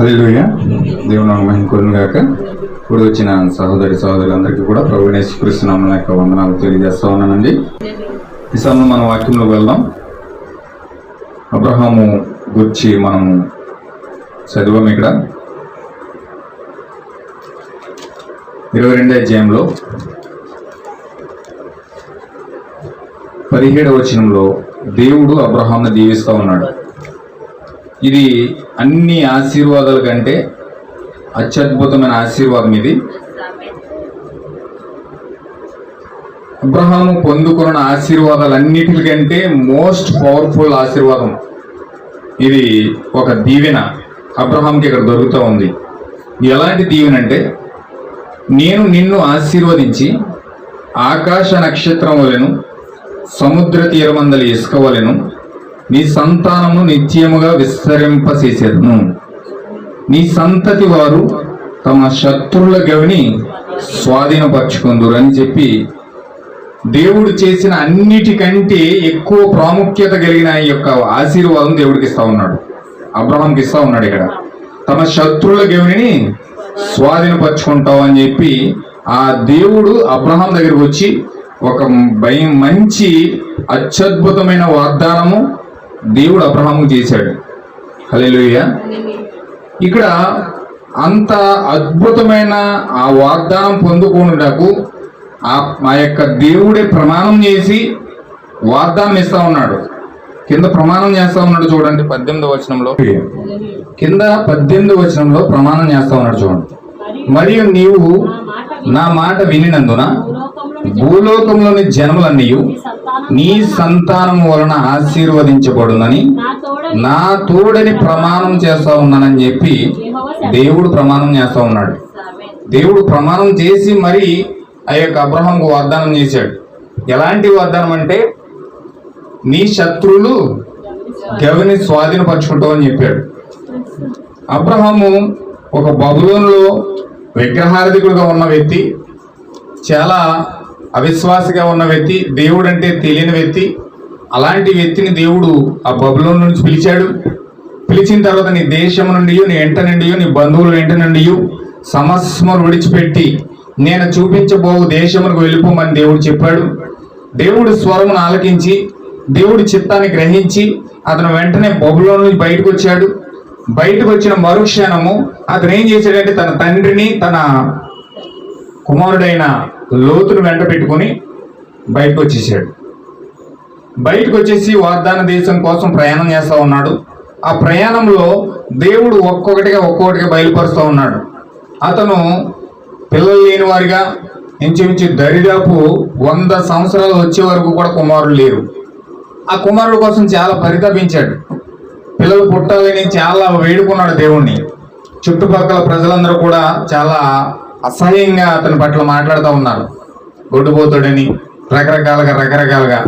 హల్లెలూయా. దేవుని మహిమ కలుగును గాక. ఇప్పుడు వచ్చిన సహోదరులందరికీ కూడా ప్రభువైన యేసుక్రీస్తు నామమున వందనాలు తెలియజేస్తా ఉన్నానండి. ఈ సమయంలో మనం వాక్యంలోకి వెళ్దాం. అబ్రహాము గురించి మనం చదివాం. ఇక్కడ 22వ అధ్యాయంలో 17వ వచనంలో దేవుడు అబ్రహామును దీవిస్తూ ఉన్నాడు. ఇది అన్ని ఆశీర్వాదాల కంటే అత్యద్భుతమైన ఆశీర్వాదం. ఇది అబ్రహాము పొందుకున్న ఆశీర్వాదాలన్నిటికంటే మోస్ట్ పవర్ఫుల్ ఆశీర్వాదం. ఇది ఒక దీవెన అబ్రహాంకి ఇక్కడ దొరుకుతూ ఉంది. ఎలాంటి దీవెన అంటే, నేను నిన్ను ఆశీర్వదించి ఆకాశ నక్షత్రం వలెను సముద్ర తీరమందలి ఇసుక వలెను నీ సంతానము నిత్యముగా విస్తరింపచేసేదను. నీ సంతతి వారు తమ శత్రువుల గవిని స్వాధీనపరచుకుందురు అని చెప్పి దేవుడు చేసిన అన్నిటికంటే ఎక్కువ ప్రాముఖ్యత కలిగిన ఈ యొక్క ఆశీర్వాదం దేవుడికి ఇస్తా ఉన్నాడు, అబ్రహాంకి ఇస్తా ఉన్నాడు. ఇక్కడ తమ శత్రువుల గవిని స్వాధీనపరచుకుంటావు అని చెప్పి ఆ దేవుడు అబ్రహాం దగ్గరికి వచ్చి ఒక మంచి అత్యద్భుతమైన వాగ్దానము దేవుడు అబ్రహాముకు చేశాడు. హల్లెలూయా. ఇక్కడ అంత అద్భుతమైన ఆ వాగ్దానం పొందుకున్నటకు ఆ యొక్క దేవుడే ప్రమాణం చేసి వాగ్దానం ఇస్తా ఉన్నాడు. కింద ప్రమాణం చేస్తా ఉన్నాడు చూడండి, 18వ వచనంలో. కింద 18వ వచనంలో ప్రమాణం చేస్తా ఉన్నాడు చూడండి. మరియు నీవు నా మాట వినినందున భూలోకంలోని జనములన్నీ నీ సంతానం వలన ఆశీర్వదించబడునని నా తోడని ప్రమాణం చేస్తా ఉన్నానని చెప్పి దేవుడు ప్రమాణం చేస్తా ఉన్నాడు. దేవుడు ప్రమాణం చేసి మరి ఆ యొక్క అబ్రహాంకు వాగ్దానం చేశాడు. ఎలాంటి వాగ్దానం అంటే, నీ శత్రువులు గవిని స్వాధీనపరచుకుంటావు అని చెప్పాడు. అబ్రహాము ఒక బబులోనులో విగ్రహారాధికుడుగా ఉన్న వ్యక్తి, చాలా అవిశ్వాసిగా ఉన్న వ్యక్తి, దేవుడు అంటే తెలియని వ్యక్తి. అలాంటి వ్యక్తిని దేవుడు ఆ బబులోను నుంచి పిలిచాడు. పిలిచిన తర్వాత నీ దేశం నుండి, నీ వెంట నుండి, నీ బంధువుల వెంట నుండి సమస్యను విడిచిపెట్టి నేను చూపించబోవు దేశమునకు వెళ్ళిపోమని దేవుడు చెప్పాడు. దేవుడు స్వరమును ఆలకించి దేవుడి చిత్తాన్ని గ్రహించి అతను వెంటనే బబులోను నుంచి బయటకు వచ్చాడు. బయటకు వచ్చిన మరుక్షణము అతను ఏం చేశాడంటే, తన తండ్రిని తన కుమారుడైన లోతును వెంట పెట్టుకుని బయటకు వచ్చేసాడు. బయటకు వచ్చేసి వాగ్దాన దేశం కోసం ప్రయాణం చేస్తూ ఉన్నాడు. ఆ ప్రయాణంలో దేవుడు ఒక్కొక్కటిగా బయలుపరుస్తూ ఉన్నాడు. అతను పిల్లలు లేని వారిగా ఇంచుమించు దరిదాపు 100 సంవత్సరాలు వచ్చే వరకు కూడా కుమారుడు లేరు. ఆ కుమారుడు కోసం చాలా పరితపించాడు. పిల్లలు పుట్టాలని చాలా వేడుకున్నాడు దేవుణ్ణి. చుట్టుపక్కల ప్రజలందరూ కూడా చాలా అసహ్యంగా అతని పట్ల మాట్లాడుతూ ఉన్నారు. గొడ్డుపోతాడని రకరకాలుగా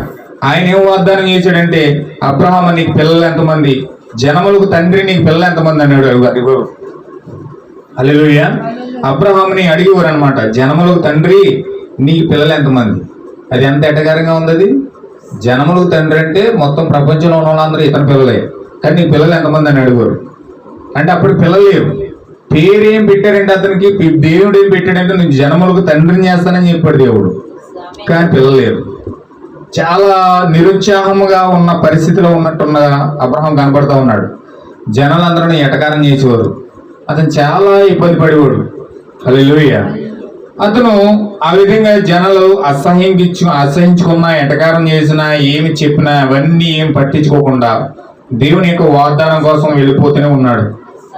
ఆయన ఏం వాగ్దానం చేశాడంటే, అబ్రహాము నీకు పిల్లలు ఎంతమంది, జనములకు తండ్రి నీకు పిల్లలు ఎంతమంది అన్నాడు. హల్లెలూయా. అబ్రహాముని అడిగేవారు అనమాట, జనములకు తండ్రి నీకు పిల్లలు ఎంతమంది. అది ఎంత ఎటగారంగా ఉంది. అది జనములకు తండ్రి అంటే మొత్తం ప్రపంచంలో ఉన్న వాళ్ళందరూ ఇతని పిల్లలే, కానీ నీ పిల్లలు ఎంతమంది అని అడిగేవారు. అంటే అప్పుడు పిల్లలు లేరు. పేరేం పెట్టారంటే అతనికి, దేవుడు ఏం పెట్టాడంటే నేను జనములకు తండ్రిని చేస్తానని చెప్పాడు దేవుడు, కానీ పిల్లలు లేరు. చాలా నిరుత్సాహముగా ఉన్న పరిస్థితిలో ఉన్నట్టున్న అబ్రహాం కనబడతా ఉన్నాడు. జనాలందరూ ఎటకారం చేసేవారు. అతను చాలా ఇబ్బంది పడేవాడు. హల్లెలూయా. అతను ఆ విధంగా జనాలు అసహించుకున్నా, ఎటకారం చేసినా, ఏమి చెప్పినా అవన్నీ ఏం పట్టించుకోకుండా దేవుని యొక్క వాగ్దానం కోసం వెళ్ళిపోతూనే ఉన్నాడు.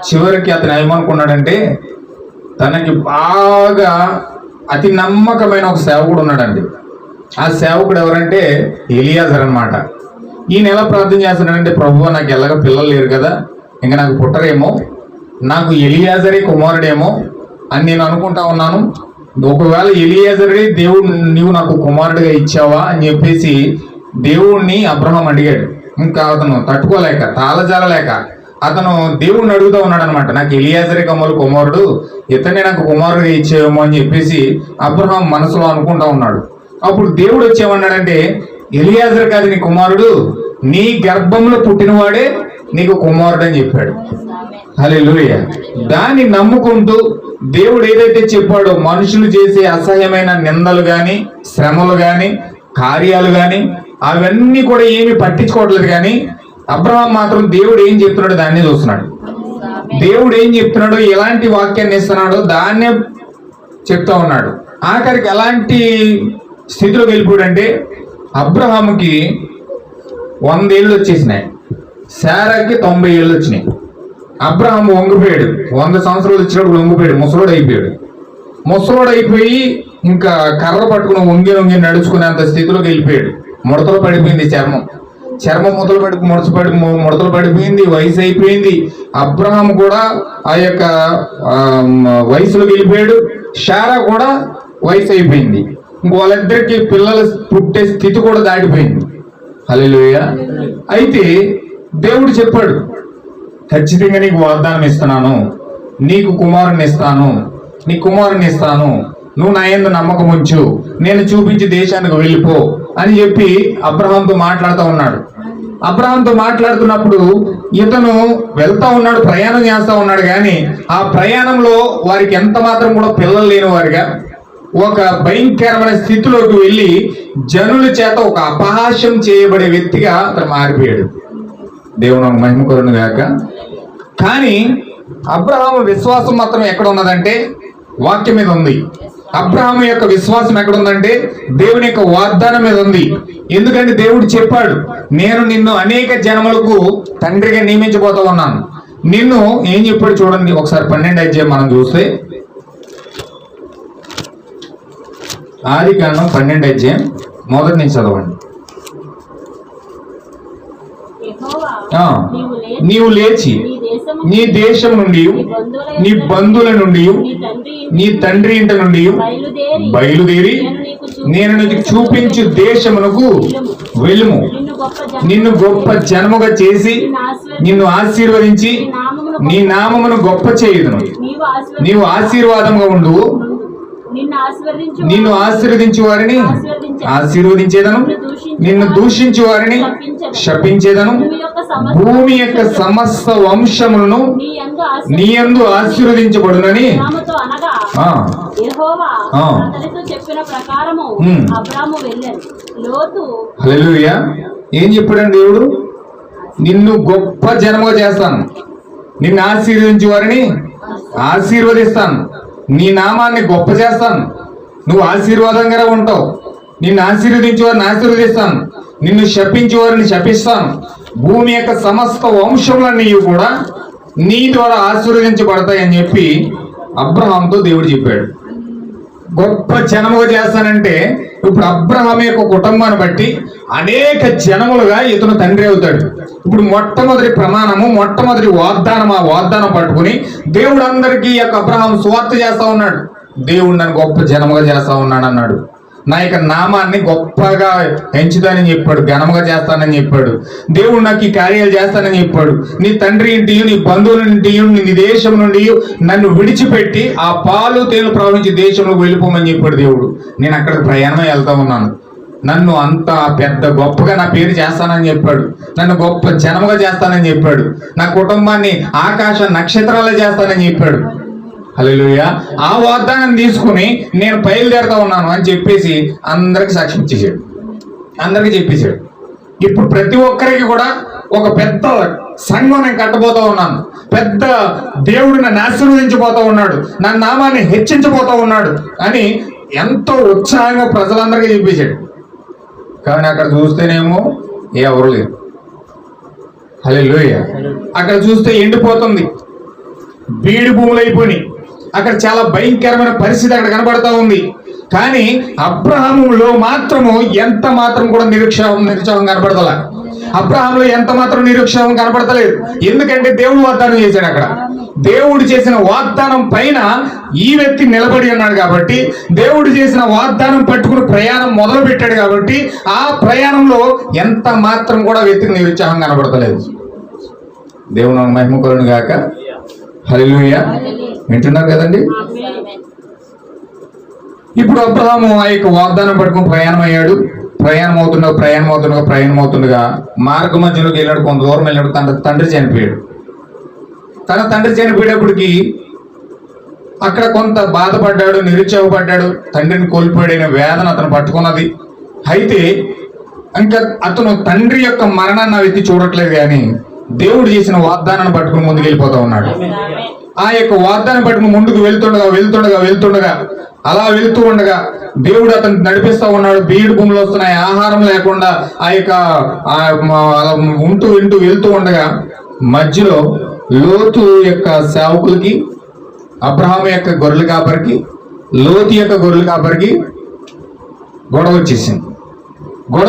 చివరికి అతను ఏమనుకున్నాడంటే, తనకి బాగా అతి నమ్మకమైన ఒక సేవకుడు ఉన్నాడండి. ఆ సేవకుడు ఎవరంటే ఎలియాజర్ అన్నమాట. ఈయన ఎలా ప్రార్థన చేస్తున్నాడంటే, ప్రభువా నాకు ఎలాగ పిల్లలు లేరు కదా, ఇంకా నాకు పుట్టరేమో, నాకు ఎలియాజరే కుమారుడేమో అని నేను అనుకుంటా ఉన్నాను. ఒకవేళ ఎలియాజరే దేవుడు నీవు నాకు కుమారుడిగా ఇచ్చావా అని చెప్పేసి దేవుణ్ణి అబ్రహాం అడిగాడు. ఇంకా అతను తట్టుకోలేక, తాళజాలలేక అతను దేవుణ్ణి అడుగుతూ ఉన్నాడు అనమాట, నాకు ఎలియాజరే కుమారుడు, ఇతనే నాకు కుమారుడిగా ఇచ్చేవేమో అని చెప్పేసి అబ్రహాం మనసులో అనుకుంటా ఉన్నాడు. అప్పుడు దేవుడు వచ్చేమన్నాడంటే, ఎలియాజర్ కాదు నీ కుమారుడు, నీ గర్భంలో పుట్టినవాడే నీకు కుమారుడు అని చెప్పాడు. హల్లెలూయా. దాన్ని నమ్ముకుంటూ దేవుడు ఏదైతే చెప్పాడో మనుషులు చేసే అసహ్యమైన నిందలు గాని, శ్రమలు గాని, కార్యాలు గాని అవన్నీ కూడా ఏమి పట్టించుకోవట్లేదు. కానీ అబ్రహాం మాత్రం దేవుడు ఏం చెప్తున్నాడో దాన్ని చూస్తున్నాడు. దేవుడు ఏం చెప్తున్నాడో, ఎలాంటి వాక్యాన్ని ఇస్తున్నాడో దాన్నే చెప్తా ఉన్నాడు. ఆఖరికి ఎలాంటి స్థితిలోకి వెళ్ళిపోయాడంటే అబ్రహాముకి 100 ఏళ్ళు వచ్చేసినాయి, శారాకి 90 ఏళ్ళు వచ్చినాయి. అబ్రహాము వంగిపోయాడు. 100 సంవత్సరాలు వచ్చినప్పుడు వంగిపోయాడు, ముసలోడు అయిపోయాడు. ముసలోడు అయిపోయి ఇంకా కర్ర పట్టుకుని వంగి నడుచుకునేంత స్థితిలోకి వెళ్ళిపోయాడు. ముడతలు పడిపోయింది చర్మం ముడతలు పడిపోయింది, వయసు అయిపోయింది. అబ్రహాం కూడా ఆ యొక్క వయసులోకి వెళ్ళిపోయాడు, శారా కూడా వయసు అయిపోయింది. వాళ్ళిద్దరికి పిల్లలు పుట్టే స్థితి కూడా దాటిపోయింది. హల్లెలూయా. అయితే దేవుడు చెప్పాడు, ఖచ్చితంగా నీకు వాగ్దానం ఇస్తున్నాను, నీకు కుమారుని ఇస్తాను, నీ కుమారుని ఇస్తాను, నువ్వు నా యందు నమ్మకం ఉంచు, నేను చూపించి దేశానికి వెళ్ళిపో అని చెప్పి అబ్రహాంతో మాట్లాడుతూ ఉన్నాడు. అబ్రహాంతో మాట్లాడుతున్నప్పుడు ఇతను వెళ్తా ఉన్నాడు, ప్రయాణం చేస్తా ఉన్నాడు. కానీ ఆ ప్రయాణంలో వారికి ఎంత మాత్రం కూడా పిల్లలు లేని వారిగా ఒక భయంకరమైన స్థితిలోకి వెళ్ళి జనుల చేత ఒక అపహాస్యం చేయబడే వ్యక్తిగా అతను మారిపోయాడు. దేవుని మహిమ కలుగును గాక. కానీ అబ్రహాము విశ్వాసం మాత్రం ఎక్కడ ఉన్నదంటే వాక్యం మీద ఉంది. అబ్రహాము యొక్క విశ్వాసం ఎక్కడ ఉందంటే దేవుని యొక్క వాగ్దానం మీద ఉంది. ఎందుకంటే దేవుడు చెప్పాడు, నేను నిన్ను అనేక జనములకు తండ్రిగా నియమించబోతా ఉన్నాను. నిన్ను ఏం చెప్పాడు చూడండి ఒకసారి. 12వ అధ్యాయం మనం చూస్తే, ఆదికాండం 12వ అధ్యాయం మొదటి నుంచి చదవండి. నీవు లేచి నీ దేశం నుండి, నీ బంధువుల నుండి, నీ తండ్రి ఇంటి నుండి బయలుదేరి నేను నీకు చూపించు దేశమునకు వెళ్ళుము. నిన్ను గొప్ప జనముగా చేసి నిన్ను ఆశీర్వదించి నీ నామమును గొప్ప చేయుదును. నీవు ఆశీర్వాదముగా ఉండు, నిన్ను ఆశీర్వదించు వారిని ఆశీర్వదించేదను, నిన్ను దూషించు వారిని శపించేదను. భూమి యొక్క సమస్త వంశములను నీ యందు ఆశీర్వదించబడునని హల్లెలూయా. ఏం చెప్పాడండి దేవుడు? నిన్ను గొప్ప జనముగా చేస్తాను, నిన్ను ఆశీర్వదించు వారిని ఆశీర్వదిస్తాను, నీ నామాన్ని గొప్ప చేస్తాను, నువ్వు ఆశీర్వాదంగా ఉంటావు. నిన్ను ఆశీర్వదించే వారిని ఆశీర్వదిస్తాను, నిన్ను శపించే వారిని శపిస్తాను. భూమి యొక్క సమస్త వంశములన్నీ కూడా నీ ద్వారా ఆశీర్వదించబడతాయని చెప్పి అబ్రహాంతో దేవుడు చెప్పాడు. గొప్ప జనముగా చేస్తానంటే ఇప్పుడు అబ్రహాం యొక్క కుటుంబాన్ని బట్టి అనేక జనములుగా ఇతను తండ్రి అవుతాడు. ఇప్పుడు మొట్టమొదటి ప్రమాణము, మొట్టమొదటి వాగ్దానం, ఆ వాగ్దానం పట్టుకుని దేవుడు అందరికీ యొక్క అబ్రహాం సువార్త చేస్తా ఉన్నాడు. దేవుడు నన్ను గొప్ప జనముగా చేస్తా ఉన్నాడు అన్నాడు. నా యొక్క నామాన్ని గొప్పగా పెంచుతానని చెప్పాడు, ఘనముగా చేస్తానని చెప్పాడు. దేవుడు నాకు ఈ కార్యాలు చేస్తానని చెప్పాడు. నీ తండ్రి ఇంటి, నీ బంధువుల ఇంటి, నీ దేశం నుండి నన్ను విడిచిపెట్టి ఆ పాలు తేనెలు ప్రవహించి దేశంలో వెళ్ళిపోమని చెప్పాడు దేవుడు. నేను అక్కడికి ప్రయాణమే వెళ్తా ఉన్నాను. నన్ను అంత పెద్ద గొప్పగా నా పేరు చేస్తానని చెప్పాడు, నన్ను గొప్ప జనముగా చేస్తానని చెప్పాడు, నా కుటుంబాన్ని ఆకాశ నక్షత్రాలు చేస్తానని చెప్పాడు. హల్లెలూయా. ఆ వాగ్దానం తీసుకుని నేను బయలుదేరుతా ఉన్నాను అని చెప్పేసి అందరికి సాక్ష్యం ఇచ్చేసాడు, అందరికి చెప్పేశాడు. ఇప్పుడు ప్రతి ఒక్కరికి కూడా ఒక పెద్ద సంఘం నేను కట్టబోతా ఉన్నాను, పెద్ద దేవుడు నన్ను ఆశీర్వదించబోతా ఉన్నాడు, నా నామాన్ని హెచ్చించబోతా ఉన్నాడు అని ఎంతో ఉత్సాహంగా ప్రజలందరికీ చెప్పేశాడు. కానీ అక్కడ చూస్తేనేమో ఎవరు లేరు. హల్లెలూయా. అక్కడ చూస్తే ఎండిపోతుంది, బీడు భూములు అయిపోయి అక్కడ చాలా భయంకరమైన పరిస్థితి అక్కడ కనబడతా ఉంది. కానీ అబ్రహాములో మాత్రము ఎంత మాత్రం కూడా నిరుత్సాహం కనబడతలే. అబ్రహాంలో ఎంత మాత్రం నిరుత్సాహం కనబడతలేదు. ఎందుకంటే దేవుడు వాగ్దానం చేశాడు. అక్కడ దేవుడు చేసిన వాగ్దానం పైన ఈ వ్యక్తి నిలబడి ఉన్నాడు కాబట్టి, దేవుడు చేసిన వాగ్దానం పట్టుకుని ప్రయాణం మొదలు పెట్టాడు కాబట్టి ఆ ప్రయాణంలో ఎంత మాత్రం కూడా వ్యక్తికి నిరుత్సాహం కనబడతలేదు. దేవుని మహిమ కలుగును గాక. హల్లెలూయా. వింటున్నారు కదండి. ఇప్పుడు అబ్రహాము ఆ యొక్క వాగ్దానం పట్టుకుని ప్రయాణం అయ్యాడు. ప్రయాణం అవుతుండగా మార్గ మధ్యలోకి వెళ్ళాడు. కొంత దూరం వెళ్ళాడు. తన తండ్రి చనిపోయాడు. తన తండ్రి చనిపోయేటప్పటికి అక్కడ కొంత బాధపడ్డాడు, నిరుత్సాహపడ్డాడు. తండ్రిని కోల్పోయాడైన వేదన అతను పట్టుకున్నది. అయితే ఇంకా అతను తండ్రి యొక్క మరణాన్ని ఆ వ్యక్తి చూడట్లేదు, కానీ దేవుడు చేసిన వాగ్దానాన్ని పట్టుకుని ముందుకు వెళ్ళిపోతా ఉన్నాడు. ఆ యొక్క వాగ్దానం పట్టుకుని ముందుకు వెళ్తుండగా అలా వెళ్తూ ఉండగా దేవుడు అతను నడిపిస్తా ఉన్నాడు. బీడు భూములు వస్తున్నాయి, ఆహారం లేకుండా ఆ యొక్క వెళ్తూ ఉండగా మధ్యలో లోతు యొక్క సేవకులకి, అబ్రహాం యొక్క గొర్రెల కాపరికి, లోతు యొక్క గొర్రెల కాపరికి గొడవ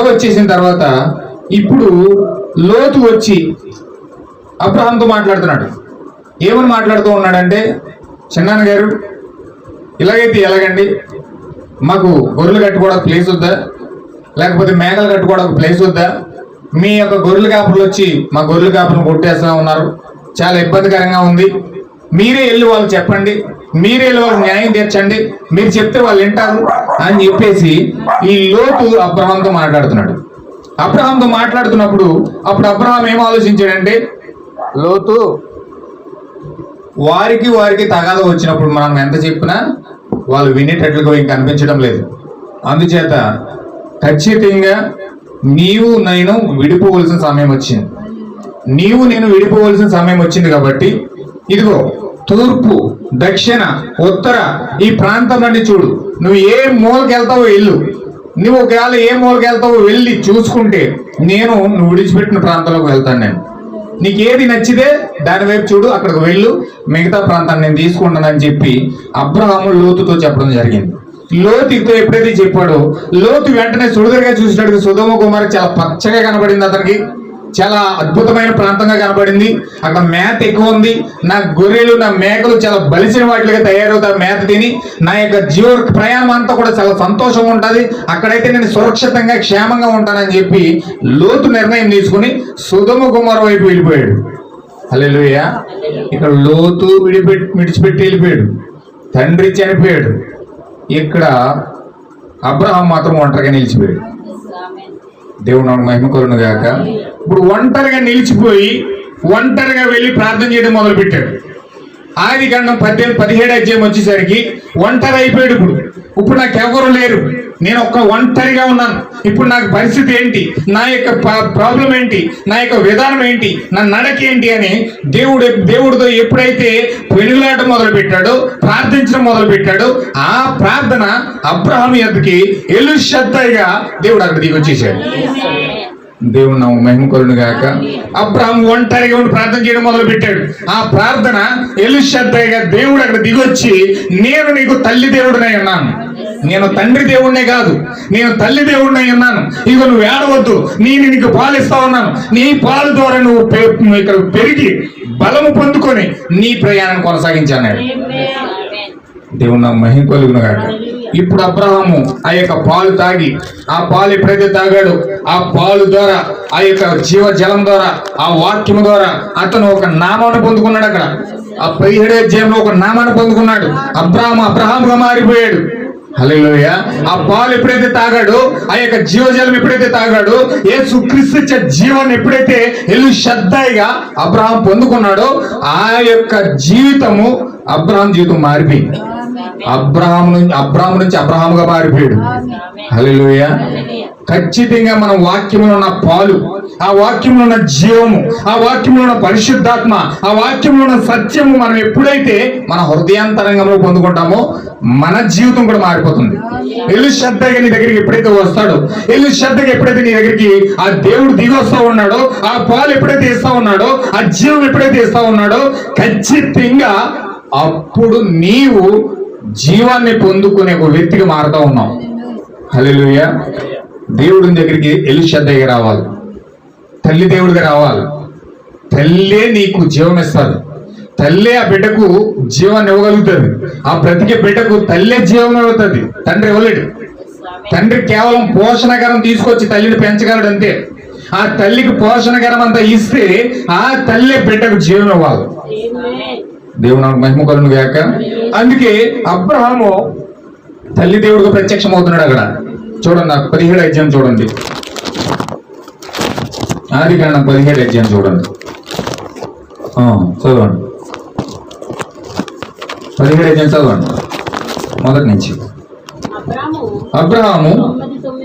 వచ్చేసిన తర్వాత ఇప్పుడు లోతు వచ్చి అబ్రహాంతో మాట్లాడుతున్నాడు. ఏమని మాట్లాడుతూ ఉన్నాడంటే, చిన్నాన్న గారు ఇలాగైతే ఎలాగండి, మాకు గొర్రెలు కట్టుకోవడానికి ప్లేస్ వద్దా, లేకపోతే మేకలు కట్టుకోవడానికి ప్లేస్ వద్దా? మీ యొక్క గొర్రెల కాపులు వచ్చి మా గొర్రెల కాపులను కొట్టేస్తా ఉన్నారు, చాలా ఇబ్బందికరంగా ఉంది. మీరే వెళ్ళి వాళ్ళకి చెప్పండి, మీరే వెళ్ళి వాళ్ళకి న్యాయం తీర్చండి, మీరు చెప్తే వాళ్ళు వింటారు అని చెప్పేసి ఈ లోతు అబ్రహాంతో మాట్లాడుతున్నాడు. అబ్రహాంతో మాట్లాడుతున్నప్పుడు అప్పుడు అబ్రహాం ఏం ఆలోచించాడంటే, లోతు వారికి తగాదా వచ్చినప్పుడు మనం ఎంత చెప్పినా వాళ్ళు వినేటట్లుగా ఇంకా అనిపించడం లేదు. అందుచేత ఖచ్చితంగా నీవు నేను విడిపోవలసిన సమయం వచ్చింది కాబట్టి ఇదిగో తూర్పు, దక్షిణ, ఉత్తర ఈ ప్రాంతం నుండి చూడు, నువ్వు ఏ మూలకి వెళ్తావో వెళ్ళు. నువ్వు ఒకవేళ ఏ మూలకి వెళ్తావో వెళ్ళి చూసుకుంటే నువ్వు విడిచిపెట్టిన ప్రాంతంలోకి వెళ్తాను. నేను నీకు ఏది నచ్చితే దాని వైపు చూడు, అక్కడికి వెళ్ళు, మిగతా ప్రాంతాన్ని నేను తీసుకుంటానని చెప్పి అబ్రహాము లోతుతో చెప్పడం జరిగింది. లోతుతో ఎప్పుడైతే చెప్పాడో లోతు వెంటనే సుడిదరగా చూసినట్టుగా సొదొమ గొమొర్రా చాలా పచ్చగా కనబడింది. అతనికి చాలా అద్భుతమైన ప్రాంతంగా కనబడింది. అక్కడ మేత ఎక్కువ ఉంది. నా గొర్రెలు, నా మేకలు చాలా బలిసిన వాటిగా తయారవుతా మేత తిని నా యొక్క జీవ ప్రయాణం అంతా కూడా చాలా సంతోషంగా ఉంటుంది. అక్కడైతే నేను సురక్షితంగా క్షేమంగా ఉంటానని చెప్పి లోతు నిర్ణయం తీసుకుని సొదొమ గొమొర్రా వైపు వెళ్ళిపోయాడు. హల్లెలూయా. ఇక్కడ లోతు విడిచిపెట్టి వెళ్ళిపోయాడు. తండ్రి చనిపోయాడు. ఇక్కడ అబ్రహాం మాత్రం ఒంటరిగా నిలిచిపోయాడు. దేవుడు నాకు మహిమ కలుగును గాక. ఇప్పుడు ఒంటరిగా నిలిచిపోయి ఒంటరిగా వెళ్ళి ప్రార్థన చేయడం మొదలుపెట్టాడు. ఆదికాండం 17 అధ్యాయం వచ్చేసరికి ఒంటరి అయిపోయాడు. ఇప్పుడు నాకు ఎవరు లేరు, నేను ఒంటరిగా ఉన్నాను. ఇప్పుడు నాకు పరిస్థితి ఏంటి, నా యొక్క ప్రాబ్లం ఏంటి, నా యొక్క విధానం ఏంటి, నా నడక ఏంటి అని దేవుడితో ఎప్పుడైతే పెనుగులాట మొదలు పెట్టాడో, ప్రార్థించడం మొదలు పెట్టాడో, ఆ ప్రార్థన అబ్రహాము యొద్దకి ఎలుషద్దయిగా దేవుడు అక్కడ దిగి వచ్చేసాడు. దేవుడు నా మహిమ కలుగును గాక. అబ్రహాం ఒంటరిగా ఉండి ప్రార్థన చేయడం మొదలు పెట్టాడు. ఆ ప్రార్థన ఎలుషద్దయిగా దేవుడు అక్కడ దిగొచ్చి, నేను నీకు తల్లి దేవుడినై ఉన్నాను, నేను తండ్రి దేవుడినే కాదు, నేను తల్లి దేవుడినై ఉన్నాను. ఇక నువ్వు ఏడవద్దు, నేను నీకు పాలు ఇస్తా ఉన్నాను. నీ పాలు ద్వారా నువ్వు ఇక్కడ పెరిగి బలము పొందుకొని నీ ప్రయాణం కొనసాగించాను. దేవుడు నా మహిమ కలుగును గాక. ఇప్పుడు అబ్రహాము ఆ యొక్క పాలు తాగి, ఆ పాలు ఎప్పుడైతే తాగాడో ఆ పాలు ద్వారా, ఆ యొక్క జీవ జలం ద్వారా, ఆ వాక్యము ద్వారా అతను ఒక నామాన్ని పొందుకున్నాడు. అక్కడ ఆ 17వ అధ్యాయంలో ఒక నామాన్ని పొందుకున్నాడు. అబ్రహాముగా మారిపోయాడు. హల్లెలూయా. ఆ పాలు ఎప్పుడైతే తాగాడో, ఆ యొక్క జీవజలం ఎప్పుడైతే తాగాడో, యేసుక్రీస్తు ఇచ్చే జీవాన్ని ఎప్పుడైతే ఎలుషద్దయిగా అబ్రహాం పొందుకున్నాడో, ఆ యొక్క జీవితము అబ్రహాం జీవితం మారిపోయింది. అబ్రహాం నుంచి అబ్రహాముగా మారిపోయాడు. హల్లెలూయా. ఖచ్చితంగా మన వాక్యంలో ఉన్న పాలు, ఆ వాక్యంలో ఉన్న జీవము, ఆ వాక్యంలో ఉన్న పరిశుద్ధాత్మ, ఆ వాక్యంలో ఉన్న సత్యము మనం ఎప్పుడైతే మన హృదయాంతరంగంలో పొందుకుంటామో మన జీవితం కూడా మారిపోతుంది. ఎలుషద్దయిగా నీ దగ్గరికి ఎప్పుడైతే వస్తాడో, ఎలుషద్దయిగా ఎప్పుడైతే నీ దగ్గరికి ఆ దేవుడు దిగి వస్తా ఉన్నాడో, ఆ పాలు ఎప్పుడైతే ఇస్తా ఉన్నాడో, ఆ జీవం ఎప్పుడైతే ఇస్తా ఉన్నాడో, ఖచ్చితంగా అప్పుడు నీవు జీవాన్ని పొందుకునే ఒక వ్యక్తిగా మారుతా ఉన్నావు. హల్లెలూయా. దేవుడి దగ్గరికి ఎలుషద్దయిగా రావాలి, తల్లి దేవుడిగా రావాలి. తల్లే నీకు జీవం ఇస్తుంది. తల్లే ఆ బిడ్డకు జీవాన్ని ఇవ్వగలుగుతుంది. ఆ బ్రతికే బిడ్డకు తల్లే జీవం ఇవ్వతుంది. తండ్రి ఇవ్వలేడు. తండ్రి కేవలం పోషణకరం తీసుకొచ్చి తల్లిని పెంచగలడు అంతే. ఆ తల్లికి పోషణకరం అంతా ఇస్తే ఆ తల్లే బిడ్డకు జీవం ఇవ్వాలి. దేవుడు నాకు మహిమ కలుగును గాక. అందుకే అబ్రహాము తల్లి దేవుడిగా ప్రత్యక్షం అవుతున్నాడు. అక్కడ చూడండి, నాకు 17 అధ్యాయం చూడండి. ఆదికాండం 17 అధ్యాయం చూడండి. చదవండి. 17 అధ్యాయం చదవండి మొదటి నుంచి. అబ్రహాము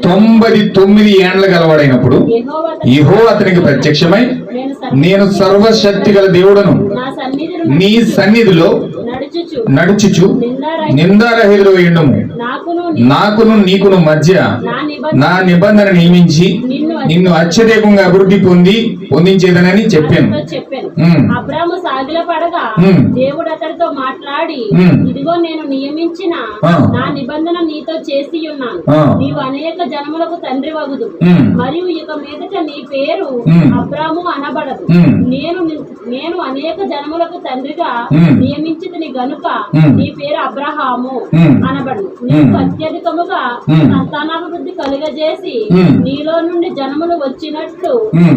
99 ఏండ్ల గలవాడైనప్పుడు యెహోవా అతనికి ప్రత్యక్షమై, నేను సర్వశక్తి గల దేవుడను, నీ సన్నిధిలో నడుచుచు నిందారహితుడు ఉండుము, నాకును నీకును మధ్య నా నిబంధన నియమించి నిన్ను అత్యధికంగా అభివృద్ధి పొందించేదనని చెప్పాను. అబ్రాము సాగిలపడగా దేవుడు అతడితో మాట్లాడి, ఇదిగో నేను నియమించిన నా నిబంధన నీతో చేసి ఉన్నాను, నీవు అనేక జనములకు తండ్రి వగుదు, మరియు ఇక మీదట నీ పేరు అబ్రాము అనబడదు, నేను అనేక జనములకు తండ్రిగా నియమించితిని గనుక నీ పేరు అబ్రహాము అనబడు, నీకు అత్యధికముగా సంతానాభివృద్ధి కలుగజేసి నీలో నుండి జనములు వచ్చినట్లు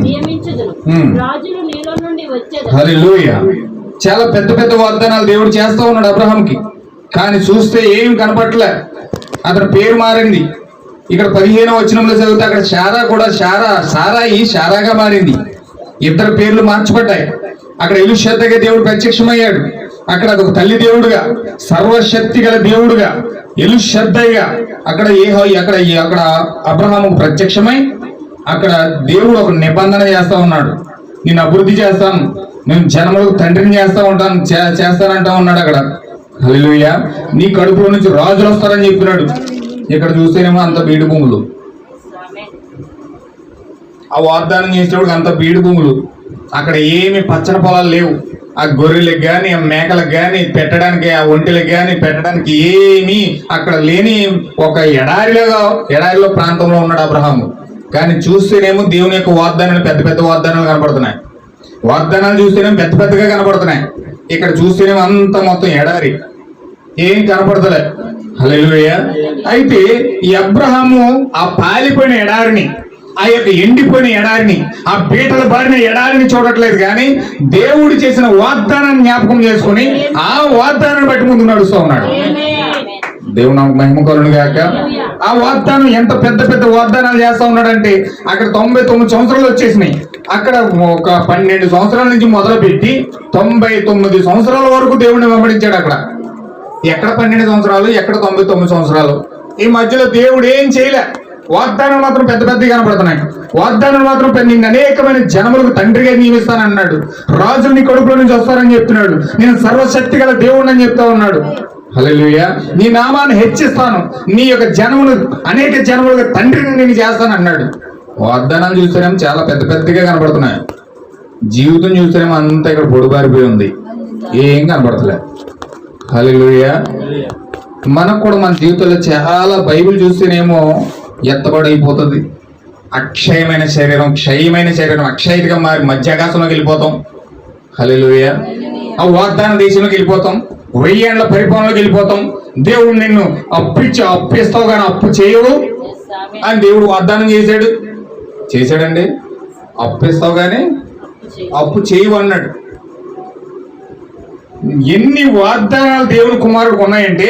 నియమించుదును, రాజులు నీలో నుండి వచ్చేది. హల్లెలూయా. చాలా పెద్ద పెద్ద వాగ్దానాలు దేవుడు చేస్తా ఉన్నాడు అబ్రహాంకి, కానీ చూస్తే ఏం కనపట్లే. అతని పేరు మారింది. ఇక్కడ 15వ వచనంలో చదివితే అక్కడ శారా కూడా శారాగా మారింది. ఇద్దరు పేర్లు మార్చబడ్డాయి. అక్కడ ఎలీషాగా దేవుడు ప్రత్యక్షమయ్యాడు. అక్కడ అదొక తల్లి దేవుడుగా, సర్వశక్తి గల దేవుడుగా, ఎలీషాగా అక్కడ అక్కడ అబ్రహాము ప్రత్యక్షమై అక్కడ దేవుడు ఒక నిబంధన చేస్తా ఉన్నాడు. నేను అభివృద్ధి చేస్తాను, నేను జనములకు తండ్రిని చేస్తానంటా ఉన్నాడు అక్కడ. హల్లెలూయా. నీ కడుపులో నుంచి రాజులు వస్తారని చెప్పినాడు. ఇక్కడ చూస్తేనేమో అంత బీడు భూములు, ఆ వాగ్దానం చేసేవాడికి అంత బీడు భూములు. అక్కడ ఏమి పచ్చని పొలాలు లేవు. ఆ గొర్రెలకు కానీ ఆ మేకలకు కానీ పెట్టడానికి, ఆ ఒంటెలకు కానీ పెట్టడానికి ఏమీ అక్కడ లేని ఒక ఎడారిలో ప్రాంతంలో ఉన్నాడు అబ్రహాము. కానీ చూస్తేనేమో దేవుని యొక్క వాగ్దానాలు పెద్ద పెద్ద వాగ్దానాలు కనపడుతున్నాయి. వాగ్దానాలు చూస్తేనేమో పెద్ద పెద్దగా కనపడుతున్నాయి. ఇక్కడ చూస్తేనేమో అంత మొత్తం ఎడారి, ఏం కనపడతలే. హల్లెలూయా. అయితే ఈ అబ్రహాము ఆ పాలిపోయిన ఎడారిని, ఆ యొక్క ఎండిపోయిన ఎడారిని, ఆ బీటల బారిన ఎడారిని చూడట్లేదు, కానీ దేవుడు చేసిన వాగ్దానాన్ని జ్ఞాపకం చేసుకుని ఆ వాగ్దానాన్ని బట్టి ముందు నడుస్తూ ఉన్నాడు. దేవుడు నాకు మహిమ కలుగును గాక. ఆ వాగ్దానం ఎంత పెద్ద పెద్ద వాగ్దానాలు చేస్తా ఉన్నాడంటే అక్కడ 99 సంవత్సరాలు వచ్చేసినాయి. అక్కడ ఒక 12 సంవత్సరాల నుంచి మొదలు పెట్టి 99 సంవత్సరాల వరకు దేవుడిని వెంబడించాడు. అక్కడ ఎక్కడ 12 సంవత్సరాలు, ఎక్కడ 99 సంవత్సరాలు. ఈ మధ్యలో దేవుడు ఏం చేయలే. వాగ్దానం మాత్రం పెద్ద పెద్దగా కనపడుతున్నాయి. వాగ్దానం మాత్రం నిన్ను అనేకమైన జనములకు తండ్రిగా నియమిస్తానన్నాడు, రాజులు నీ కడుపులో నుంచి వస్తారని చెప్తున్నాడు, నేను సర్వశక్తి గల దేవుడు అని చెప్తా ఉన్నాడు. హల్లెలూయా. నీ నామాన్ని హెచ్చిస్తాను, నీ యొక్క జనములు అనేక జనములకు తండ్రిని నేను చేస్తాను అన్నాడు. వాగ్దానాలు చూస్తేనేమో చాలా పెద్ద పెద్దగా కనపడుతున్నాయి. జీవితం చూస్తేనేమో అంతా ఇక్కడ పొడిబారిపోయి ఉంది, ఏం కనపడతలే. హల్లెలూయా. మనకు కూడా మన జీవితంలో చాలా బైబిల్ చూస్తేనేమో ఎత్తబడైపోతుంది. క్షయమైన శరీరం అక్షయతగా మారి మధ్యాకాశంలోకి వెళ్ళిపోతాం. హల్లెలూయా. ఆ వాగ్దాన దేశంలోకి వెళ్ళిపోతాం. 1000 ఏళ్ల పరిపాలనలోకి వెళ్ళిపోతాం. దేవుడు నిన్ను అప్పిస్తావు కానీ అప్పు చేయవు అని దేవుడు వాగ్దానం చేశాడండి. అప్పిస్తావు కానీ అప్పు చేయవు అన్నాడు. ఎన్ని వాగ్దానాలు దేవుని కుమారుడికి ఉన్నాయంటే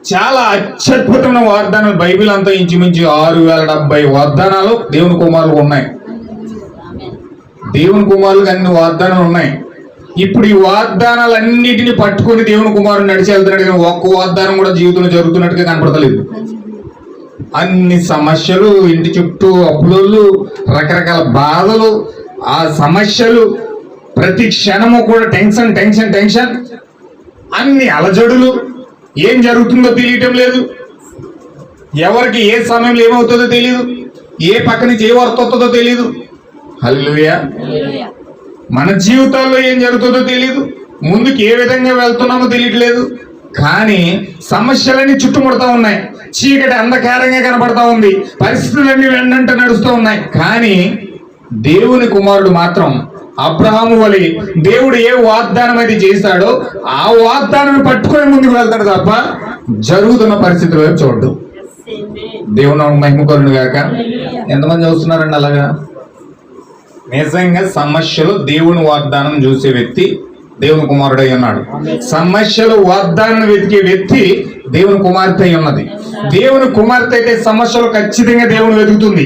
చాలా అత్యద్భుతమైన వాగ్దానాలు. బైబిల్ అంతా ఇంచుమించు 6070 వాగ్దానాలు దేవుని కుమారులకు ఉన్నాయి. దేవుని కుమారులకు అన్ని వాగ్దానాలు ఉన్నాయి. ఇప్పుడు ఈ వాగ్దానాలన్నిటిని పట్టుకొని దేవుని కుమారుడు నడిచి వెళ్తున్నాడు, కానీ ఒక్క వాగ్దానం కూడా జీవితంలో జరుగుతున్నట్టుగా కనపడతలేదు. అన్ని సమస్యలు, ఇంటి చుట్టూ అప్పులు, రకరకాల బాధలు, ఆ సమస్యలు, ప్రతి క్షణము కూడా టెన్షన్, అన్ని అలజడులు. ఏం జరుగుతుందో తెలియటం లేదు. ఎవరికి ఏ సమయంలో ఏమవుతుందో తెలియదు, ఏ పక్క నుంచి ఏ వార్త వస్తుందో తెలియదు. హల్లెలూయా. మన జీవితాల్లో ఏం జరుగుతుందో తెలియదు, ముందుకు ఏ విధంగా వెళ్తున్నామో తెలియట్లేదు. కానీ సమస్యలన్నీ చుట్టుముడతా ఉన్నాయి. చీకటి అంధకారంగా కనపడతా ఉంది. పరిస్థితులన్నీ వెన్నంట నడుస్తూ ఉన్నాయి. కానీ దేవుని కుమారుడు మాత్రం అబ్రహాము వలె దేవుడు ఏ వాగ్దానం అయితే చేశాడో ఆ వాగ్దానాన్ని పట్టుకొని ముందుకు వెళ్తాడు తప్ప జరుగుతున్న పరిస్థితుల వైపు చూడడు. దేవుని మహిమ కలుగును గాక. ఎంతమంది చూస్తున్నారండి అలాగా? నిజంగా సమస్యలో దేవుని వాగ్దానం చూసే వ్యక్తి దేవుని కుమారుడై ఉన్నాడు. సమస్యలు వాగ్దానం వెతికే వ్యక్తి దేవుని కుమార్తె అయి ఉన్నది. దేవుని కుమార్తె అయితే సమస్యలు ఖచ్చితంగా దేవుని వెతుకుతుంది,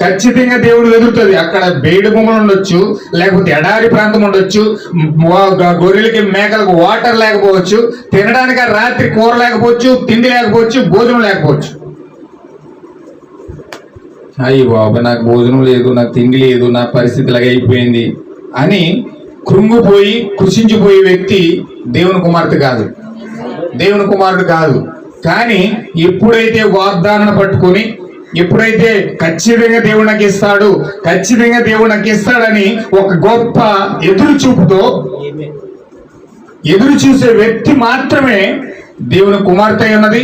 ఖచ్చితంగా దేవుడు వెతుకుతుంది. అక్కడ బేడు భూములు ఉండొచ్చు, లేకపోతే ఎడారి ప్రాంతం ఉండొచ్చు, గొర్రెలకి మేకలకు వాటర్ లేకపోవచ్చు, తినడానికి రాత్రి కూర లేకపోవచ్చు, తిండి లేకపోవచ్చు, భోజనం లేకపోవచ్చు. అయ్యి బాబా నాకు భోజనం లేదు, నాకు తిండి లేదు, నా పరిస్థితి ఇలాగ అయిపోయింది అని కృంగిపోయి కృషించిపోయే వ్యక్తి దేవుని కుమార్తె కాదు, దేవుని కుమారుడు కాదు. కానీ ఎప్పుడైతే వాగ్దానం పట్టుకొని, ఎప్పుడైతే ఖచ్చితంగా దేవుడు నాకు ఇస్తాడు, ఖచ్చితంగా దేవుడు నాకు ఇస్తాడని ఒక గొప్ప ఎదురు చూసే వ్యక్తి మాత్రమే దేవుని కుమార్తె ఉన్నది,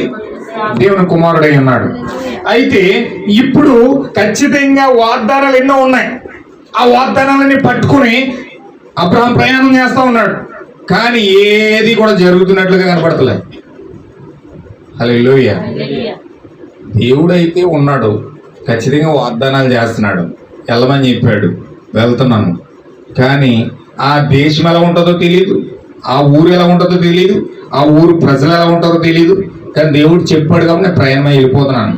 దేవుని కుమారుడై ఉన్నాడు. అయితే ఇప్పుడు ఖచ్చితంగా వాగ్దానాలు ఎన్నో ఉన్నాయి. ఆ వాగ్దానాలన్నీ పట్టుకుని అబ్రహాం ప్రయాణం చేస్తా ఉన్నాడు. కానీ ఏది కూడా జరుగుతున్నట్లుగా కనపడతలేదు. హల్లెలూయా. దేవుడైతే ఉన్నాడు, ఖచ్చితంగా వాగ్దానాలు చేస్తున్నాడు, వెళ్ళమని చెప్పాడు, వెళ్తున్నాను. కానీ ఆ దేశం ఎలా ఉంటుందో తెలియదు, ఆ ఊరు ఎలా ఉంటుందో తెలియదు, ఆ ఊరు ప్రజలు ఎలా ఉంటుందో తెలియదు. కానీ దేవుడు చెప్పాడు కాబట్టి నేను ప్రయాణమై వెళ్ళిపోతున్నాను.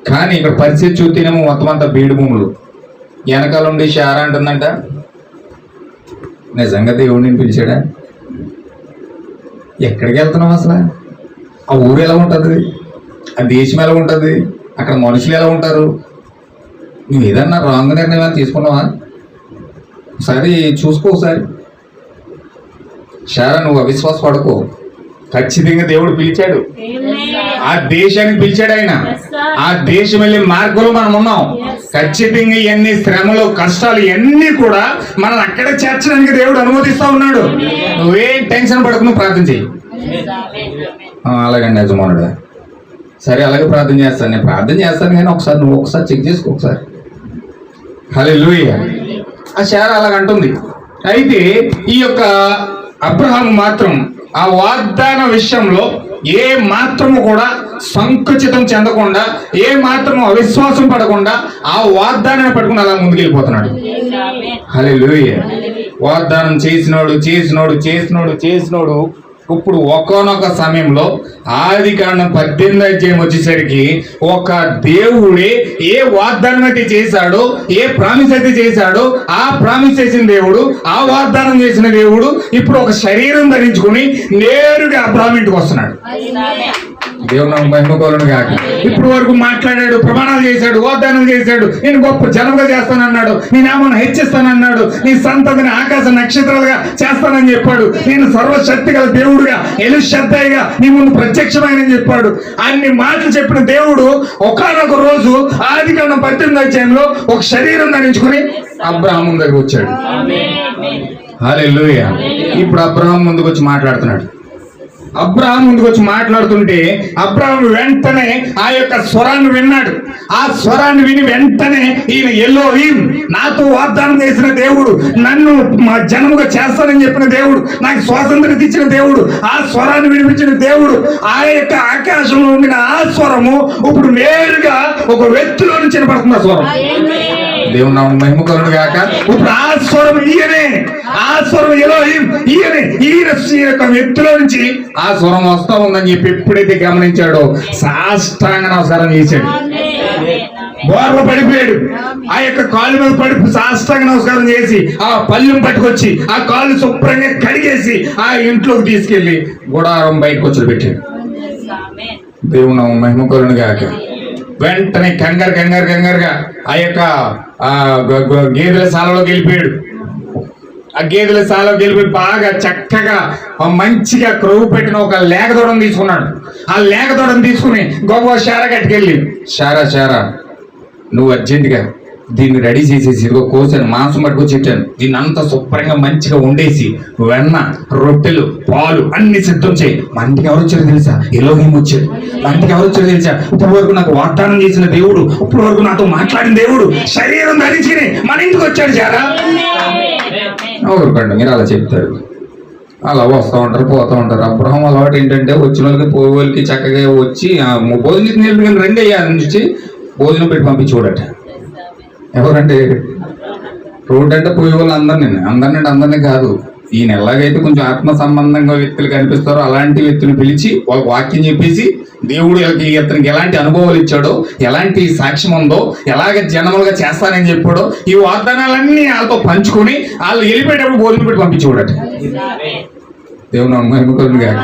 కానీ ఇక్కడ పరిస్థితి చూస్తేనేమో మొత్తం అంతా బీడు భూములు. వెనకాల ఉండి షారా అంటుందంట, నిజంగా దేవుడిని పిలిచాడా? ఎక్కడికి వెళ్తున్నావు అసలు? ఆ ఊరు ఎలా ఉంటుంది, ఆ దేశం ఎలా ఉంటుంది, అక్కడ మనుషులు ఎలా ఉంటారు? నువ్వు ఏదన్నా రాంగ్ నిర్ణయం తీసుకున్నావా? ఒకసారి చూసుకో, ఒకసారి షారా నువ్వు అవిశ్వాస పడుకో. ఖచ్చితంగా దేవుడు పిలిచాడు, ఆ దేశానికి పిలిచాడు ఆయన. ఆ దేశం వెళ్ళే మార్గంలో మనం ఉన్నాం. ఖచ్చితంగా ఇవన్నీ శ్రమలు కష్టాలు ఇవన్నీ కూడా మనం అక్కడే చేర్చడానికి దేవుడు అనుమతిస్తా ఉన్నాడు. నువ్వేం టెన్షన్ పడకు, నువ్వు ప్రార్థన చెయ్యి. అలాగండి యజమానుడు, సరే అలాగే ప్రార్థన చేస్తాను, నేను ప్రార్థన చేస్తాను. కానీ ఒకసారి నువ్వు ఒకసారి చెక్ చేసుకో ఒకసారి. హల్లెలూయా. ఆ శారా అలాగంటుంది. అయితే ఈ యొక్క అబ్రహాము మాత్రం ఆ వాగ్దాన విషయంలో ఏ మాత్రము కూడా సంకుచితం చెందకుండా, ఏ మాత్రము అవిశ్వాసం పడకుండా ఆ వాగ్దానాన్ని పట్టుకుని అలా ముందుకెళ్ళిపోతున్నాడు. హల్లెలూయా. వాగ్దానం చేసినోడు ఇప్పుడు ఒకానొక సమయంలో ఆదికాండం 18వ అధ్యాయం వచ్చేసరికి ఒక దేవుడే ఏ వాగ్దానం అయితే చేశాడో, ఏ ప్రామిస్ అయితే చేశాడో, ఆ ప్రామిస్ చేసిన దేవుడు, ఆ వాగ్దానం చేసిన దేవుడు ఇప్పుడు ఒక శరీరం ధరించుకుని నేరుగా అబ్రహాం ఇంటికి వస్తున్నాడు. దేవుని మహిమకోలను కాక. ఇప్పుడు వరకు మాట్లాడాడు, ప్రమాణాలు చేశాడు, వాగ్దానం చేశాడు, నేను గొప్ప జనముగా చేస్తానన్నాడు, నీ నామాన్ని హెచ్చిస్తానన్నాడు, నీ సంతతిని ఆకాశ నక్షత్రాలుగా చేస్తానని చెప్పాడు, నేను సర్వశక్తి గల దేవుడుగా ఎలుషద్దాయిగా నీ ముందు ప్రత్యక్షమైన చెప్పాడు. అన్ని మాటలు చెప్పిన దేవుడు ఒకానొక రోజు ఆదికాండం 18వ అధ్యాయంలో ఒక శరీరం ధరించుకుని అబ్రహాం దగ్గరకు వచ్చాడు. హల్లెలూయా. ఇప్పుడు అబ్రహాం ముందుకు వచ్చి మాట్లాడుతున్నాడు. అబ్రహాం ముందుకు వచ్చి మాట్లాడుతుంటే అబ్రహాం వెంటనే ఆ యొక్క స్వరాన్ని విన్నాడు. ఆ స్వరాన్ని విని వెంటనే ఈయన ఎలోహిం, నాతో వాగ్దానం చేసిన దేవుడు, నన్ను మా జనముగా చేస్తానని చెప్పిన దేవుడు, నాకు స్వాతంత్రం ఇచ్చిన దేవుడు, ఆ స్వరాన్ని వినిపించిన దేవుడు, ఆ యొక్క ఆకాశంలో ఉండిన ఆ స్వరము ఇప్పుడు నేరుగా ఒక వ్యక్తిలో నుంచి వినపడుతుంది. ఆ స్వరం దేవుని నామం మహిమకరుడు గాక. ఇప్పుడు ఆ స్వరం ఈయనే, ఆ స్వరం ఎలోహిం ఈయనే, ఈయన యొక్క వ్యక్తిలో నుంచి ఆ స్వరం వస్తా ఉందని చెప్పి ఎప్పుడైతే గమనించాడో సాష్టాంగ నమస్కారం చేశాడు. బోర్లో పడిపోయాడు. ఆ యొక్క కాలు మీద పడి సాష్టాంగ నమస్కారం చేసి ఆ పళ్ళెం పట్టుకొచ్చి ఆ కాళ్ళు శుభ్రంగా కడిగేసి ఆ ఇంట్లోకి తీసుకెళ్లి గుడారం బయటకు వచ్చి పెట్టాడు. దేవుని నామం మహిమకరుడు గాక. వెంటనే కంగారుగా ఆ యొక్క గేదెల శాలలోకి వెళ్ళిపోయాడు. ఆ గేదెల శాలలోకి వెళ్ళిపోయి బాగా చక్కగా మంచిగా క్రొవ్వు పెట్టిన ఒక లేగదూడను తీసుకున్నాడు. ఆ లేగదూడను తీసుకుని గొప్ప శారా కట్టుకెళ్ళి, శారా నువ్వు అర్జెంటుగా దీన్ని రెడీ చేసేసి ఇదిగో కోసాను, మాంసం పట్టుకొచ్చి ఇచ్చాను, దీన్ని అంతా శుభ్రంగా మంచిగా వండేసి వెన్న, రొట్టెలు, పాలు అన్ని సిద్ధం చేయి. మా ఇంటికి ఎవరు వచ్చారు తెలుసా? ఎలోహిం వచ్చాడు. మా ఇంటికి ఎవరు వచ్చారు తెలుసా? ఇప్పుడు వరకు నాకు వాగ్దానం చేసిన దేవుడు, ఇప్పుడు వరకు నాతో మాట్లాడిన దేవుడు శరీరం ధరించుకుని మన ఇంటికి వచ్చాడు. శారా ఊరుకోండి, మీరు అలా చెప్తారు, అలా వస్తూ ఉంటారు, పోతూ ఉంటారు. అబ్రహాం అలవాటు ఏంటంటే వచ్చిన వాళ్ళకి పోయే వాళ్ళకి చక్కగా వచ్చి భోజనం నీళ్ళు రెండే నుంచి భోజనం పెట్టి పంపించి చూడట. ఎవరంటే రోడ్డు అంటే పోయే వాళ్ళు అందరినీ కాదు, ఈయన ఎలాగైతే కొంచెం ఆత్మ సంబంధంగా వ్యక్తులు కనిపిస్తారో అలాంటి వ్యక్తులు పిలిచి వాళ్ళకి వాక్యం చెప్పేసి దేవుడు ఇతనికి ఎలాంటి అనుభవాలు ఇచ్చాడో, ఎలాంటి సాక్ష్యం ఉందో, ఎలాగ జనములుగా చేస్తానని చెప్పాడో, ఈ వాగ్దానాలన్నీ వాళ్ళతో పంచుకొని వాళ్ళు వెళ్ళిపోయేటప్పుడు భోజనం పెట్టి పంపించేవాడట. దేవుని మహిమ గారు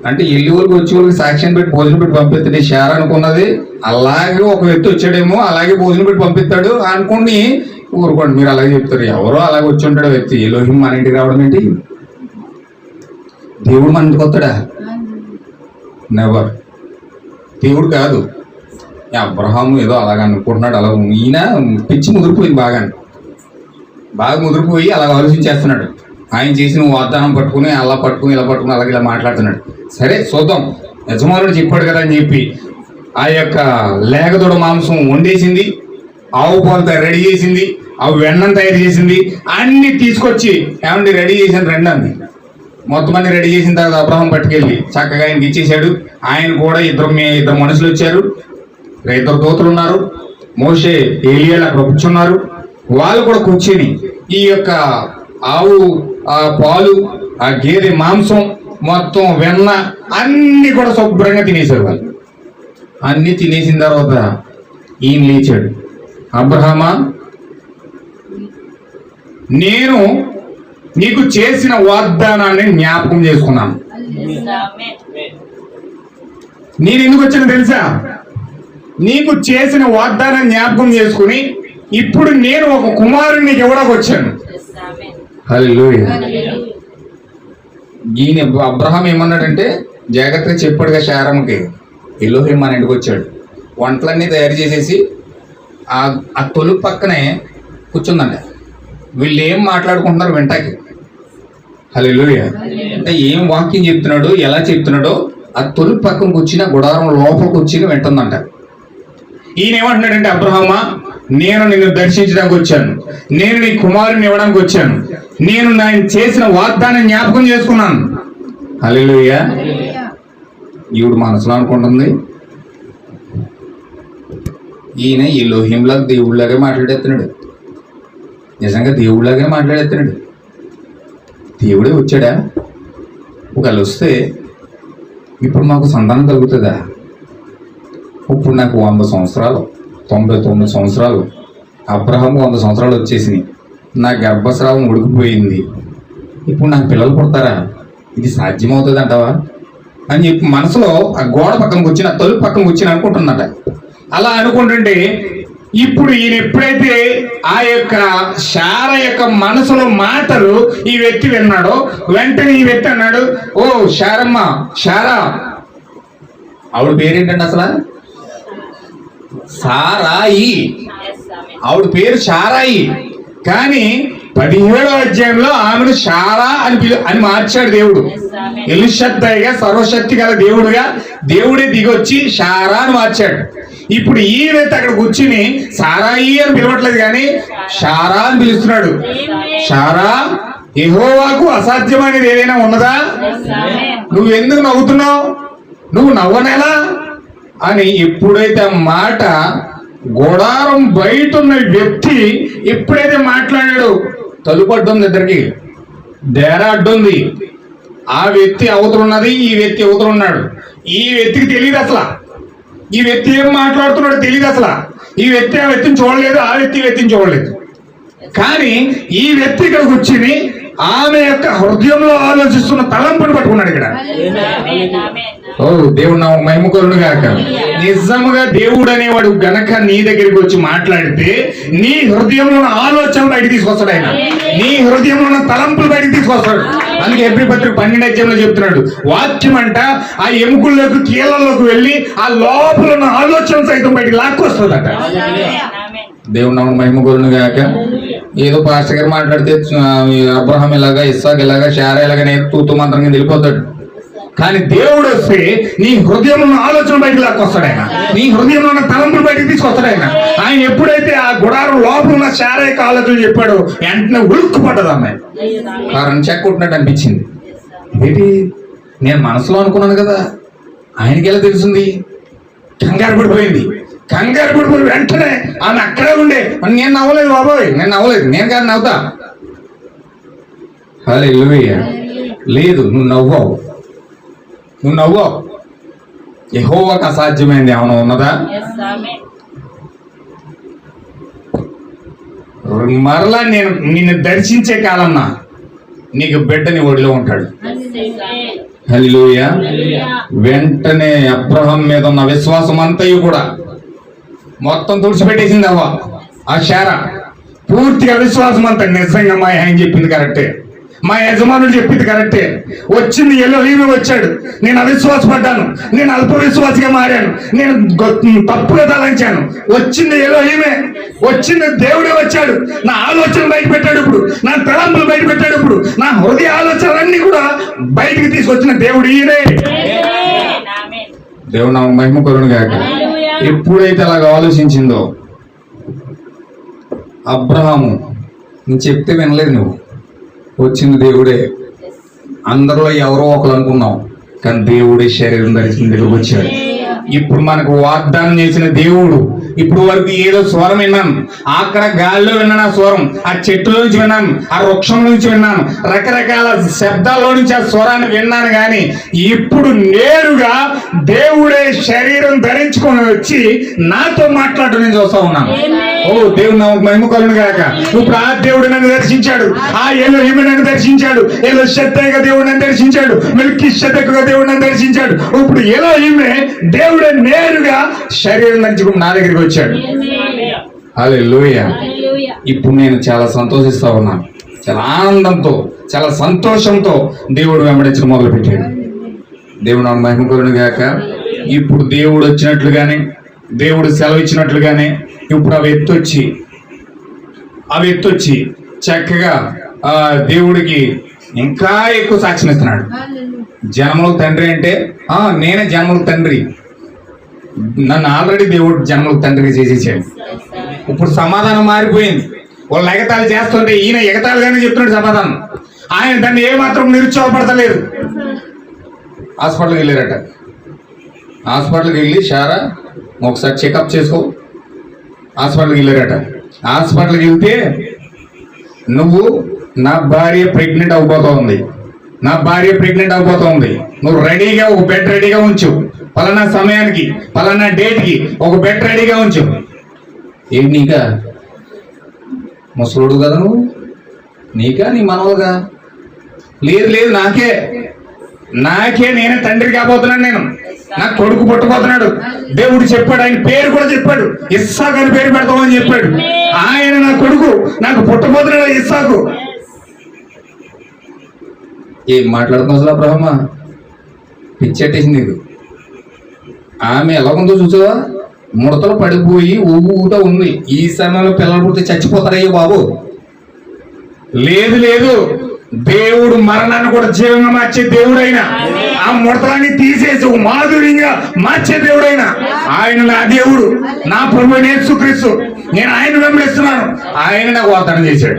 అంటే ఇల్లు వరకు వచ్చే వాళ్ళకి సాక్ష్యం పెట్టి భోజనం పెట్టి పంపిస్తాడు. షేర్ అనుకున్నది అలాగే ఒక వ్యక్తి వచ్చాడేమో అలాగే భోజనం పెట్టి పంపిస్తాడు అనుకుని ఊరుకోండి. మీరు అలాగే చెప్తారు, ఎవరో అలాగే వచ్చి ఉంటాడు వ్యక్తి. ఎలోహిం మన ఇంటికి రావడం ఏంటి? దేవుడు మన ఇంటికి వస్తాడా? నెవర్. దేవుడు కాదు. అబ్రహాము ఏదో అలాగ అనుకుంటున్నాడు. అలా ఈయన పిచ్చి ముదిరిపోయింది, బాగా ముదిరిపోయి అలాగ ఆలోచించేస్తున్నాడు. ఆయన చేసిన వాగ్దానం పట్టుకుని అలా పట్టుకుని ఇలా పట్టుకుని అలాగే ఇలా మాట్లాడుతున్నాడు. సరే చూద్దాం, యజమానుడు చెప్పాడు కదా అని చెప్పి ఆ యొక్క లేగదొడ మాంసం వండేసింది, ఆవు పాలు రెడీ చేసింది, ఆవు వెన్నను తయారు చేసింది, అన్ని తీసుకొచ్చి ఏమండి రెడీ చేశాను రండి అంది. మొత్తం అన్ని రెడీ చేసిన తర్వాత అబ్రహాం పట్టుకెళ్ళి చక్కగా ఆయనకి ఇచ్చేసాడు. ఆయన కూడా ఇద్దరు మనుషులు వచ్చారు, ఇద్దరు దూతలు ఉన్నారు, మోషే ఏలియాలు అక్కడ కూర్చున్నారు. వాళ్ళు కూడా కూర్చొని ఈ యొక్క ఆవు ఆ పాలు ఆ గేదె మాంసం మొత్తం వెన్న అన్ని కూడా శుభ్రంగా తినేశారు. వాళ్ళు అన్ని తినేసిన తర్వాత ఈయన లేచాడు. అబ్రహామా, నేను నీకు చేసిన వాగ్దానాన్ని జ్ఞాపకం చేసుకున్నాను. నేను ఎందుకు వచ్చాను తెలుసా? నీకు చేసిన వాగ్దానాన్ని జ్ఞాపకం చేసుకుని ఇప్పుడు నేను ఒక కుమారుని నీకు ఇవ్వడానికి వచ్చాను. హల్లెలూయా. ఈయన అబ్రహాం ఏమన్నాడంటే జాగ్రత్తగా చెప్పాడుగా శారమ్మకి, ఎలోహిం మన ఇంటికి వచ్చాడు. వంటలన్నీ తయారు చేసేసి ఆ తొలుపు పక్కనే కూర్చుందండి. వీళ్ళు ఏం మాట్లాడుకుంటున్నారు వెంటకి. హల్లెలూయా. అంటే ఏం వాక్యం చెప్తున్నాడో ఎలా చెప్తున్నాడో ఆ తొలుపు పక్కన కూర్చుని ఆ గుడారం లోపల కూర్చుని వింటుందంట. ఈయన ఏమంటున్నాడంటే, అబ్రహామా, నేను నిన్ను దర్శించడానికి వచ్చాను, నేను నీ కుమారుని ఇవ్వడానికి వచ్చాను, నేను చేసిన వాగ్దానం జ్ఞాపకం చేసుకున్నాను. హల్లెలూయా. ఈవిడ మనసులో అనుకుంటుంది, ఈయన ఎలోహింలాగా దేవుడిలాగే మాట్లాడేస్తున్నాడు, నిజంగా దేవుడిలాగే మాట్లాడేస్తున్నాడు. దేవుడే వచ్చాడా? ఒకవేళ వస్తే ఇప్పుడు మాకు సంతానం కలుగుతుందా? ఇప్పుడు నాకు 100 సంవత్సరాలు 99 సంవత్సరాలు, అబ్రహాం 100 సంవత్సరాలు వచ్చేసినాయి, నా గర్భస్రావం ఉడికిపోయింది, ఇప్పుడు నాకు పిల్లలు పుడతారా? ఇది సాధ్యమవుతుంది అంటావా అని చెప్పి మనసులో ఆ గోడ పక్కనకు వచ్చిన ఆ తలుపు పక్కనకు వచ్చిన అనుకుంటున్నట. అలా అనుకుంటుంటే ఇప్పుడు ఈయన ఎప్పుడైతే ఆ యొక్క శార యొక్క మనసులో మాటలు ఈ వ్యక్తి విన్నాడో వెంటనే ఈ వ్యక్తి అన్నాడు, ఓ శారమ్మ, శారా. ఆవిడ పేరేంటండి అసలు? సారాయి. ఆవిడ పేరు శారాయి. కానీ 17వ అధ్యాయంలో ఆమెను శారా అని మార్చాడు దేవుడు. ఎలిషద్దయిగా సర్వశక్తి గల దేవుడుగా దేవుడే దిగొచ్చి శారా అని మార్చాడు. ఇప్పుడు ఈ వ్యక్తి అక్కడ కూర్చుని సారాయి అని పిలవట్లేదు కానీ శారా అని పిలుస్తున్నాడు. శారా, యెహోవాకు అసాధ్యమైనది ఏదైనా ఉన్నదా? నువ్వు ఎందుకు నవ్వుతున్నావు? నువ్వు నవ్వనేలా అని ఎప్పుడైతే ఆ మాట గోడారం బయట ఉన్న వ్యక్తి ఎప్పుడైతే మాట్లాడాడు, తలుపు అడ్డుంది, ఇద్దరికి డేరా అడ్డుంది. ఆ వ్యక్తి అవతలున్నది, ఈ వ్యక్తి అవతలున్నాడు. ఈ వ్యక్తికి తెలియదు అసలు ఈ వ్యక్తి ఏం మాట్లాడుతున్నాడో తెలియదు అసలు. ఈ వ్యక్తి ఆ వ్యక్తిని చూడలేదు, ఆ వ్యక్తి వ్యక్తిని చూడలేదు. కానీ ఈ వ్యక్తి ఇక్కడ కూర్చుని ఆమె యొక్క హృదయంలో ఆలోచిస్తున్న తలంపుని పట్టుకున్నాడు ఇక్కడ. ఓ దేవుడు నా మహిమ కలుగును గాక. నిజంగా దేవుడు అనేవాడు గనక నీ దగ్గరికి వచ్చి మాట్లాడితే నీ హృదయంలో ఉన్న ఆలోచన బయటకు తీసుకొస్తాడు ఆయన. నీ హృదయంలో ఉన్న తలంపులు బయటకు తీసుకొస్తాడు. అందుకే హెబ్రీ పత్రిక 12వ అధ్యాయంలో చెప్తున్నాడు, వాక్యం అంట ఆ ఎముకల్లోకి కీళ్ళలోకి వెళ్ళి ఆ లోపల ఉన్న ఆలోచన సైతం బయటకు లాక్కొస్తుందట. దేవుడు నా మహిమ కలుగును గాక. ఏదో పాస్టర్ గారు మాట్లాడితే అబ్రహాం ఇలాగా, ఇస్సాక్ ఇలాగా, శారా ఇలాగా నేను తూతు మంత్రంగా వెళ్ళిపోతాడు. కానీ దేవుడు వస్తే నీ హృదయంలో ఉన్న ఆలోచన బయటకు లాక్కొస్తాడు ఆయన. నీ హృదయంలో ఉన్న తలంపులు బయటకు తీసుకొస్తాడు ఆయన. ఆయన ఎప్పుడైతే ఆ గుడారం లోపల ఉన్న శారా యొక్క ఆలోచన చెప్పాడో వెంటనే ఉలుక్కు పడ్డది అమ్మాయి. కారణం చెక్కుంటున్నట్టు అనిపించింది. ఏంటి నేను మనసులో అనుకున్నాను కదా, ఆయనకి ఎలా తెలిసింది? కంగారు పడిపోయింది. కంగారు పడిపోయి వెంటనే ఆమె అక్కడే ఉండే, నేను నవ్వలేదు బాబోయ్, నేను నవ్వలేదు, నేను కాదు నవ్వుతా. హల్లెలూయా. లేదు, నువ్వు నవ్వావు. యెహోవాకు అసాధ్యమైంది ఏమైనా ఉన్నదా? మరలా నేను నిన్ను దర్శించే కాలన్నా నీకు బిడ్డని ఒడిలో ఉంటాడు. హల్లెలూయా. వెంటనే అబ్రహాం మీద ఉన్న విశ్వాసం అంతయు కూడా మొత్తం తుడిచిపెట్టేసింది అవ్వ. ఆ శారా పూర్తిగా విశ్వాసం అంతా, నిజంగా మా ఆయన చెప్పింది కరెక్టే, మా యజమానుడు చెప్పింది కరెక్టే, వచ్చింది ఎలోహీమే వచ్చాడు, నేను అవిశ్వాసపడ్డాను, నేను అల్ప విశ్వాసిగా మారాను, నేను తప్పుగా తలంచాను, వచ్చింది ఎలోహీమే, వచ్చింది దేవుడే వచ్చాడు, నా ఆలోచన బయట పెట్టాడు, ఇప్పుడు నా తలంపులు బయట పెట్టాడు, ఇప్పుడు నా హృదయ ఆలోచనలన్నీ కూడా బయటికి తీసుకొచ్చిన దేవుడు ఈయనే. దేవుడు నా మహిమ కరుణ గాక. ఎప్పుడైతే అలాగ ఆలోచించిందో అబ్రహాము, నేను చెప్తే వినలేదు, నువ్వు వచ్చింది దేవుడే, అందరిలో ఎవరో ఒకరు అనుకున్నావు, కానీ దేవుడే శరీరం ధరించిన దగ్గరకు వచ్చాడు. ఇప్పుడు మనకు వాగ్దానం చేసిన దేవుడు, ఇప్పుడు వరకు ఏదో స్వరం విన్నాను, అక్కడ గాలిలో విన్నాను ఆ స్వరం, ఆ చెట్టులో నుంచి విన్నాను, ఆ వృక్షం నుంచి విన్నాను, రకరకాల శబ్దాల్లో నుంచి ఆ స్వరాన్ని విన్నాను, కానీ ఇప్పుడు నేరుగా దేవుడే శరీరం ధరించుకొని వచ్చి నాతో మాట్లాడటం నేను చూస్తా ఉన్నాను. ఓ దేవుడు నా మహిమ కలుగును గాక. ఇప్పుడు ఆ దేవుడు నన్ను దర్శించాడు, ఆ ఎలోహీము నన్ను దర్శించాడు, ఎలోషద్దైగా దేవుడు నన్ను దర్శించాడు, మెల్కీషెదెకుగా దేవుడు నన్ను దర్శించాడు. ఇప్పుడు ఎలోహీమే దేవుడే నేరుగా శరీరం ధరించుకుని నా దగ్గరికి వచ్చాడు. హల్లెలూయా. ఇప్పుడు నేను చాలా సంతోషిస్తా ఉన్నాను, చాలా ఆనందంతో, చాలా సంతోషంతో దేవుడు వెంబడించడం మొదలు పెట్టాడు. దేవుడు నా మహిమ కలుగును గాక. ఇప్పుడు దేవుడు వచ్చినట్లుగానే, దేవుడు సెలవు ఇచ్చినట్లుగానే ఇప్పుడు అవి ఎత్తొచ్చి చక్కగా దేవుడికి ఇంకా ఎక్కువ సాక్ష్యం ఇస్తున్నాడు. జన్మలకు తండ్రి అంటే నేనే జన్మలకు తండ్రి, నన్ను ఆల్రెడీ దేవుడు జన్మలకు తండ్రిగా చేసేసాడు. ఇప్పుడు సమాధానం మారిపోయింది. వాళ్ళు ఎగతాళి చేస్తుంటే ఈయన ఎగతాళిగానే చెప్తున్నాడు సమాధానం. ఆయన దాన్ని ఏమాత్రం నిరుత్సాహపడతలేదు. హాస్పిటల్కి వెళ్ళారట. హాస్పిటల్కి వెళ్ళి శారా ఒకసారి చెకప్ చేసుకో, హాస్పిటల్కి వెళ్ళారట. హాస్పిటల్కి వెళ్తే నువ్వు నా భార్య ప్రెగ్నెంట్ అవబోతా ఉంది, నువ్వు రెడీగా ఒక బెడ్ రెడీగా ఉంచు, పలానా సమయానికి పలానా డేట్కి ఒక బెడ్ రెడీగా ఉంచు. ఏంటి నీకా? ముసలుడు కదా నువ్వు, నీకా నీ మనవలుగా? లేదు నాకే నేనే తండ్రి కాబోతున్నాను, నేను నా కొడుకు పుట్టబోతున్నాడు. దేవుడు చెప్పాడు, ఆయన పేరు కూడా చెప్పాడు, ఇస్సాకు అని పేరు పెడతామని చెప్పాడు. ఆయన నా కొడుకు, నాకు పుట్టబోతున్నాడు ఇస్సాకు. ఏం మాట్లాడుతున్నావు అసలు అబ్రహ్మ? పిచ్చెట్టేసింది నీకు. ఆమె ఎలా ఉందో చూసావా? ముడతలు పడిపోయి ఊగుతా ఉంది. ఈ సమయంలో పిల్లలు పుడితే చచ్చిపోతారయ్యో బాబు. లేదు, దేవుడు మరణాన్ని కూడా జీవంగా మార్చే దేవుడైనా, ఆ ముడతలన్నీ తీసేసి ఒక మాధుర్యంగా మార్చే దేవుడైనా ఆయన నా దేవుడు, నా ప్రభువు యేసుక్రీస్తు. నేను ఆయన వెంబడిస్తున్నాను, ఆయన నాకు వాగ్దానం చేశాడు.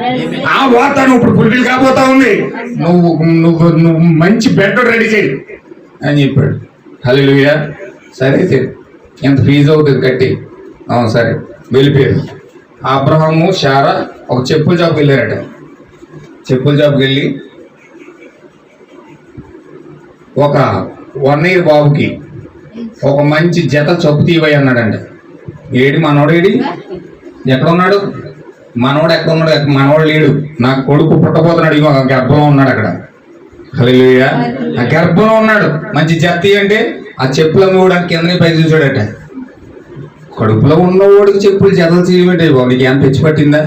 ఆ వాగ్దానం ఇప్పుడు ఫుల్ఫిల్ కాబోతా ఉంది. నువ్వు మంచి బెడ్ రెడీ చేయి అని చెప్పాడు. హల్లెలూయా. సరే ఎంత ఫీజు అవుతుంది కట్టి, సరే వెళ్ళిపోయారు. అబ్రహాము శారా ఒక చెప్పుల షాప్కి వెళ్ళారట. చెప్పుల షాప్కి వెళ్ళి ఒక 1 year బాబుకి ఒక మంచి జత చెప్పు తీవయ్య అన్నాడండి. ఏడి మనోడేడి? ఎక్కడ ఉన్నాడు మనోడు? ఎక్కడ ఉన్నాడు? మనోడు లేడు. నా కొడుకు పుట్టబోతున్నాడు, ఇగో గర్భంలో ఉన్నాడు అక్కడ. హల్లెలూయా. ఆ గర్భంలో ఉన్నాడు. మంచి జత్తి అంటే ఆ చెప్పులు అమ్మడానికి కిందని పై చూసాడట. కడుపులో ఉన్నవాడికి చెప్పులు జతలు చేయమంటే నీకు ఏం తెచ్చి పట్టిందా?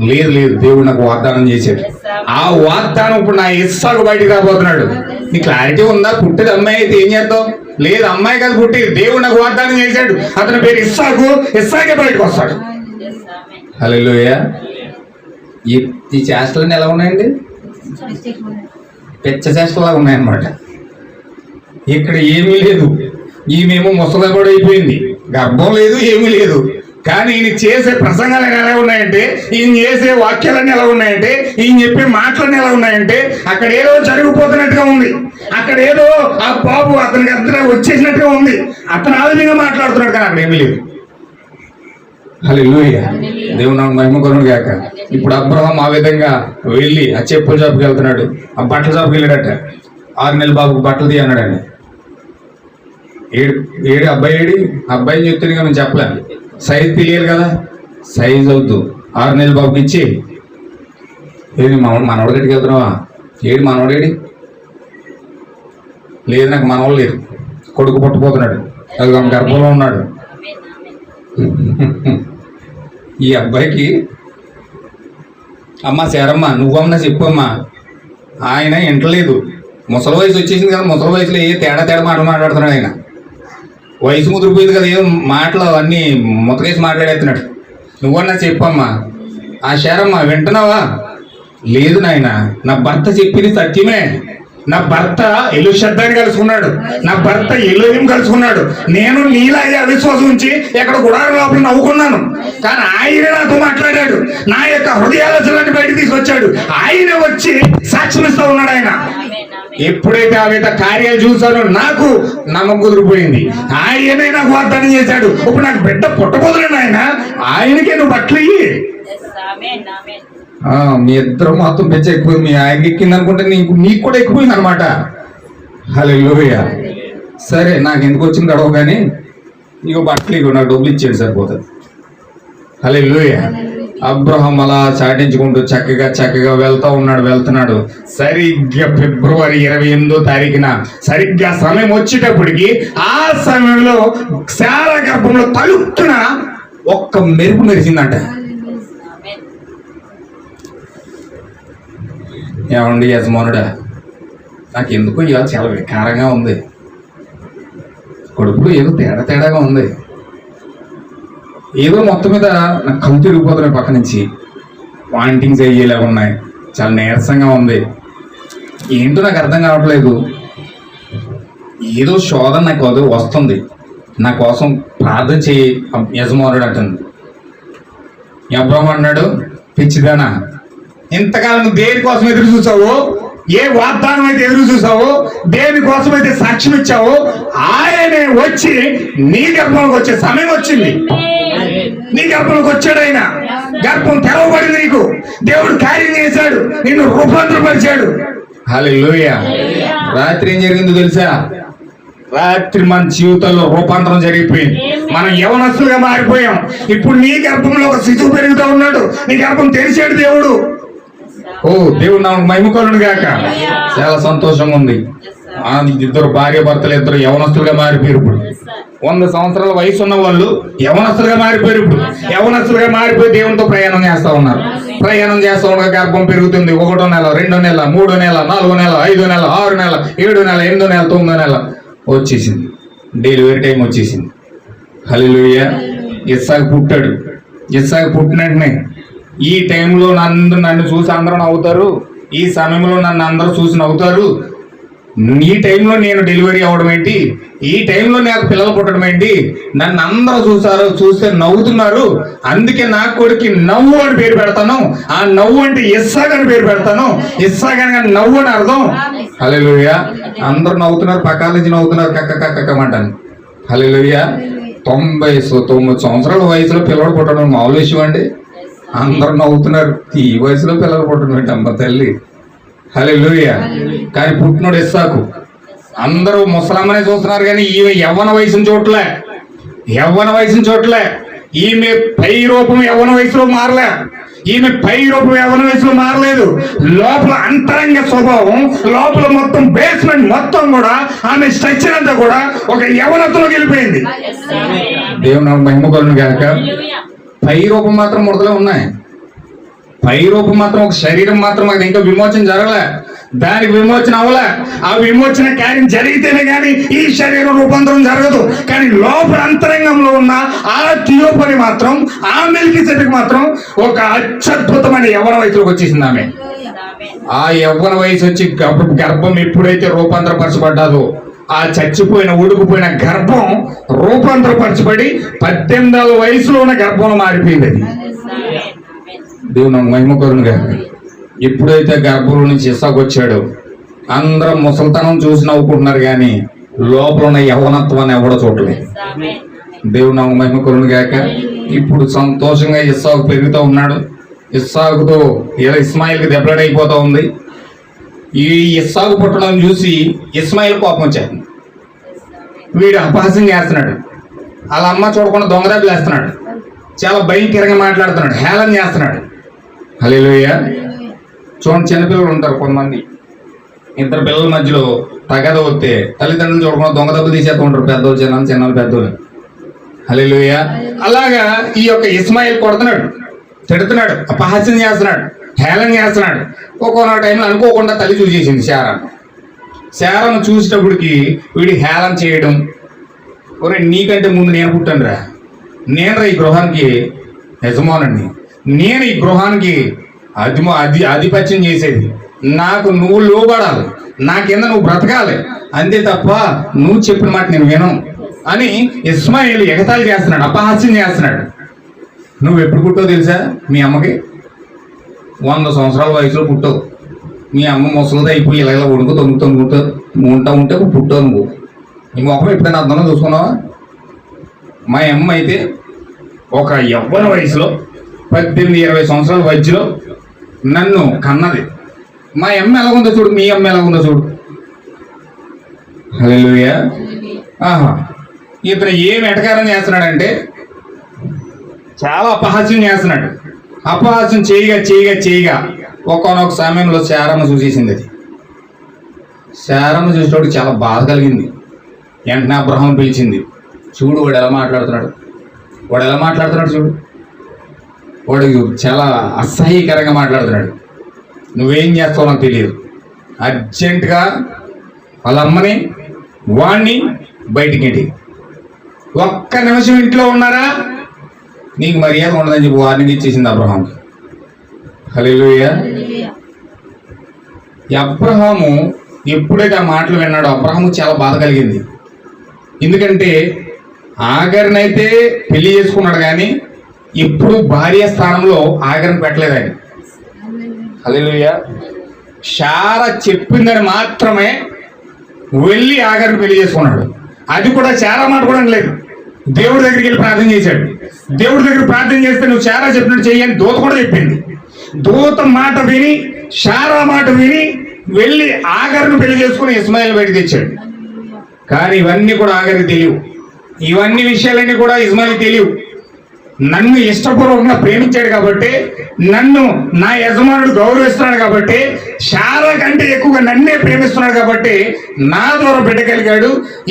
లేదు, దేవుడు నాకు వాగ్దానం చేశాడు. ఆ వాగ్దానం ఇప్పుడు నా ఇస్సాకు బయటికి రాబోతున్నాడు. నీ క్లారిటీ ఉందా? పుట్టేది అమ్మాయి అయితే ఏం చేద్దాం? లేదు, అమ్మాయి కాదు పుట్టేది. దేవుడు నాకు వాగ్దానం చేశాడు, అతని పేరు ఇస్సాకు. ఇస్సాకే బయటకు వస్తాడు. హల్లెలూయా. ఈ చేష్టలన్నీ ఎలా ఉన్నాయండి? పెచ్చ చేష్టలాగా ఉన్నాయన్నమాట. ఇక్కడ ఏమీ లేదు. ఈమెమో ముసలి కూడా అయిపోయింది, గర్భం లేదు, ఏమీ లేదు. కానీ ఈయన చేసే ప్రసంగాలు ఎలా ఉన్నాయంటే, ఈయన చేసే వాక్యాలన్నీ ఎలా ఉన్నాయంటే, ఈయన చెప్పే మాటలన్నీ ఎలా ఉన్నాయంటే, అక్కడ ఏదో జరిగిపోతున్నట్టుగా ఉంది. అక్కడ ఏదో ఆ బాబు అతనికి అంతా వచ్చేసినట్టుగా ఉంది. అతను ఆ విధంగా మాట్లాడుతున్నాడు, కానీ అక్కడ ఏమీ లేదు. హల్లెలూయా. దేవుని నామమునకు మహిమ కలుగును గాక. ఇప్పుడు అబ్రహాం ఆ విధంగా వెళ్ళి ఆ చెప్పుల షాప్కి వెళ్తున్నాడు, ఆ బట్టల షాప్కి వెళ్ళాడట. 6 నెలల బాబుకు బట్టలు తీ అన్నాడండి. ఏడు అబ్బాయిని చెప్తుంది కదా, మేము చెప్పలేము. సైజ్ తెలియాలి కదా, సైజ్ అవుతూ 6 నెలల బాబుకి ఇచ్చి, ఏది మనవాడి గట్టికి వెళ్తున్నావా? మనవాడేడి లేదు, నాకు మనవాళ్ళు లేదు, కొడుకు పుట్టపోతున్నాడు, అది గర్భంలో ఉన్నాడు. ఈ అబ్బాయికి అమ్మ శారమ్మ నువ్వమ్మా చెప్పమ్మా, ఆయన ఇంటలేదు. ముసలి వయసు వచ్చేసింది కదా, ముసలి వయసులో ఏ తేడా మాటలు మాట్లాడుతున్నాడు ఆయన. వయసు ముదిరిపోయింది కదా, ఏం మాటలు అన్నీ ముతకేసి మాట్లాడేస్తున్నాడు. నువ్వన్నా చెప్పమ్మా. ఆ శారమ్మ వింటున్నావా? లేదు నాయన, నా భర్త చెప్పింది సత్యమే. నా భర్త ఎలుషద్దాన్ని కలుసుకున్నాడు, నా భర్త ఎలోహిం కలుసుకున్నాడు. నేను నీలాగే అవిశ్వాసం ఉంచి ఎక్కడ గుడారం లోపల నవ్వుకున్నాను, కానీ ఆయన నాతో మాట్లాడాడు, నా యొక్క హృదయాలన్నీ బయట తీసుకొచ్చాడు. ఆయన వచ్చి సాక్ష్యం ఇస్తూ ఉన్నాడు. ఆయన ఎప్పుడైతే ఆ విధ కార్యాలు చూసానో నాకు నమ్మకం కుదిరిపోయింది. ఆయనే నాకు వాగ్దానం చేశాడు, ఇప్పుడు నాకు బిడ్డ పుట్టబోతున్నాడు. ఆయనకే నువ్వు బట్టలు ఇయ్యి. మీ ఇద్దరు మొత్తం పెంచ ఎక్కువ, మీ ఆయనకి ఎక్కింది అనుకుంటే నీకు కూడా ఎక్కువైంది అనమాట. హల్లెలూయా. సరే, నాకు ఎందుకు వచ్చింది గడవ, కానీ ఇగో బట్టలు ఇగో నాకు డబ్బులు ఇచ్చేది సరిపోతుంది. హల్లెలూయా. అబ్రహాం అలా చాటించుకుంటూ చక్కగా వెళ్తున్నాడు. సరిగ్గా ఫిబ్రవరి 28వ తారీఖున సరిగ్గా సమయం వచ్చేటప్పటికి ఆ సమయంలో శారా గర్భంలో తలుపున ఒక్క మెరుపు మెరిసిందంట. ఏమండి యజమానుడా, నాకు ఎందుకు ఇవాళ చాలా వికారంగా ఉంది, కడుపులో ఏదో తేడాగా ఉంది, ఏదో మొత్తం మీద నాకు కళ్ళు తిరిగిపోతున్నాయి, పక్క నుంచి వాంటింగ్స్ అయ్యేలా ఉన్నాయి, చాలా నీరసంగా ఉంది, ఏంటో నాకు అర్థం కావట్లేదు. ఏదో శోధన నాకు అది వస్తుంది, నా కోసం ప్రార్థన చేయి యజమానుడు అంటుంది. అబ్రహాము అన్నాడు, పిచ్చిదానా, ఇంతకాలం దేనికోసం ఎదురు చూసావో, ఏ వాగ్దానం అయితే ఎదురు చూసావో, దేనికోసం అయితే సాక్ష్యం ఇచ్చావో, ఆయనే వచ్చి నీ గర్భంలోకి వచ్చే సమయం వచ్చింది. నీ గర్భంలోకి వచ్చాడు ఆయన, గర్భం తెరవబడింది, నీకు దేవుడు కార్యం చేశాడు, నిన్ను రూపాంతరపరిచాడు. హల్లెలూయా. రాత్రి ఏం జరిగిందో తెలుసా? రాత్రి మన జీవితంలో రూపాంతరం జరిగిపోయింది, మనం యవనస్తులుగా మారిపోయాం. ఇప్పుడు నీ గర్భంలో ఒక శిశువు పెరుగుతూ ఉన్నాడు, నీ గర్భం తెరిచాడు దేవుడు. ఓ దేవుడు నాకు మహిమ కలుగును గాక. చాలా సంతోషంగా ఉంది. ఇద్దరు భార్య భర్తలు ఇద్దరు యవనస్తులుగా మారిపోయారు. ఇప్పుడు 100 సంవత్సరాల వయసు ఉన్న వాళ్ళు యవనస్తులుగా మారిపోయారు. ఇప్పుడు యవనస్తులుగా మారిపోయి దేవునితో ప్రయాణం చేస్తూ ఉన్నారు. ప్రయాణం చేస్తూ ఉండగా గర్భం పెరుగుతుంది. 1వ నెల, 2వ నెల, 3వ నెల, 4వ నెల, 5వ నెల, 6వ నెల, 7వ నెల, 8వ నెల, 9వ నెల వచ్చేసింది. డెలివరీ టైం వచ్చేసింది. హల్లెలూయా. ఇస్సాకు పుట్టాడు. ఇస్సాకు పుట్టిన వెంటనే ఈ టైంలో నన్ను చూసి అందరూ నవ్వుతారు, ఈ సమయంలో నన్ను అందరూ చూసి నవ్వుతారు, ఈ టైంలో నేను డెలివరీ అవ్వడం ఏంటి, ఈ టైంలో నాకు పిల్లలు పుట్టడం ఏంటి, నన్ను అందరూ చూస్తే నవ్వుతున్నారు, అందుకే నా కొడుకు నవ్వు అని పేరు పెడతాను. ఆ నవ్వు అంటే ఇస్సాకు అని పేరు పెడతాను. ఇస్సాకు అనగా నవ్వు అని అర్థం. హల్లెలూయా. అందరూ నవ్వుతున్నారు, పక్కన నుంచి నవ్వుతున్నారు, కక్కమంటాను. హల్లెలూయా. 99 సంవత్సరాల వయసులో పిల్లలు పుట్టడం మామూలు విషయం అండి. అందరూ నవ్వుతున్నారు, ఈ వయసులో పిల్లలు పుట్టడం ఏంటి అమ్మ తల్లి. హల్లెలూయా. కానీ పుట్టినోడు ఇస్సాకు. అందరూ ముసలమ్మనే చూస్తున్నారు, కానీ ఈమె యవ్వన వయసును చూడలే. ఈమె పై రూపం యవ్వన వయసులో మారలే. ఈమె పై రూపం యవ్వన వయసులో మారలేదు. లోపల అంతరంగ స్వభావం, లోపల మొత్తం బేస్మెంట్ మొత్తం కూడా, ఆమె స్ట్రక్చర్ అంతా కూడా ఒక యవ్వనతలోకి వెళ్ళిపోయింది. దేవుని మహిమ కలుగును గాక. పై రూపం మాత్రం ముడతలే ఉన్నాయి. పై రూపం మాత్రం, ఒక శరీరం మాత్రం అది ఇంకా విమోచన జరగలే, దానికి విమోచన అవ్వలే. ఆ విమోచన కార్యం జరిగితేనే కానీ ఈ శరీరం రూపాంతరం జరగదు. కానీ లోపల అంతరంగంలో ఉన్న ఆ థియోపని మాత్రం, ఆ మెల్కీసెదెకు మాత్రం ఒక అత్యద్భుతమైన యవ్వన వయసులోకి వచ్చేసింది ఆమె. ఆ యవ్వన వయసు వచ్చి గర్భం ఎప్పుడైతే రూపాంతరపరచబడ్డాదో, ఆ చచ్చిపోయిన ఉడుకుపోయిన గర్భం రూపాంతరపరచబడి 18 వయసులో ఉన్న గర్భంలో మారిపోయింది. అది దేవుని మహిమ కలుగును గాక. ఎప్పుడైతే గర్భంలో నుంచి ఇస్సాకు వచ్చాడో, అందరం ముసలితనం చూసి నవ్వుకుంటున్నారు, కానీ లోపల ఉన్న యవ్వనత్వాన్ని ఎవడో చూడలేదు. దేవుని మహిమ కలుగును గాక. ఇప్పుడు సంతోషంగా ఇస్సాకు పెరుగుతూ ఉన్నాడు. ఇస్సాకుతో ఇలా ఇస్మాయిల్కి దెబ్బలాడైపోతూ ఉంది. ఈ ఇస్సాకు పుట్టడం చూసి ఇస్మాయిల్ కోపం వచ్చేస్తుంది. వీడు అపహాస్యం చేస్తున్నాడు, వాళ్ళ అమ్మ చూడకుండా దొంగదెబ్బలు వేస్తున్నాడు, చాలా భయంకరంగా మాట్లాడుతున్నాడు, హేళన చేస్తున్నాడు. హల్లెలూయా. చూడండి, చిన్నపిల్లలు ఉంటారు కొంతమంది, ఇద్దరు పిల్లల మధ్యలో తగద వస్తే తల్లిదండ్రులు చూడకుండా దొంగదెబ్బలు తీసేస్తూ ఉంటారు, పెద్దోళ్ళు చిన్న చిన్న పెద్దోళ్ళు. హల్లెలూయా. అలాగా ఈ యొక్క ఇస్మాయిల్ కొడుతున్నాడు, తిడుతున్నాడు, అపహాస్యం చేస్తున్నాడు, హేళన చేస్తున్నాడు. ఒక్కొక్క టైంలో అనుకోకుండా తల్లి చూసేసింది శారను చూసేటప్పటికి వీడి హేళన చేయడం. ఒరే, నీకంటే ముందు నేను పుట్టానురా, నేనురా ఈ గృహానికి యజమానుడిని, నేను ఈ గృహానికి ఆధిపత్యం చేసేది, నాకు నువ్వు లోబడాలి, నా కింద నువ్వు బ్రతకాలి, అంతే తప్ప నువ్వు చెప్పిన మాట నేను విను అని ఇస్మాయిల్ ఎగతాళి చేస్తున్నాడు, అపహాస్యం చేస్తున్నాడు. నువ్వు ఎప్పుడు పుట్టావు తెలుసా? మీ అమ్మకి 100 సంవత్సరాల వయసులో పుట్టావు. మీ అమ్మ ముసలిది అయిపోయి ఇలా ఉడుకు ఉంటా ఉంటే పుట్టావు నువ్వు. నీ మొఖం ఎప్పుడైనా అర్థంలో చూసుకున్నావా? మా అమ్మ అయితే ఒక యవ్వన వయసులో 18-20 సంవత్సరాల మధ్యలో నన్ను కన్నది. మా అమ్మ ఎలాగుందో చూడు, మీ అమ్మ ఎలాగుందో చూడు. హల్లెలూయా. ఆహా, ఇతను ఏం ఎటకారం చేస్తున్నాడంటే చాలా అపహాస్యం చేస్తున్నాడు. అపహాస్యం చేయగా ఒక్కొక్క సమయంలో శారమ్మ చూసేసింది. అది శారమ్మ చూసేటప్పుడు చాలా బాధ కలిగింది. వెంటనే అబ్రహాం పిలిచింది. చూడు వాడు ఎలా మాట్లాడుతున్నాడు చూడు, వాడు చాలా అసహ్యకరంగా మాట్లాడుతున్నాడు. నువ్వేం చేస్తావు నాకు తెలియదు, అర్జెంటుగా వాళ్ళ అమ్మని వాణ్ణి బయటికి ఒక్క నిమిషం ఇంట్లో ఉన్నారా నీకు మర్యాద ఉండదని చెప్పి వార్నింగ్ ఇచ్చేసింది అబ్రహాంకి. హల్లెలూయా. అబ్రహాము ఎప్పుడైతే ఆ మాటలు విన్నాడో అబ్రహాము చాలా బాధ కలిగింది. ఎందుకంటే ఆగర్నైతే పెళ్లి చేసుకున్నాడు కానీ ఎప్పుడు భార్య స్థానంలో ఆగర్ని పెట్టలేదు ఆయన. హల్లెలూయా. శారా చెప్పిందని మాత్రమే వెళ్ళి ఆగర్ని పెళ్లి చేసుకున్నాడు. అది కూడా శారా మాట కూడా లేదు, దేవుడి దగ్గరికి వెళ్ళి ప్రార్థన చేశాడు. దేవుడి దగ్గర ప్రార్థన చేస్తే నువ్వు శారా చెప్పినట్టు చెయ్యని దూత కూడా చెప్పింది. దూత మాట విని శారా మాట విని వెళ్ళి ఆగర్ను పెళ్లి చేసుకుని ఇస్మాయిల్ బయటకు తెచ్చాడు. కానీ ఇవన్నీ కూడా ఆగరికి తెలియవు, ఇవన్నీ విషయాలన్నీ కూడా ఇస్మాయిల్ తెలియవు. నన్ను ఇష్టపూర్వకంగా ప్రేమించాడు కాబట్టి, నన్ను నా యజమానుడు గౌరవిస్తున్నాడు కాబట్టి, శారా కంటే ఎక్కువగా నన్నే ప్రేమిస్తున్నాడు కాబట్టి నా ద్వారా బిడ్డగలిగాడు.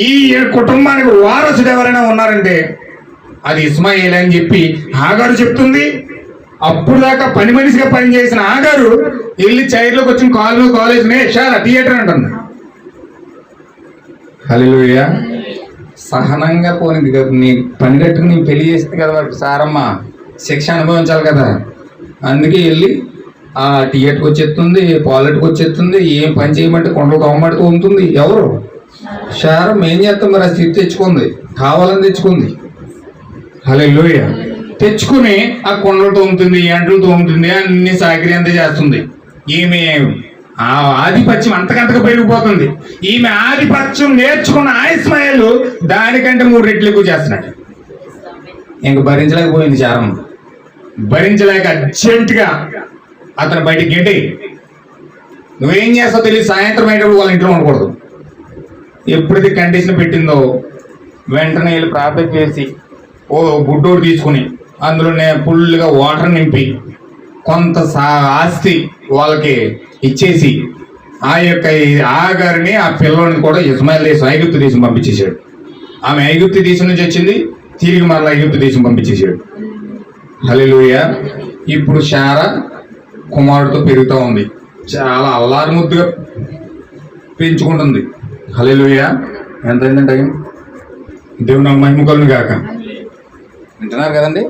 ఈ కుటుంబానికి వారసుడు ఎవరైనా ఉన్నారంటే అది ఇస్మాయిల్ అని చెప్పి ఆగారు చెప్తుంది. అప్పుడు దాకా పని మనిషిగా పనిచేసిన ఆగారు వెళ్ళి చైర్లోకి వచ్చిన కాలేజ్ శారా థియేటర్ అంటుంది. హల్లెలూయా. సహనంగా పోనింది కదా, నీ పని కట్టుకుని నేను పెళ్లి చేస్తే కదా వాడికి సారమ్మ శిక్ష అనుభవించాలి కదా. అందుకే వెళ్ళి ఆ థియేటర్కి వచ్చేస్తుంది, పాలెట్కి వచ్చేస్తుంది, ఏం పని చేయమంటే కొండలు తోమబడుతూ ఉంటుంది. ఎవరు? శారమ్మ. ఏం చేస్తాం మరి, ఆ స్థితి తెచ్చుకుంది, కావాలని తెచ్చుకుంది. హల్లెలూయా. తెచ్చుకుని ఆ కొండలు తోముతుంది, ఎంటలు తోముతుంది, అన్ని సాకిరి అంతా చేస్తుంది. ఈమె ఆ ఆధిపత్యం అంతకంతగా పెరిగిపోతుంది. ఈమె ఆధిపత్యం నేర్చుకున్న ఇస్మాయిల్ దానికంటే 3 రెట్లు ఎక్కువ చేస్తున్నాడు. ఇంక భరించలేకపోయింది శారమ్మ. భరించలేక అర్జెంటుగా అతను బయటికి గెట్టి, నువ్వేం చేస్తావు తెలియదు, సాయంత్రం అయ్యేటప్పుడు వాళ్ళ ఇంట్లో ఉండకూడదు. ఎప్పుడైతే కండిషన్ పెట్టిందో వెంటనే వెళ్ళి ప్రార్థన చేసి ఓ గుడ్డోడు తీసుకుని అందులోనే ఫుల్గా వాటర్ నింపి కొంత ఆస్తి వాళ్ళకి ఇచ్చేసి ఆ యొక్క ఆగారిని ఆ పిల్లోని కూడా ఇస్మాయిల్ దేశం ఐగుప్తు దేశం పంపించేశాడు. ఆమె ఐగుప్తు దేశం నుంచి వచ్చింది, తిరిగి మరలా ఐగుప్తు దేశం పంపించేశాడు. హల్లెలూయా. ఇప్పుడు శారా కుమారుడితో పెరుగుతూ ఉంది, చాలా అల్లారు ముద్దుగా పెంచుకుంటుంది. హల్లెలూయా. ఎంత అయిందంటే టైం? దేవుడు నాకు మహిమ కలుగును గాక. వింటున్నారు కదండి?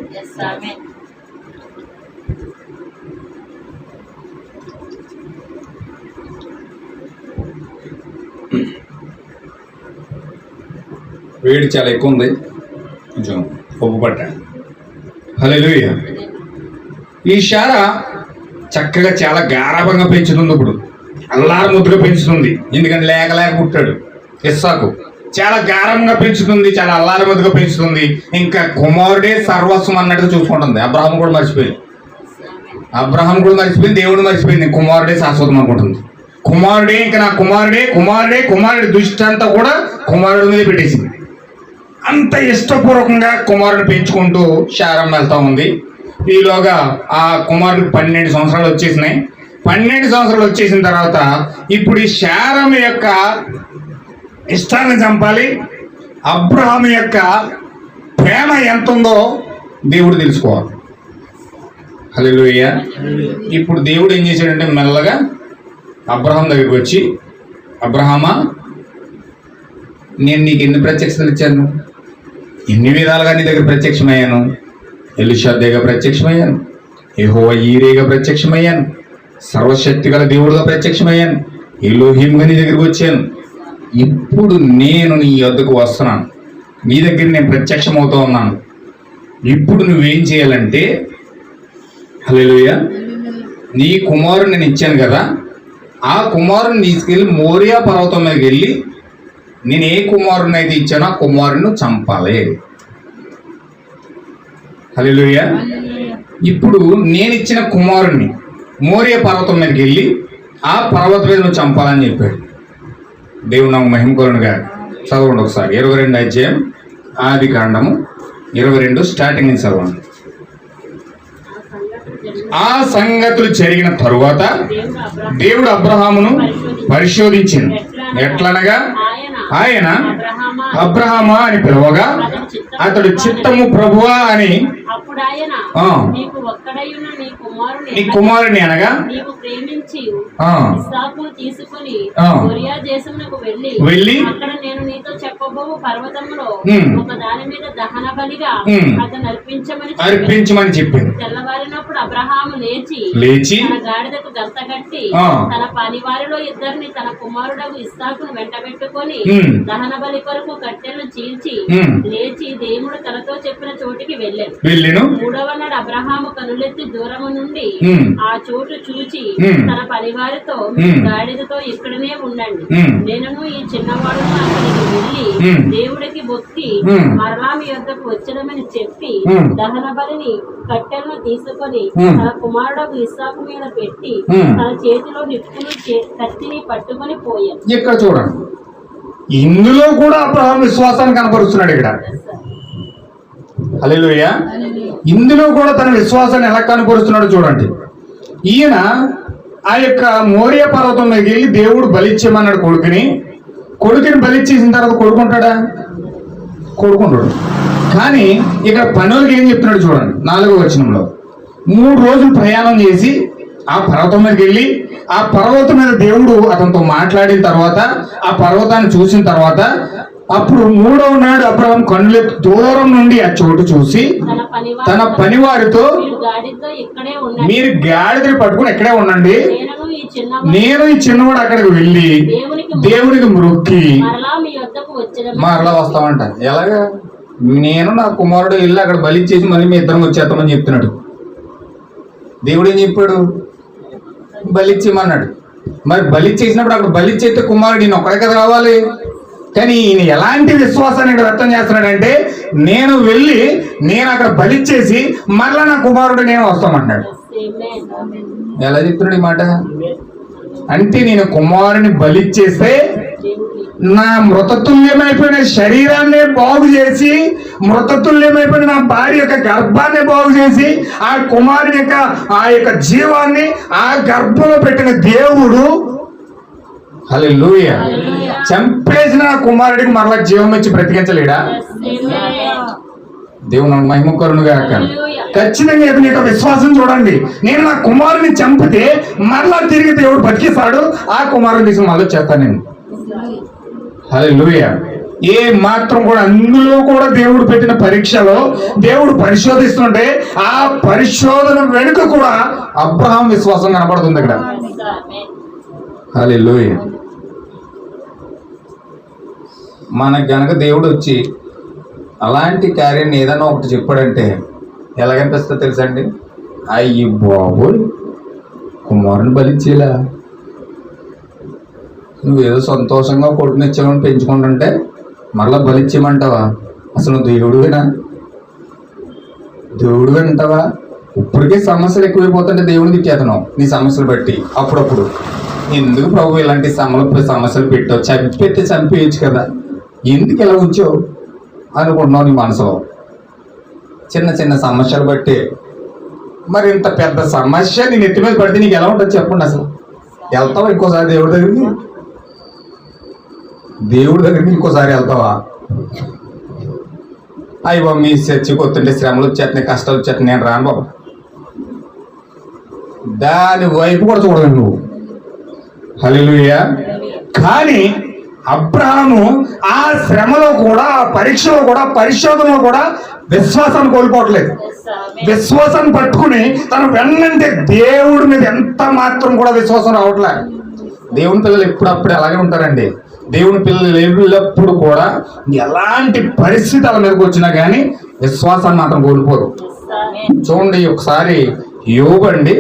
వేడి చాలా ఎక్కువ ఉంది, కొంచెం ఉప్పు పట్టాను. హల్లెలూయా. ఈ శారా చక్కగా చాలా గారాభంగా పెంచుతుంది. ఇప్పుడు అల్లారు ముద్దుగా పెంచుతుంది. ఎందుకంటే లేక పుట్టాడు ఇస్సాకు. చాలా గారంగా పెంచుతుంది, చాలా అల్లారముద్దుగా పెంచుతుంది. ఇంకా కుమారుడే సర్వస్వం అన్నట్టుగా చూసుకుంటుంది. అబ్రహాం కూడా మర్చిపోయింది, దేవుడు మర్చిపోయింది. కుమారుడే శాశ్వతం అనుకుంటుంది. కుమారుడే, ఇంకా నా కుమారుడే దృష్టి అంతా కూడా కుమారుడి మీద పెట్టేసింది. అంత ఇష్టపూర్వకంగా కుమారుడు పెంచుకుంటూ శారం వెళ్తా ఉంది. ఈలోగా ఆ కుమారుడికి 12 సంవత్సరాలు వచ్చేసినాయి. 12 సంవత్సరాలు వచ్చేసిన తర్వాత ఇప్పుడు ఈ శారం యొక్క ఇష్టాన్ని చంపాలి. అబ్రహాము యొక్క ప్రేమ ఎంత ఉందో దేవుడు తెలుసుకోవాలి. హల్లెలూయా. ఇప్పుడు దేవుడు ఏం చేశాడంటే మెల్లగా అబ్రహాం దగ్గరికి వచ్చి, అబ్రహామా, నేను నీకు ఎన్ని ప్రత్యక్షతలు ఇచ్చాను, ఎన్ని విధాలుగా నీ దగ్గర ప్రత్యక్షమయ్యాను. ఎలీషాగా ప్రత్యక్షమయ్యాను, యెహోవా ఈరేగా ప్రత్యక్షమయ్యాను, సర్వశక్తి గల దేవుడుగా ప్రత్యక్షమయ్యాను, ఎలోహీంగా నీ దగ్గరికి వచ్చాను. ఇప్పుడు నేను నీ వద్దకు వస్తున్నాను, నీ దగ్గర నేను ప్రత్యక్షమవుతూ ఉన్నాను. ఇప్పుడు నువ్వేం చేయాలంటే, హల్లెలూయా, నీ కుమారుని నేను ఇచ్చాను కదా, ఆ కుమారుని తీసుకెళ్ళి మోరియా పర్వతం మీదకి వెళ్ళి నేను ఏ కుమారుని అయితే ఇచ్చానో ఆ కుమారుని చంపాలి. హల్లెలూయా. ఇప్పుడు నేను ఇచ్చిన కుమారుణ్ణి మోరియా పర్వతం మీదకి వెళ్ళి ఆ పర్వతం మీద నువ్వు చంపాలని చెప్పాడు. దేవుడు నాకు మహిమ కలుగునుగా. చదవండి ఒకసారి 22 అధ్యాయం ఆదికాండము 22 స్టార్టింగ్ నుంచి చదవండి. ఆ సంగతులు జరిగిన తరువాత దేవుడు అబ్రహామును పరిశోధించింది. ఎట్లనగా ఆయన అబ్రహామా అని పిలవగా అతడు చిత్తము ప్రభువా అని, నీ కుమారుని అనగా వెళ్ళి నేను నీతో చెప్పబోవు పర్వతంలో ఒక దాని మీద దహన బలిగా అతను అర్పించమని చెప్పింది. తెల్లవారినప్పుడు అబ్రహాము లేచి తన గాడిదకు గంత కట్టి తన పనివారిలో ఇద్దరిని తన కుమారుడు ఇస్సాకును వెంటబెట్టుకొని దహన బలి కొరకు కట్టెలను చీల్చి లేచి దేవుడు తనతో చెప్పిన చోటికి వెళ్ళాను. మూడవ నాడు అబ్రహాము కనులెత్తి దూరము నుండి ఆ చోటు చూచి తన పనివారితో గాడిదతో ఇక్కడనే ఉండండి, నేను ఈ చిన్నవాడును అక్కడికి వెళ్ళి దేవుడికి మొక్కి మరలా మీ యొద్దకు వచ్చదమని చెప్పి దహన బలిని కట్టెలను తీసుకొని తన కుమారుడు ఇస్సాకు మీద పెట్టి తన చేతిలో నిప్పుని కత్తిని పట్టుకొని పోయాను. ఇక్కడ చూడండి, ఇందులో కూడా అబ్రహాం విశ్వాసాన్ని కనపరుస్తున్నాడు. ఇక్కడ హల్లెలూయా. ఇందులో కూడా తన విశ్వాసాన్ని ఎలా కనపరుస్తున్నాడు చూడండి. ఈయన ఆ యొక్క మోరియా పర్వతం దగ్గరికి వెళ్ళి దేవుడు బలిచ్చేమన్నాడు కొడుకుని బలిచ్చేసిన తర్వాత కొడుకుంటాడా? కొడుకుంటాడు. కానీ ఇక్కడ పనులకి ఏం చెప్తున్నాడు చూడండి. 4వ వచనంలో 3 రోజులు ప్రయాణం చేసి ఆ పర్వతం మీదకి వెళ్ళి ఆ పర్వతం మీద దేవుడు అతనితో మాట్లాడిన తర్వాత ఆ పర్వతాన్ని చూసిన తర్వాత అప్పుడు 3వ నాడు అబ్రహాం కన్నులెత్తి దూరం నుండి ఆ చోటు చూసి తన పనివారితో, మీరు గాడిదని పట్టుకుని ఎక్కడే ఉండండి, నేను ఈ చిన్నవాడు అక్కడికి వెళ్ళి దేవునికి మొక్కి మరలా వస్తామంట. ఎలాగా? నేను నా కుమారుడు వెళ్ళి అక్కడ బలిచ్చేసి మళ్ళీ మీ ఇద్దరం వచ్చేస్తామని చెప్తున్నాడు. దేవుడు ఏం చెప్పాడు? బలిచ్చేయమన్నాడు. మరి బలిచ్చేసినప్పుడు అక్కడ బలిచ్చేస్తే కుమారుడు ఈయన ఒక్కడే కదా రావాలి. కానీ ఈయన ఎలాంటి విశ్వాసాన్ని ఇక్కడ వ్యక్తం చేస్తున్నాడంటే, నేను అక్కడ బలిచ్చేసి మరలా నా కుమారుడు నేను వస్తామంటున్నాడు. ఎలా చెప్తున్నాడు ఈ మాట? అంటే నేను కుమారుని బలిచ్చేస్తే నా మృతతుల్యమైపోయిన శరీరాన్ని బాగు చేసి, మృతతుల్యమైపోయిన నా భార్య యొక్క గర్భాన్ని బాగు చేసి, ఆ కుమారుని యొక్క ఆ యొక్క జీవాన్ని ఆ గర్భంలో పెట్టిన దేవుడు హల్లెలూయా చంపేసిన నా కుమారుడికి మరలా జీవం ఇచ్చి బ్రతికించలేడా? దేవుని మహిమ కలుగునుగాక. ఖచ్చితంగా నీ యొక్క విశ్వాసం చూడండి. నేను నా కుమారుని చంపితే మరలా తిరిగి దేవుడు బతికిస్తాడు. ఆ కుమారుని తీసుకుని మళ్ళీ చేస్తాను నేను. హల్లెలూయా. ఏ మాత్రం కూడా అందులో కూడా దేవుడు పెట్టిన పరీక్షలో దేవుడు పరిశోధిస్తుంటే ఆ పరిశోధన వెనుక కూడా అబ్రహాం విశ్వాసం కనపడుతుంది ఇక్కడ. హల్లెలూయా. మనకు గనక దేవుడు వచ్చి అలాంటి కార్యాన్ని ఏదైనా ఒకటి చెప్పాడంటే ఎలాగనిపిస్తుందో తెలుసండి? అయ్యి బాబోయ్, కుమారుని బలిచ్చేలా నువ్వేదో సంతోషంగా కొడుకునిచ్చామని పెంచుకుంటుంటే మరలా బలిచ్చేయమంటావా? అసలు నువ్వు దేవుడువేనా? దేవుడు అంటావా? ఇప్పటికే సమస్యలు ఎక్కువైపోతుంటే దేవుడిని తిట్టేతను నీ సమస్యలు బట్టి. అప్పుడప్పుడు ఎందుకు ప్రభు ఇలాంటి సమస్యలు పెట్టావు, చంపెత్తే చంపేయచ్చు కదా, ఎందుకు ఇలా ఉంచావు అనుకుంటున్నావు నీ మనసులో. చిన్న చిన్న సమస్యలు బట్టి. మరి ఇంత పెద్ద సమస్య నీ నెత్తి మీద పడితే నీకు ఎలా ఉంటుంది చెప్పండి. అసలు వెళ్తావా ఇంకోసారి దేవుడి దగ్గరికి? దేవుడి దగ్గరికి ఇంకోసారి వెళ్తావా? అయ్యి బాబు మీ చర్చికి వస్తుంటే శ్రమలు వచ్చేస్తున్నాయి, కష్టాలు వచ్చేస్తున్నాయి, నేను రాను బాబు. దాని వైపు కూడా చూడదు నువ్వు. హల్లెలూయా. కానీ అబ్రహాము ఆ శ్రమలో కూడా, ఆ పరీక్షలో కూడా, పరిశోధనలో కూడా విశ్వాసాన్ని కోల్పోవట్లేదు. విశ్వాసాన్ని పట్టుకుని తన వెన్నంటే దేవుడి మీద ఎంత మాత్రం కూడా విశ్వాసం రావట్లేదు. దేవుని పిల్లలు ఎప్పుడప్పుడు అలాగే ఉంటారండి. దేవుని పిల్లలు ఎల్లప్పుడు కూడా ఎలాంటి పరిస్థితి వాళ్ళ మీదకి వచ్చినా కానీ విశ్వాసాన్ని మాత్రం కోల్పోరు. చూడండి, ఒకసారి యోబు అండి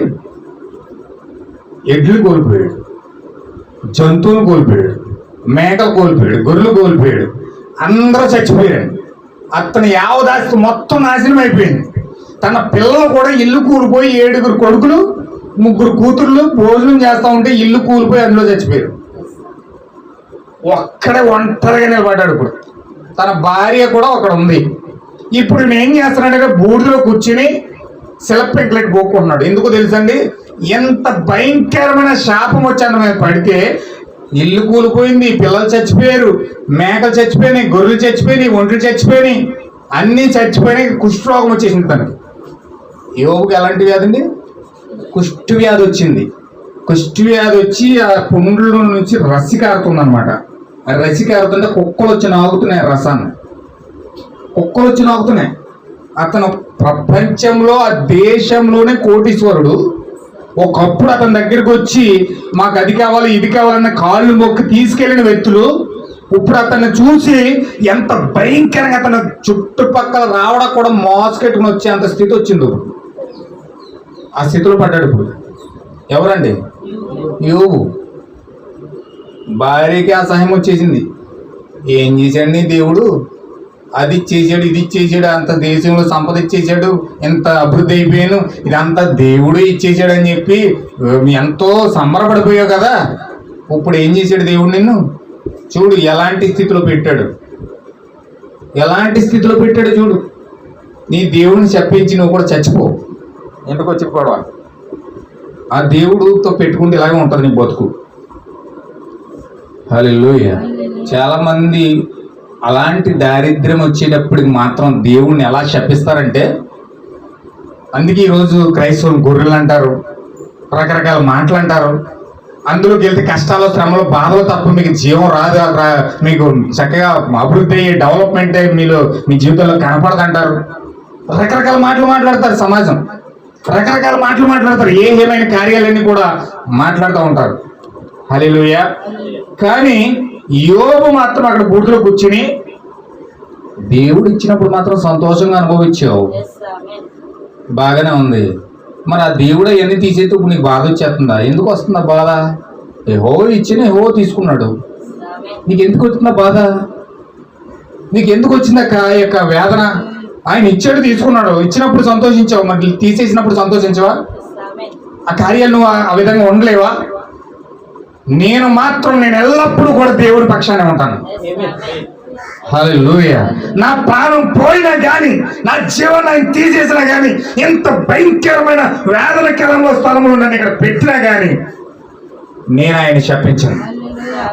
ఎడ్లు కోల్పోయాడు, జంతువులు కోల్పోయాడు, మేకలు కోల్పోయాడు, గొర్రెలు కోల్పోయాడు, అందరూ చచ్చిపోయాడు. అతని యావదాస్తి మొత్తం నాశనం అయిపోయింది. తన పిల్లలు కూడా ఇల్లు కూలిపోయి 7 కొడుకులు 3 కూతుర్లు భోజనం చేస్తూ ఉంటే ఇల్లు కూలిపోయి అందులో చచ్చిపోయారు. ఒక్కడే ఒంటరిగా నిలబడ్డాడు. ఇప్పుడు తన భార్య కూడా అక్కడ ఉంది. ఇప్పుడు నేను ఏం చేస్తున్నాడంటే బూడిలో కూర్చుని సెలబ్రేట్ పోకుంటున్నాడు. ఎందుకు తెలుసండి? ఎంత భయంకరమైన శాపం వచ్చి అన్న మీద పడితే ఇల్లు కూలిపోయింది, పిల్లలు చచ్చిపోయారు, మేకలు చచ్చిపోయినాయి, గొర్రెలు చచ్చిపోయినాయి, ఒంట్లు చచ్చిపోయినాయి, అన్నీ చచ్చిపోయినాయి. కుష్ఠరోగం వచ్చేసింది తనకి. యోబుకి ఎలాంటి వ్యాధి అండి? కుష్ఠ వ్యాధి వచ్చింది. కుష్ఠ వ్యాధి వచ్చి ఆ పుండ్ల నుంచి రసి కారుతుంది అనమాట. ఆ రసి కారుతుంటే కుక్కలు వచ్చి నాగుతున్నాయి రసాన్ని. కుక్కలు వచ్చి నాగుతున్నాయి. అతను ప్రపంచంలో ఆ దేశంలోనే కోటీశ్వరుడు. ఒకప్పుడు అతని దగ్గరికి వచ్చి మాకు అది కావాలి ఇది కావాలన్న కాళ్ళు మొక్కి తీసుకెళ్లిన వ్యక్తులు ఇప్పుడు అతన్ని చూసి ఎంత భయంకరంగా అతను చుట్టుపక్కల రావడం కూడా మోసకెట్టుకుని వచ్చే అంత స్థితి వచ్చింది. ఆ స్థితిలో పడ్డాడు. ఇప్పుడు ఎవరండి? యోబు. భార్యకి అసహ్యం వచ్చేసింది. ఏం చేశాడు నీ దేవుడు? అది ఇచ్చేసాడు, ఇది ఇచ్చేసాడు, అంత దేశంలో సంపద ఇచ్చేసాడు, ఎంత అభివృద్ధి అయిపోయాను, ఇదంతా దేవుడు ఇచ్చేసాడు అని చెప్పి ఎంతో సంబరపడిపోయావు కదా. ఇప్పుడు ఏం చేశాడు దేవుడు నిన్ను? చూడు ఎలాంటి స్థితిలో పెట్టాడు, ఎలాంటి స్థితిలో పెట్టాడు చూడు. నీ దేవుడిని చెప్పించి నువ్వు కూడా చచ్చిపో. ఎందుకు వచ్చిపోవా? ఆ దేవుడితో పెట్టుకుంటే ఇలాగే ఉంటుంది నీ బతుకు. హల్లెలూయా. చాలా మంది అలాంటి దారిద్ర్యం వచ్చేటప్పటికి మాత్రం దేవుణ్ణి ఎలా శపిస్తారంటే, అందుకే ఈరోజు క్రైస్తవులు గొర్రెలు అంటారు, రకరకాల మాటలు అంటారు. అందులోకి వెళ్తే కష్టాలు, శ్రమలు, బాధలు తప్ప మీకు జీవం రాదు, మీకు చక్కగా అభివృద్ధి అయ్యి డెవలప్మెంట్ అయ్యి మీలో మీ జీవితంలో కనపడదంటారు. రకరకాల మాటలు మాట్లాడతారు. సమాజం రకరకాల మాటలు మాట్లాడతారు. ఏమైన కార్యాలన్నీ కూడా మాట్లాడుతూ ఉంటారు. హల్లెలూయా. కానీ యోబు మాత్రం అక్కడ బూడిలో కూర్చుని దేవుడు ఇచ్చినప్పుడు మాత్రం సంతోషంగా అనుభవించావు. బాగానే ఉంది. మరి ఆ దేవుడు అవన్నీ తీసేస్తే ఇప్పుడు నీకు బాధ వచ్చేస్తుందా? ఎందుకు వస్తుందా బాధ? యెహోవా ఇచ్చిన యెహోవా తీసుకున్నాడు. నీకు ఎందుకు వచ్చిందా బాధ? నీకు ఎందుకు వచ్చిందా యొక్క వేదన? ఆయన ఇచ్చాడు, తీసుకున్నాడు. ఇచ్చినప్పుడు సంతోషించావు, మరి తీసేసినప్పుడు సంతోషించవా? ఆ కార్యాలు నువ్వు ఆ విధంగా ఉండలేవా? నేను ఎల్లప్పుడూ కూడా దేవుడి పక్షానే ఉంటాను. హల్లెలూయా. నా ప్రాణం పోయినా కానీ, నా జీవనం ఆయన తీసేసినా కానీ, ఎంత భయంకరమైన వేదనకరంలో స్థలంలో నన్ను ఇక్కడ పెట్టినా కానీ నేను ఆయన శపించాను.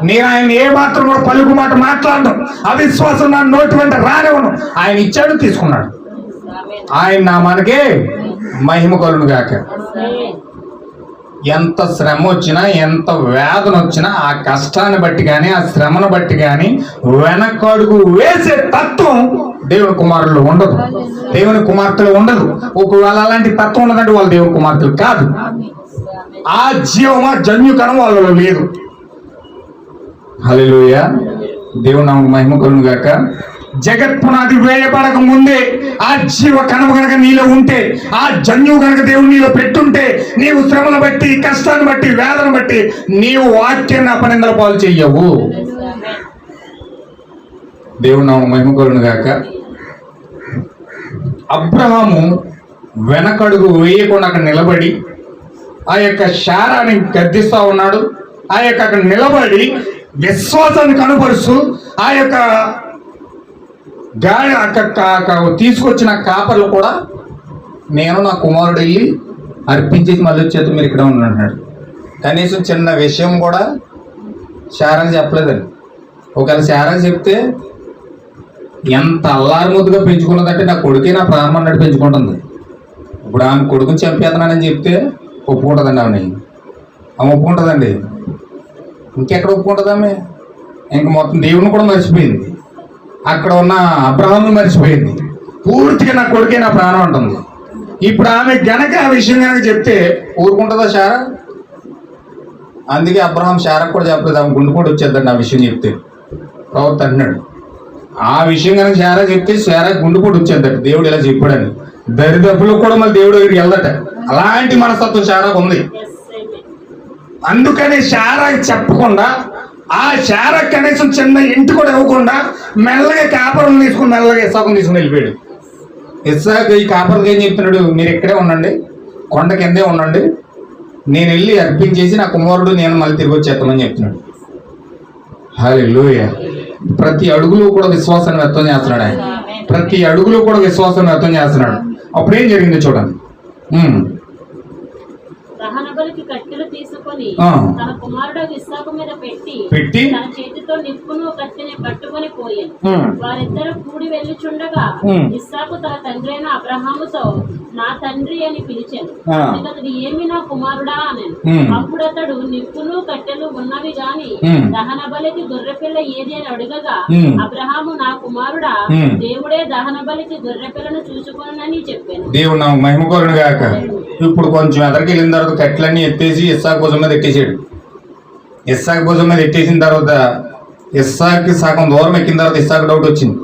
నేను ఆయన ఏ మాత్రం కూడా పలుకు మాట మాట్లాడను. అవిశ్వాసం నా నోటి వెంట రానివ్వను. ఆయన ఇచ్చాడు, తీసుకున్నాడు. ఆయన నామానికే మహిమ కలుగును గాక. ఎంత శ్రమ వచ్చినా, ఎంత వేదన వచ్చినా, ఆ కష్టాన్ని బట్టి కానీ, ఆ శ్రమను బట్టి కానీ వెనకడుగు వేసే తత్వం దేవుని కుమారుల్లో ఉండదు, దేవుని కుమార్తెలు ఉండదు. ఒకవేళ అలాంటి తత్వం ఉన్నదంటే వాళ్ళు దేవుని కుమార్తెలు కాదు. ఆ జీవమా జన్యుకణం వాళ్ళలో లేదు. హల్లెలూయా. దేవుని నామమునకు మహిమ కలుగును గాక. జగత్పునాది వేయబడక ముందే ఆ జీవ కణము కనుక నీలో ఉంటే, ఆ జన్యువు కనుక దేవుడు నీలో పెట్టుంటే, నీవు శ్రమను బట్టి, కష్టాన్ని బట్టి, వేదన బట్టి నీవు వాక్యాన్ని అపనిందల పాలు చెయ్యవు. దేవుడు నామమున మహిమ కలుగును గాక. అబ్రహాము వెనకడుగు వేయకుండా అక్కడ నిలబడి ఆ యొక్క శారాన్ని గద్దిస్తా ఉన్నాడు. ఆ యొక్క అక్కడ నిలబడి విశ్వాసాన్ని కనపరుస్తూ ఆ యొక్క గాడి తీసుకొచ్చిన కాపర్లు కూడా నేను నా కుమారుడు వెళ్ళి అర్పించేసి మళ్ళీ వచ్చేది మీరు ఇక్కడ ఉంటున్నాడు. కనీసం చిన్న విషయం కూడా శారాకి చెప్పలేదండి. ఒకవేళ శారాకి చెప్తే ఎంత అల్లారు ముద్దుగా పెంచుకున్నదంటే నా కొడుకే నా ప్రాణం అన్నట్టు పెంచుకుంటుంది. ఇప్పుడు ఆమె కొడుకుని చంపేస్తున్నానని చెప్తే ఒప్పుకుంటుందండి. ఆమె ఒప్పుకుంటుందండి. ఇంకెక్కడ ఒప్పుకుంటుంది ఆమె? ఇంక మొత్తం దేవుని కూడా మర్చిపోయింది, అక్కడ ఉన్న అబ్రహామును మర్చిపోయింది. పూర్తిగా నా కొడుకే నా ప్రాణం అంటుంది. ఇప్పుడు ఆమె గనక ఆ విషయం కనుక చెప్తే ఊరుకుంటుందా శారా? అందుకే అబ్రహాం శారకు కూడా చెప్పలేదు, ఆమె గుండు కూడా వచ్చేద్దండి ఆ విషయం చెప్తే. ప్రవక్త అంటున్నాడు ఆ విషయం కనుక శారా చెప్తే శారా గుండు కూడా వచ్చేద్దట, దేవుడు ఇలా చెప్పాడని. దరిదప్పులు కూడా మళ్ళీ దేవుడు దగ్గరికి వెళ్దట. అలాంటి మనస్తత్వం శారాకు ఉంది. అందుకని శారాకి చెప్పకుండా, ఆ శారా కనీసం చిన్న ఇంటి కూడా ఇవ్వకుండా మెల్లగా కాపరం తీసుకుని మెల్లగా ఇస్సాకుని తీసుకుని వెళ్ళిపోయాడు. ఇస్సాకు ఈ కాపర్కి ఏం చెప్తున్నాడు, మీరు ఇక్కడే ఉండండి, కొండ కిందే ఉండండి, నేను వెళ్ళి అర్పించేసి నా కుమారుడు నేను మళ్ళీ తిరిగి వచ్చేస్తామని చెప్తున్నాడు. హల్లెలూయా. ప్రతి అడుగులో కూడా విశ్వాసాన్ని వ్యక్తం చేస్తున్నాడు ఆయన. ప్రతి అడుగులో కూడా విశ్వాసాన్ని వ్యక్తం చేస్తున్నాడు. అప్పుడేం జరిగిందో చూడండి. దహన బలికి కట్టెలు తీసుకొని తన కుమారుడు ఇస్సాకు మీద పెట్టి తన చేతితో నిప్పును కట్టెని పట్టుకొని పోయాను. వారిద్దరు కూడి వెళ్ళుచుండగా ఇస్సాకు తన తండ్రి అయిన అబ్రహాముతో నా తండ్రి అని పిలిచాను. అతడు ఏమి నా కుమారుడా అన్నాను. అప్పుడు అతడు నిప్పును కట్టెలు ఉన్నవి గాని దహన బలికి గొర్రెపిల్ల ఏది అని అడగగా అబ్రహాము నా కుమారుడా, దేవుడే దహన బలికి గొర్రెపిల్లను చూసుకొనని చెప్పాను. దేవుడు నా మహిమ కలుగును గాక. ఇప్పుడు కొంచెం ఎదరికి వెళ్ళిన తర్వాత కట్టెలన్నీ ఎత్తేసి ఇస్సాకు భుజం మీద ఎట్టేసాడు. ఇస్సాకు భుజం మీద ఎట్టేసిన తర్వాత ఇస్సాకి సగం దూరం ఎక్కిన తర్వాత ఇస్సాకు డౌట్ వచ్చింది,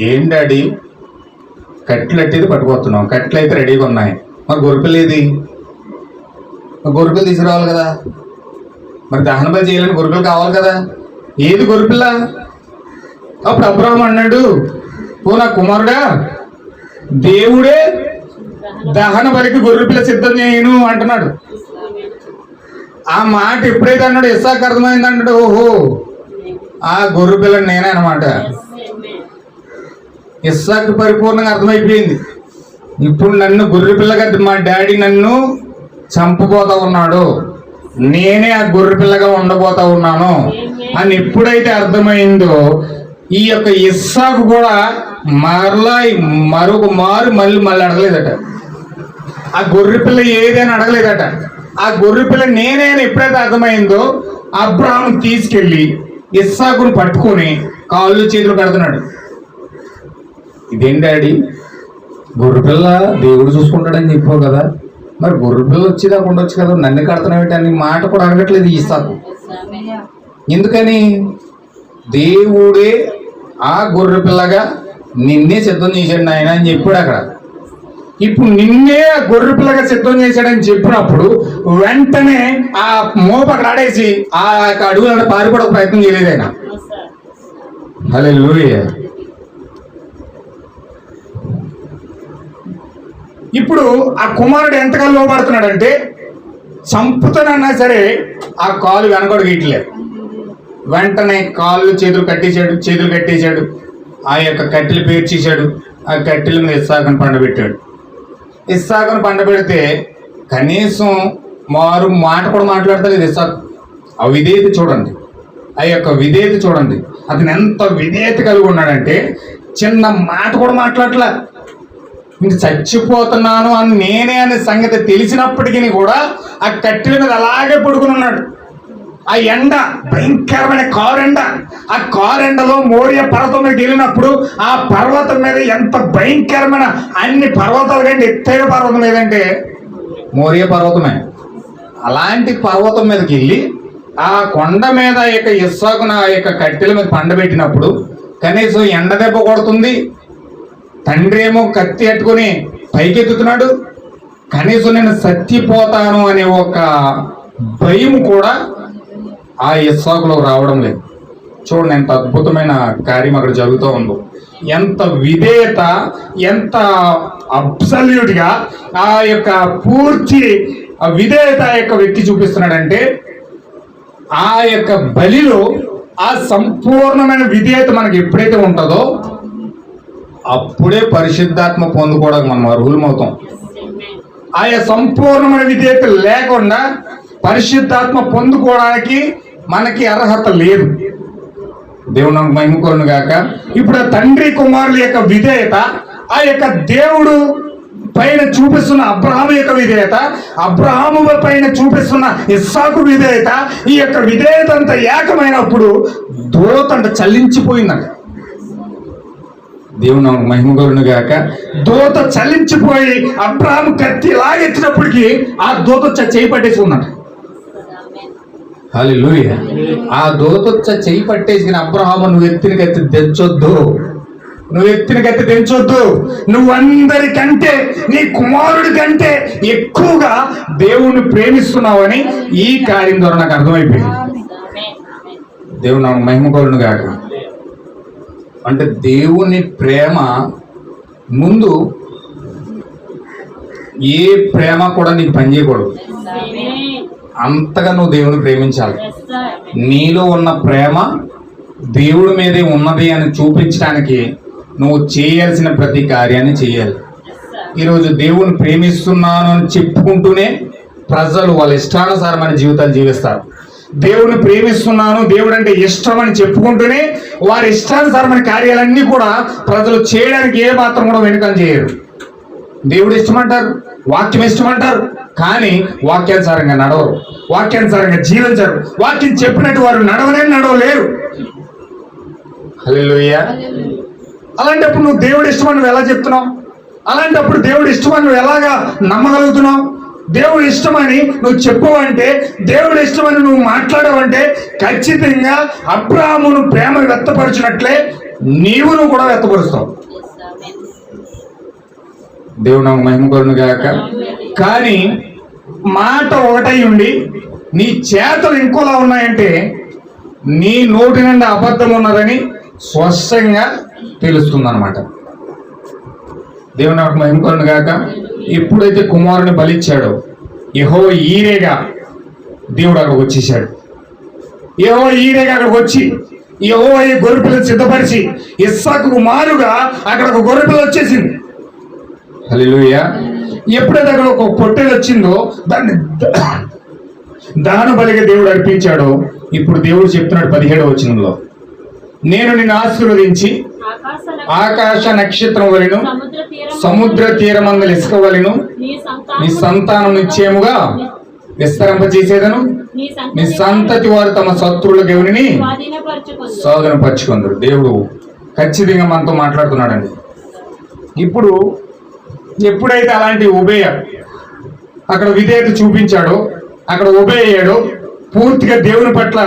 ఏం డాడీ కట్టెలు అట్టేది పట్టుకొస్తున్నాం, కట్టెలు అయితే రెడీగా ఉన్నాయి, మరి గొర్రెపిల్ల ఏది? గొర్రెపిల్ల తీసుకురావాలి కదా, మరి దహన బలి చేయాలని గొర్రెపిల్ల కావాలి కదా, ఏది గొర్రెపిల్ల? అప్పుడు అబ్రహాము అన్నాడు, ఓ నా కుమారుడా, దేవుడే దహన బలికి గొర్రెపిల్ల సిద్ధం చేయను అంటున్నాడు. ఆ మాట ఎప్పుడైతే అన్నాడు ఇస్సాకు అర్థమైంది. అంటాడు, ఓహో ఆ గొర్రెపిల్ల నేనే అనమాట. ఇస్సాకు పరిపూర్ణంగా అర్థమైపోయింది, ఇప్పుడు నన్ను గొర్రెపిల్లగా మా డాడీ నన్ను చంపబోతా ఉన్నాడు, నేనే ఆ గొర్రెపిల్లగా ఉండబోతా ఉన్నాను అని ఎప్పుడైతే అర్థమైందో ఈ యొక్క ఇస్సాకు కూడా మరొక మారు మళ్ళీ అడగలేదట. ఆ గొర్రెపిల్ల ఏదైనా అడగలేదట. ఆ గొర్రెపిల్ల నేనే అని ఎప్పుడైతే అర్థమైందో అబ్రహాము తీసుకెళ్లి ఇస్సాకును పట్టుకొని కాళ్ళు చేతులు పెడుతున్నాడు. ఇదేం డాడీ, గొర్రెపిల్ల దేవుడు చూసుకుంటాడని చెప్పావు కదా, మరి గొర్రెపిల్ల వచ్చేదాకా ఉండొచ్చు కదా, నన్ను కడుతున్నావు అని మాట కూడా అడగట్లేదు ఇస్సాకు. ఎందుకని? దేవుడే ఆ గొర్రెపిల్లగా నిన్నే సిద్ధం చేశాడు నాయన అని చెప్పాడు అక్కడ. ఇప్పుడు నిన్నే ఆ గొర్రెపిల్లగా సిద్ధం చేశాడని చెప్పినప్పుడు వెంటనే ఆ మోప అక్కడ ఆడేసి ఆ యొక్క అడుగులను పారిపడే ప్రయత్నం చేయలేదు ఆయన. హల్లెలూయా. ఇప్పుడు ఆ కుమారుడు ఎంతకాలం లోపడుతున్నాడంటే చంపుతానన్నా సరే ఆ కాలు వెనకడు గీయట్లేదు. వెంటనే కాళ్ళు చేతులు కట్టేశాడు, ఆ యొక్క కట్టెలు పేర్చేశాడు, ఆ కట్టెల మీద ఇస్సాకును పండబెట్టాడు. ఇస్సాకును పండబెడితే కనీసం మాట కూడా మాట్లాడతలేదు ఇస్సాకు. ఆ విధేయత చూడండి, ఆ యొక్క విధేయత చూడండి. అతను ఎంత విధేయత కలిగి ఉన్నాడంటే చిన్న మాట కూడా మాట్లాడలే. ఇంక చచ్చిపోతున్నాను అని నేనే అనే సంగతి తెలిసినప్పటికీ కూడా ఆ కట్టెల మీద అలాగే పడుకుని ఉన్నాడు. ఆ ఎండ భయంకరమైన కారెండ, ఆ కారెండలో మోరియా పర్వతం మీద వెళ్ళినప్పుడు ఆ పర్వతం మీద ఎంత భయంకరమైన, అన్ని పర్వతాల కంటే ఎత్తైన పర్వతం ఏదంటే మోరియా పర్వతమే. అలాంటి పర్వతం మీదకి వెళ్ళి ఆ కొండ మీద ఆ యొక్క ఇస్సాకును ఆ యొక్క కట్టెల మీద పండబెట్టినప్పుడు కనీసం ఎండ దెబ్బ కొడుతుంది, తండ్రి ఏమో కత్తి ఎట్టుకుని పైకెత్తుతున్నాడు, కనీసం నేను చచ్చిపోతాను అనే ఒక భయం కూడా ఆ ఇస్సాకులో రావడం లేదు. చూడండి ఎంత అద్భుతమైన కార్యం అక్కడ జరుగుతూ ఉందో. ఎంత విధేయత, ఎంత అబ్సల్యూట్ గా ఆ యొక్క పూర్తి విధేయత ఆ యొక్క వ్యక్తి చూపిస్తున్నాడంటే, ఆ యొక్క బలిలో ఆ సంపూర్ణమైన విధేయత మనకి ఎప్పుడైతే ఉంటుందో అప్పుడే పరిశుద్ధాత్మ పొందుకోవడానికి మనం అర్హులమవుతాం. ఆయా సంపూర్ణమైన విధేయత లేకుండా పరిశుద్ధాత్మ పొందుకోవడానికి మనకి అర్హత లేదు. దేవుడు నాకు మహిమ కలుగును గాక. ఇప్పుడు ఆ తండ్రి కుమారుల యొక్క విధేయత, ఆ యొక్క దేవుడు పైన చూపిస్తున్న అబ్రహాము యొక్క విధేయత, అబ్రహాము పైన చూపిస్తున్న ఇస్సాకు విధేయత, ఈ యొక్క విధేయత అంతా ఏకమైనప్పుడు దూత అంటే చలించిపోయిందంట. దేవుడు నాకు మహిమ కలుగును గాక. దూత చలించిపోయి అబ్రహాము కత్తి లాగెత్తినప్పటికీ ఆ దూత చేయి పట్టేసి ఉందంట. హల్లెలూయా. ఆ దూత చేయి పట్టేసిన అబ్రహాము, నువ్వు ఎత్తిన కత్తి తెంచొద్దు, నువ్వు ఎత్తిన కత్తి తెంచొద్దు, నువ్వందరికంటే నీ కుమారుడి కంటే ఎక్కువగా దేవుణ్ణి ప్రేమిస్తున్నావని ఈ కార్యం ద్వారా నాకు అర్థమైపోయింది. దేవుడు నాకు మహిమ కలుగును గాక. అంటే దేవుని ప్రేమ ముందు ఏ ప్రేమ కూడా నీకు పనిచేయకూడదు. అంతగా నువ్వు దేవుని ప్రేమించాలి. నీలో ఉన్న ప్రేమ దేవుడి మీదే ఉన్నది అని చూపించడానికి నువ్వు చేయాల్సిన ప్రతి కార్యాన్ని చేయాలి. ఈరోజు దేవుని ప్రేమిస్తున్నాను అని చెప్పుకుంటూనే ప్రజలు వాళ్ళ ఇష్టానుసారమైన జీవితాలు జీవిస్తారు. దేవుని ప్రేమిస్తున్నాను, దేవుడు అంటే ఇష్టం అని చెప్పుకుంటూనే వారి ఇష్టానుసారమైన కార్యాలన్నీ కూడా ప్రజలు చేయడానికి ఏ మాత్రం కూడా వెనుకం చేయరు. దేవుడు ఇష్టమంటారు, వాక్యం ఇష్టమంటారు, కానీ వాక్యానుసారంగా నడవరు, వాక్యానుసారంగా జీవించరు. వాక్యం చెప్పినట్టు వారు నడవలేరు. హల్లెలూయా. అలాంటప్పుడు నువ్వు దేవుడు ఇష్టమని నువ్వు ఎలా చెప్తున్నావు? అలాంటప్పుడు దేవుడు ఇష్టమని నువ్వు ఎలాగా నమ్మగలుగుతున్నావు? దేవుడు ఇష్టమని నువ్వు చెప్పవంటే, దేవుడు ఇష్టమని నువ్వు మాట్లాడవంటే ఖచ్చితంగా అబ్రహామును ప్రేమ వ్యక్తపరచినట్లే నీవును కూడా వ్యక్తపరుస్తావు. దేవుడు నాకు మహిమ కలుగును గాక. కానీ మాట ఒకటై ఉండి నీ చేతలు ఇంకోలా ఉన్నాయంటే నీ నోటి నుండి అబద్ధం ఉన్నదని స్పష్టంగా తెలుస్తుంది అన్నమాట. దేవుడు నాకు మహిమ కలుగును గాక. ఎప్పుడైతే కుమారుని బలిచ్చాడో యెహోవా ఈరేగా దేవుడు అక్కడికి వచ్చేసాడు. యెహోవా ఈరేగా అక్కడికి వచ్చి యెహోవా ఈ గొర్రెపిల్లని సిద్ధపరిచి ఇస్సాకు మారుగా అక్కడ ఒక గొర్రెపిల్ల వచ్చేసింది. హల్లెలూయా. ఎప్పుడైతే అక్కడ ఒక పొట్టేలు వచ్చిందో దాన్ని దహన బలిగా దేవుడు అర్పించాడో ఇప్పుడు దేవుడు చెప్తున్నాడు 17వ వచనంలో, నేను నిన్ను ఆశీర్వదించి ఆకాశ నక్షత్రం వలెను సముద్ర తీరమందలి ఇసుక వలెను నీ సంతానం నిశ్చయముగా విస్తరింపజేసేదను, నీ సంతతి వారు తమ శత్రువుల గెవరిని స్వాధీనపరచుకుందరు. దేవుడు ఖచ్చితంగా మనతో మాట్లాడుతున్నాడండి. ఇప్పుడు ఎప్పుడైతే అలాంటి ఉబేయ అక్కడ విధేయత చూపించాడో, అక్కడ ఉబేయ అయ్యాడో, పూర్తిగా దేవుని పట్ల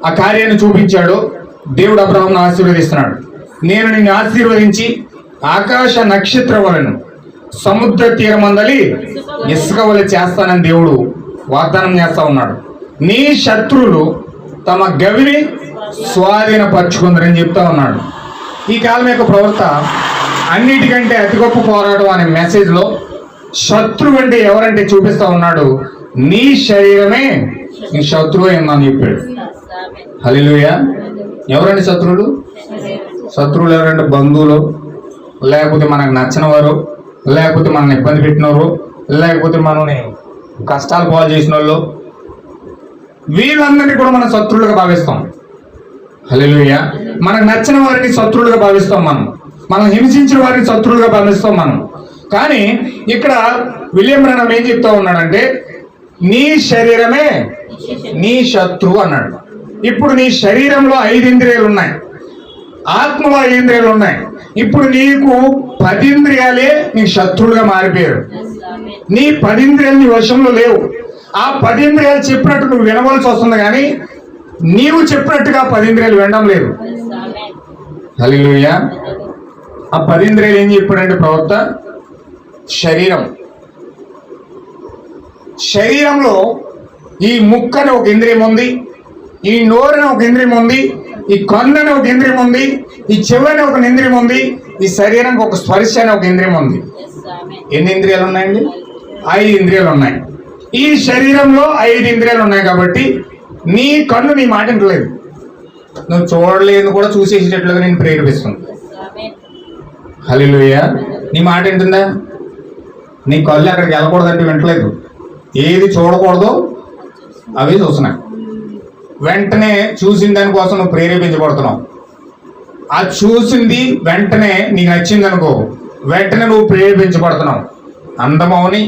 ఆ కార్యాన్ని చూపించాడో, దేవుడు అబ్రహామును ఆశీర్వదిస్తున్నాడు. నేను నిన్ను ఆశీర్వదించి ఆకాశ నక్షత్రం వలెను సముద్ర తీరమందలి ఇసుక వలె చేస్తానని దేవుడు వాగ్దానం చేస్తా ఉన్నాడు. నీ శత్రువులు తమ గవిని స్వాధీనపరచుకుందరని చెప్తా ఉన్నాడు. ఈ కాలం యొక్క ప్రవర్త అన్నిటికంటే అతి గొప్ప పోరాటం అనే మెసేజ్లో శత్రువు అంటే ఎవరంటే చూపిస్తా ఉన్నాడు. నీ శరీరమే నీ శత్రువు అయిందని చెప్పాడు. హల్లెలూయా. ఎవరండి శత్రువులు? శత్రువులు ఎవరంటే బంధువులు, లేకపోతే మనకు నచ్చిన వారు, లేకపోతే మనల్ని ఇబ్బంది పెట్టినవారు, లేకపోతే మనల్ని కష్టాలు పాలు చేసిన వాళ్ళు, వీళ్ళందరినీ కూడా మనం శత్రువులుగా భావిస్తాం. హల్లెలూయా. మనకు నచ్చిన వారిని శత్రువులుగా భావిస్తాం, మనం హింసించిన వారిని శత్రువులుగా భావిస్తాం మనం. కానీ ఇక్కడ విలియం బ్రనమ్ ఏం చెప్తా ఉన్నాడంటే నీ శరీరమే నీ శత్రువు అన్నాడు. ఇప్పుడు నీ శరీరంలో 5 ఇంద్రియాలు ఉన్నాయి, ఆత్మలో 5 ఇంద్రియాలు ఉన్నాయి. ఇప్పుడు నీకు 10 ఇంద్రియాలే నీ శత్రువులుగా మారిపోయారు. నీ 10 ఇంద్రియాలు నీ వశంలో లేవు. ఆ 10 ఇంద్రియాలు చెప్పినట్టు నువ్వు వినవలసి వస్తుంది, కానీ నీవు చెప్పినట్టుగా 10 ఇంద్రియాలు వినడం లేదు. హల్లెలూయా. ఆ 10 ఇంద్రియాలు ఏం చెప్పాడంటే ప్రవక్త, శరీరంలో ఈ ముక్క అని ఒక ఇంద్రియం ఉంది, ఈ నోరు అనే ఒక ఇంద్రియం ఉంది, ఈ కన్ను అనే ఒక ఇంద్రియం ఉంది, ఈ చెవి అనే ఒక ఇంద్రియం ఉంది, ఈ శరీరానికి ఒక స్పర్శ అనే ఒక ఇంద్రియం ఉంది. ఎన్ని ఇంద్రియాలు ఉన్నాయండి? 5 ఇంద్రియాలు ఉన్నాయి. ఈ శరీరంలో 5 ఇంద్రియాలు ఉన్నాయి కాబట్టి నీ కన్ను నీ మాట వింటలేదు. నువ్వు చూడలేదు కూడా చూసేసేటట్లుగా నేను ప్రేరేపిస్తుంది. హల్లెలూయా. నీ మాట వింటుందా? నీ కళ్ళు అక్కడికి వెళ్ళకూడదంటే వింటలేదు. ఏది చూడకూడదో అవి చూస్తున్నాయి. వెంటనే చూసిన దానికోసం నువ్వు ప్రేరేపించబడుతున్నావు. ఆ చూసింది వెంటనే నీకు నచ్చింది అనుకో, వెంటనే నువ్వు ప్రేరేపించబడుతున్నావు. అందం అవని,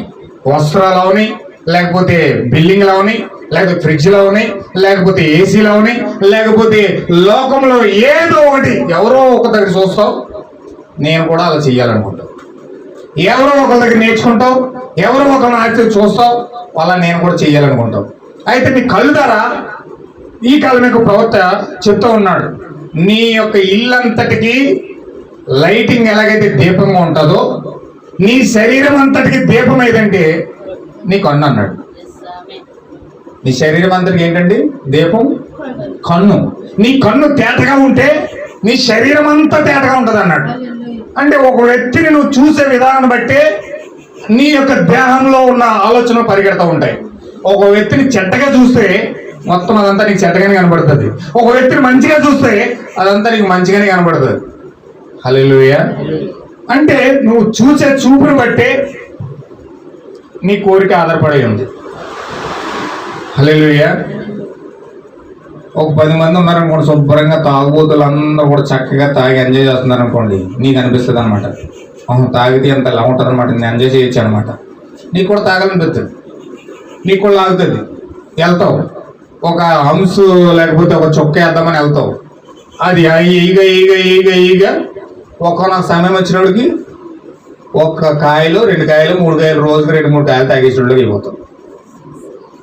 వస్త్రాలు అవని, లేకపోతే బిల్డింగ్లు అవని, లేకపోతే ఫ్రిడ్జ్లు అవని, లేకపోతే ఏసీలు అవని, లేకపోతే లోకంలో ఏదో ఒకటి ఎవరో ఒక దగ్గర చూస్తావు, నేను కూడా అలా చెయ్యాలనుకుంటావు. ఎవరో ఒకరి దగ్గర నేర్చుకుంటావు, ఎవరో ఒకరిని ఆచి చూస్తావు, అలా నేను కూడా చెయ్యాలనుకుంటావు. అయితే నీ కళ్ళు ద్వారా ఈ కాలం ప్రవక్త చెప్తూ ఉన్నాడు, నీ యొక్క ఇల్లంతటికి లైటింగ్ ఎలాగైతే దీపంగా ఉంటుందో నీ శరీరం అంతటికి దీపం ఏదంటే నీ కన్ను అన్నాడు. నీ శరీరం అంతటికి ఏంటండి దీపం? కన్ను. నీ కన్ను తేటగా ఉంటే నీ శరీరం అంతా తేటగా ఉంటుంది అన్నాడు. అంటే ఒక వ్యక్తిని నువ్వు చూసే విధానం బట్టి నీ యొక్క దేహంలో ఉన్న ఆలోచనలు పరిగెడతా ఉంటాయి. ఒక వ్యక్తిని చెడ్డగా చూస్తే మొత్తం అదంతా నీకు చెడ్డగానే కనబడుతుంది. ఒక వ్యక్తిని మంచిగా చూస్తే అదంతా నీకు మంచిగానే కనబడుతుంది. హల్లెలూయా. అంటే నువ్వు చూసే చూపుని బట్టే నీ కోరిక ఆధారపడి ఉంది. హల్లెలూయా. ఒక 10 మంది ఉన్నారనుకోండి, శుభ్రంగా తాగుబోతులు అందరూ కూడా చక్కగా తాగి ఎంజాయ్ చేస్తున్నారు అనుకోండి, నీకు అనిపిస్తుంది అనమాట, తాగితే అంత ఎలా ఉంటుంది అనమాట, నేను ఎంజాయ్ చేయొచ్చు అనమాట. నీకు కూడా తాగాలనిపిస్తుంది, నీకు కూడా లాగుతుంది, వెళ్తావు. ఒక హంసు లేకపోతే ఒక చొక్క వేద్దామని వెళ్తావు. అది ఈగ ఈగ ఈగ ఈగ ఒక్కొక్క సమయం వచ్చినోడికి ఒక్క కాయలు 2 కాయలు 3 కాయలు రోజుకి 2-3 కాయలు తాగేసేవాళ్ళకి అయిపోతాం.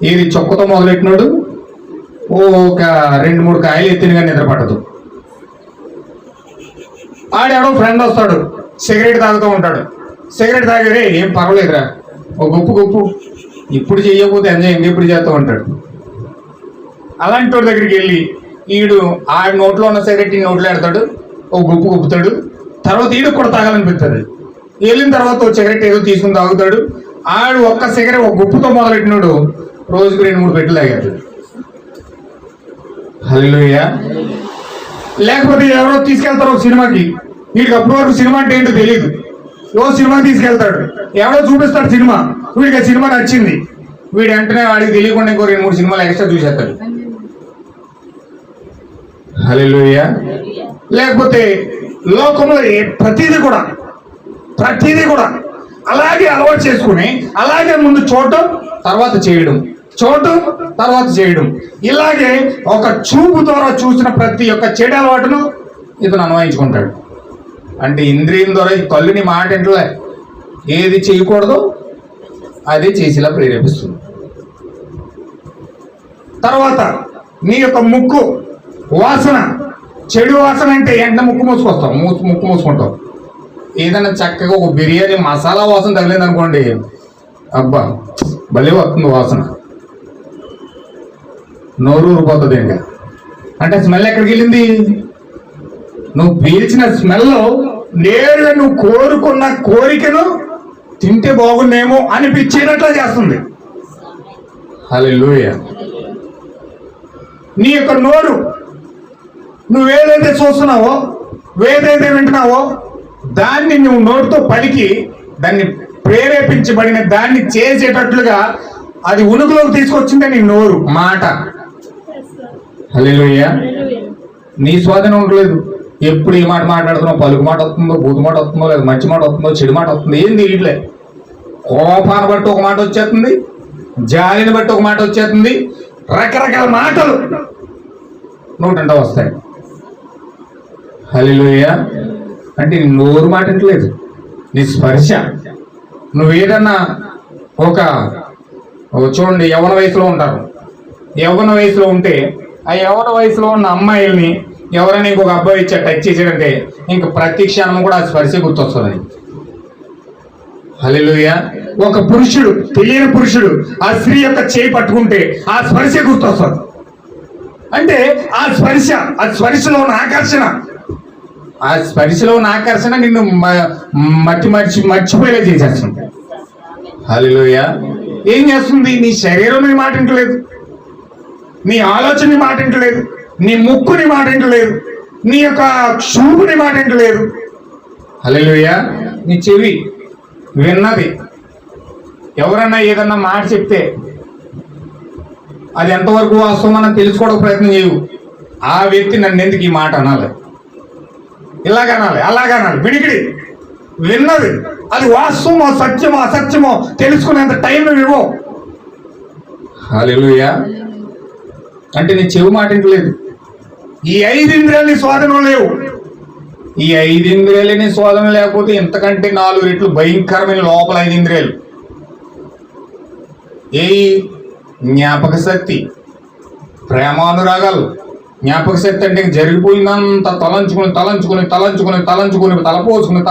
ఇది చొక్కతో మొదలెట్టినాడు ఒక 2-3 కాయలు ఎత్తినగా నిద్ర పట్టదు. ఆడెవడో ఫ్రెండ్ వస్తాడు, సిగరెట్ తాగుతూ ఉంటాడు. సిగరెట్ తాగేరే ఏం పర్వాలేదురా, ఒక గుప్పు ఇప్పుడు చెయ్యకపోతే ఎంజాయ్ ఇంకెప్పుడు చేస్తూ ఉంటాడు. అలాంటి వాడి దగ్గరికి వెళ్ళి ఈడు ఆడి నోట్లో ఉన్న సిగరెట్ ఈ నోట్లో పెడతాడు, ఒక గుప్పుతాడు. తర్వాత ఈడు కూడా తాగాలనిపిస్తుంది. వెళ్ళిన తర్వాత ఒక సిగరెట్ ఏదో తీసుకుని తాగుతాడు. ఆడు ఒక్క సిగరెట్ ఒక గుప్పుతో మొదలెట్టినాడు రోజుకు 2-3 పెట్టెలు తాగాడు. హల్లెలూయా. లేకపోతే ఎవరో తీసుకెళ్తారు ఒక సినిమాకి, వీడికి అప్పటి వరకు సినిమా అంటే ఏంటో తెలియదు. సినిమా తీసుకెళ్తాడు, ఎవడో చూపిస్తాడు సినిమా, వీడికి ఆ సినిమా నచ్చింది, వీడు వెంటనే వాడికి తెలియకుండా ఇంకో 2-3 సినిమాలు ఎక్స్ట్రా చూసేస్తాడు. హల్లెలూయా. లేకపోతే లోకంలో ప్రతిదీ కూడా అలాగే అలవాటు చేసుకుని అలాగే ముందు చూడటం తర్వాత చేయడం, ఇలాగే ఒక చూపు ద్వారా చూసిన ప్రతి ఒక్క చెడు అలవాటును ఇతను అన్వయించుకుంటాడు. అంటే ఇంద్రియం ద్వారా ఈ కళ్ళుని మాట ఇంట్లో ఏది చేయకూడదో అది చేసేలా ప్రేరేపిస్తుంది. తర్వాత నీ యొక్క ముక్కు వాసన, చెడు వాసన అంటే వెంటనే ముక్కు మూసుకుంటావు. ఏదైనా చక్కగా ఒక బిర్యానీ మసాలా వాసన తగిలింది అనుకోండి, అబ్బా భలే వస్తుంది వాసన, నోరు ఊరిపోతుంది. ఇంకా అంటే స్మెల్ ఎక్కడికి వెళ్ళింది? నువ్వు పీల్చిన స్మెల్ నేరుగా నువ్వు కోరుకున్న కోరికను తింటే బాగుండేమో అనిపించేటట్లా చేస్తుంది. హల్లెలూయా. నీ యొక్క నోరు నువ్వేదైతే చూస్తున్నావో, ఏదైతే వింటున్నావో దాన్ని నువ్వు నోటితో పలికి దాన్ని ప్రేరేపించబడిన దాన్ని చేసేటట్లుగా అది ఉనుకులోకి తీసుకొచ్చిందే నీ నోరు మాట. హల్లెలూయా. నీ స్వాధీనం ఉండలేదు. ఎప్పుడు ఈ మాట మాట్లాడుతున్నావు, పలుకు మాట వస్తుందో, బూతు మాట వస్తుందో, లేదా మంచి మాట వస్తుందో, చెడు మాట వస్తుందో ఏం తెలియట్లే. కోపాన్ని బట్టి ఒక మాట వచ్చేస్తుంది, జాలిని బట్టి ఒక మాట వచ్చేస్తుంది, రకరకాల మాటలు నోటంట వస్తాయి. హల్లెలూయా. అంటే నీ నోరు మాట వింటలేదు, నీ స్పర్శ. నువ్వేదన్నా చూడండి, యవ్వన వయసులో ఉంటారు. యవ్వన వయసులో ఉంటే ఆ యవ్వన వయసులో ఉన్న అమ్మాయిల్ని ఎవరైనా ఇంకొక అబ్బాయి ఇచ్చా టచ్ చేసాడంటే ఇంక ప్రతి క్షణం కూడా ఆ స్పర్శ గుర్తొస్తుంది. హల్లెలూయా. ఒక పురుషుడు, తెలియని పురుషుడు ఆ స్త్రీ యొక్క చేయి పట్టుకుంటే ఆ స్పర్శ గుర్తొస్తుంది. అంటే ఆ స్పర్శలో ఉన్న ఆకర్షణ, ఆ స్పర్శలో ఉన్న ఆకర్షణ నిన్ను మర్చిపోయేలా చేసేస్తుంది. హల్లెలూయా. ఏం చేస్తుంది? నీ శరీరం నీ మాట వింటలేదు, నీ ఆలోచన నీ మాట వింటలేదు, నీ ముక్కు నీ మాట వింటలేదు, నీ యొక్క చూపు నీ మాట వింటలేదు. హల్లెలూయా. నీ చెవి విన్నది. ఎవరన్నా ఏదన్నా మాట చెప్తే అది ఎంతవరకు వాస్తవం మనం తెలుసుకోవడానికి ప్రయత్నం చేయవు. ఆ వ్యక్తి నన్ను ఎందుకు ఈ మాట అనాలి, ఇలాగనాలి, అలాగనాలి, విడిగిడి విన్నది అది వాస్తవమో సత్యమో అసత్యమో తెలుసుకునేంత టైం ఇవ్వవు. హల్లెలూయా. అంటే నీ చెవి మాట వింటలేదు. ఈ 5 ఇంద్రియాలని స్వాధీనం లేవు. ఈ 5 ఇంద్రియాలని స్వాధీనం లేకపోతే ఇంతకంటే 4 రెట్లు భయంకరమైన లోపల 5 ఇంద్రియాలు. ఏ జ్ఞాపక శక్తి, ప్రేమానురాగాలు. జ్ఞాపక శక్తి అంటే జరిగిపోయిందంత తలంచుకుని తలంచుకుని తలంచుకుని తలంచుకుని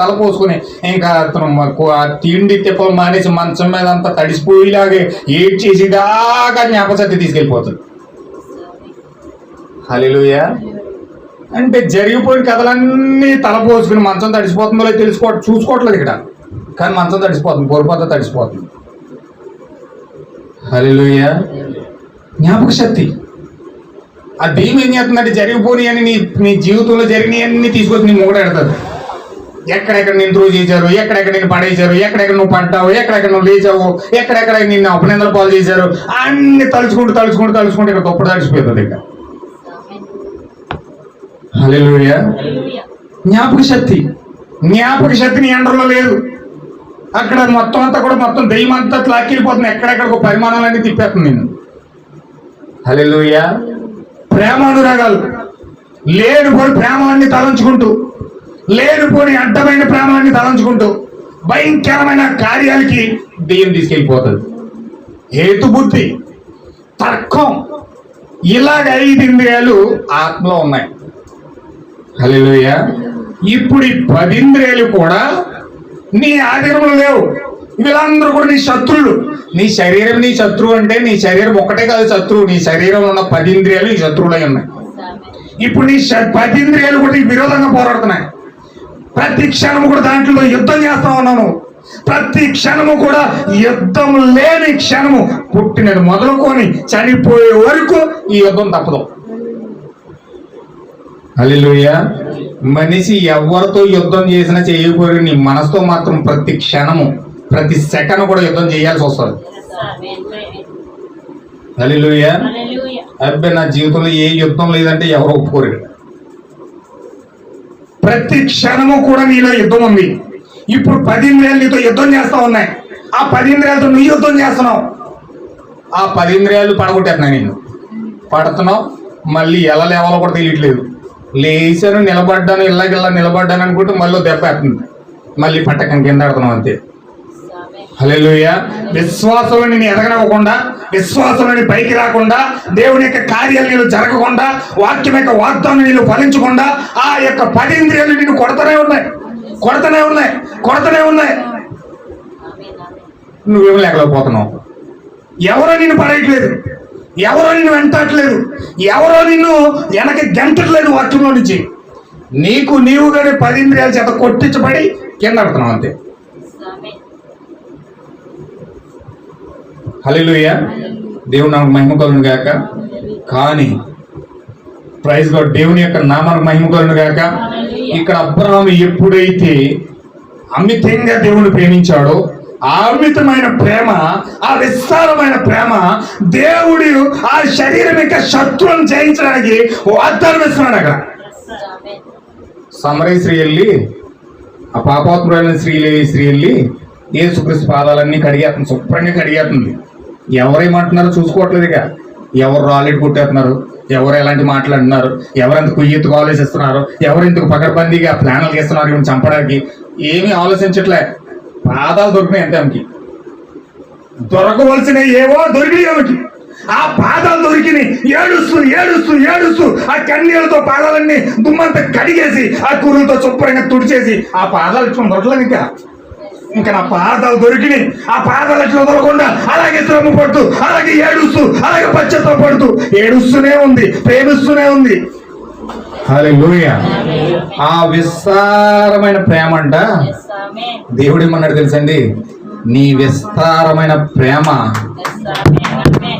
తలపోసుకుని ఇంకా ఆ తిండి తిప్పలు మానేసి మంచం మీద అంతా తడిసిపోయేలాగే ఏడ్చేసేదాకా జ్ఞాపక శక్తి తీసుకెళ్ళిపోతుంది. హల్లెలూయా. అంటే జరిగిపోయిన కథలన్నీ తలపోసుకుని మంచం తడిసిపోతుందో చూసుకోవట్లేదు ఇక్కడ, కానీ మంచం తడిసిపోతుంది, పొరపాటు తడిసిపోతుంది. హల్లెలూయా. జ్ఞాపక శక్తి. ఆ దెయ్యం ఏం చేస్తుందంటే జరిగిపోయి అని నీ జీవితంలో జరిగినవన్నీ తీసుకొచ్చి నీ మొగుడు ఎడతాడు. ఎక్కడెక్కడ నేను త్రూ చేశారు, ఎక్కడెక్కడ నేను పడేశారు, ఎక్కడెక్కడ నువ్వు పడ్డావు, ఎక్కడెక్కడ నువ్వు లేచావు, ఎక్కడెక్కడ నిన్ను అపనిందల పాలు చేశారు, అన్ని తలుచుకుంటూ ఇక్కడ తప్పుడు తడిసిపోతుంది ఇక. హల్లెలూయా. జ్ఞాపక శక్తి నీ అండర్లో లేదు. అక్కడ మొత్తం అంతా కూడా దెయ్యం అంతా లాక్కెళ్ళిపోతుంది, ఎక్కడెక్కడికో పరిమాణాలన్నీ తిప్పేస్తుంది నిన్ను. హల్లెలూయా. ప్రేమానురాగాలు, లేనిపోని ప్రేమాన్ని తలంచుకుంటూ, లేనిపోని అడ్డమైన ప్రేమాన్ని తలంచుకుంటూ భయంకరమైన కార్యాలకి దెయ్యం తీసుకెళ్ళిపోతుంది. హేతుబుద్ధి, తర్కం, ఇలాగ 5 ఇంద్రియాలు ఆత్మలో ఉన్నాయి. హల్లెలూయా. ఇప్పుడు ఈ 10 ఇంద్రియాలు కూడా నీ ఆధీనంలో లేవు. వీళ్ళందరూ కూడా నీ శత్రువులు. నీ శరీరం నీ శత్రువు అంటే నీ శరీరం ఒకటే కాదు శత్రువు, నీ శరీరంలో ఉన్న 10 ఇంద్రియాలు నీ శత్రువులై ఉన్నాయి. ఇప్పుడు నీ 10 ఇంద్రియాలు కూడా నీకు విరోధంగా పోరాడుతున్నాయి. ప్రతి క్షణము కూడా దాంట్లో యుద్ధం చేస్తా ఉన్నాను. ప్రతి క్షణము కూడా యుద్ధం లేని క్షణము పుట్టినది మొదలుకొని చనిపోయే వరకు ఈ యుద్ధం తప్పదు. హల్లెలూయా. మనిషి ఎవరితో యుద్ధం చేసినా చేయకపోయి నీ మనసుతో మాత్రం ప్రతి క్షణము ప్రతి సెకండ్ కూడా యుద్ధం చేయాల్సి వస్తుంది. హల్లెలూయా. అబ్బే నా జీవితంలో ఏ యుద్ధం లేదంటే ఎవరు ఒప్పుకోరు. ప్రతి క్షణము కూడా నీలో యుద్ధం ఉంది. ఇప్పుడు 10 ఇంద్రియాలు నీతో యుద్ధం చేస్తా ఉన్నాయి. ఆ 10 ఇంద్రియాలతో నువ్వు యుద్ధం చేస్తున్నావు. ఆ 10 ఇంద్రియాలు పడగొట్టేస్తున్నాయి. నిన్ను పడుతున్నావు, మళ్ళీ ఎలా లేవాలో కూడా తెలియట్లేదు. లేచాను, నిలబడ్డాను, ఇళ్ళకిల్లా నిలబడ్డాను అనుకుంటే మళ్ళీ దెబ్బ వేస్తుంది, మళ్ళీ పట్టకం కింద ఆడుతున్నాం అంతే. హల్లెలూయా. విశ్వాసంలో నేను ఎదగనివ్వకుండా, విశ్వాసంలో పైకి రాకుండా, దేవుని యొక్క కార్యాలు నీళ్ళు జరగకుండా, వాక్యం యొక్క వాగ్దానం నీళ్ళు ఫలించకుండా ఆ యొక్క 10 ఇంద్రియాలు నిన్ను కొడతనే ఉన్నాయి. నువ్వేమో లేకపోతున్నావు. ఎవరో నిన్ను పడేయట్లేదు, ఎవరో నిన్ను వెంటట్లేదు, ఎవరో నిన్ను వెనక గెంటట్లేదు వాక్యంలో నుంచి. నీవుగానే 10 ఇంద్రియాల చేత కొట్టించబడి కింద ఆడుతున్నావు అంతే. హల్లెలూయా. దేవుడు నాకు మహిమ కలుగును గాక. కానీ ప్రైజ్ గాడ్, దేవుని యొక్క నామానికి మహిమ కలుగును గాక. ఇక్కడ అబ్రహాము ఎప్పుడైతే అమితంగా దేవుని ప్రేమించాడో ఆ అమితమైన ప్రేమ, ఆ విస్తారమైన ప్రేమ దేవుడు ఆ శరీరం యొక్క శత్రువులను జయించడానికి వాగ్దానం ఇస్తున్నాడు. అక్కడ సమరయ స్త్రీ వెళ్ళి, ఆ పాపాత్మురైన స్త్రీ వెళ్ళి యేసుక్రీస్తు పాదాలన్నీ కడిగేస్తుంది, శుభ్రంగా కడిగేస్తుంది. ఎవరేమంటున్నారో చూసుకోవట్లేదు. ఇక ఎవరు రాలెట్ కొట్టేస్తున్నారు, ఎవరు ఎలాంటి మాట్లాడుతున్నారు, ఎవరెంత కుయ్యెత్తుకు ఆలోచిస్తున్నారు, ఎవరెందుకు పకడ్బందీగా ప్లాన్లు చేస్తున్నారు ఇవి చంపడానికి, ఏమీ ఆలోచించట్లే. పాదాలు దొరికినాయి అంతే. ఆమెకి దొరకవలసినవి ఏవో దొరికినాయి. ఆమెకి ఆ పాదాలు దొరికినాయి. ఏడుస్తూ ఆ కన్నీళ్ళతో పాదాలన్నీ దుమ్మంతా కడిగేసి ఆ కూరలతో శుభ్రంగా తుడిచేసి ఆ పాదాలు ఇచ్చుకుని దొరకలేదు. ఇంకా ఇంకా నా పాదాలు దొరికినాయి, ఆ పాదాలకి వదలకుండా అలాగే శ్రమ పడుతూ, అలాగే ఏడుస్తూ, అలాగే పశ్చాత్తాపడుతూ ఏడుస్తూనే ఉంది, ప్రేమిస్తూనే ఉంది. హల్లెలూయా. ఆ విస్తారమైన ప్రేమ అంట దేవుడు ఏమన్నాడు తెలుసండి? నీ విస్తారమైన ప్రేమ,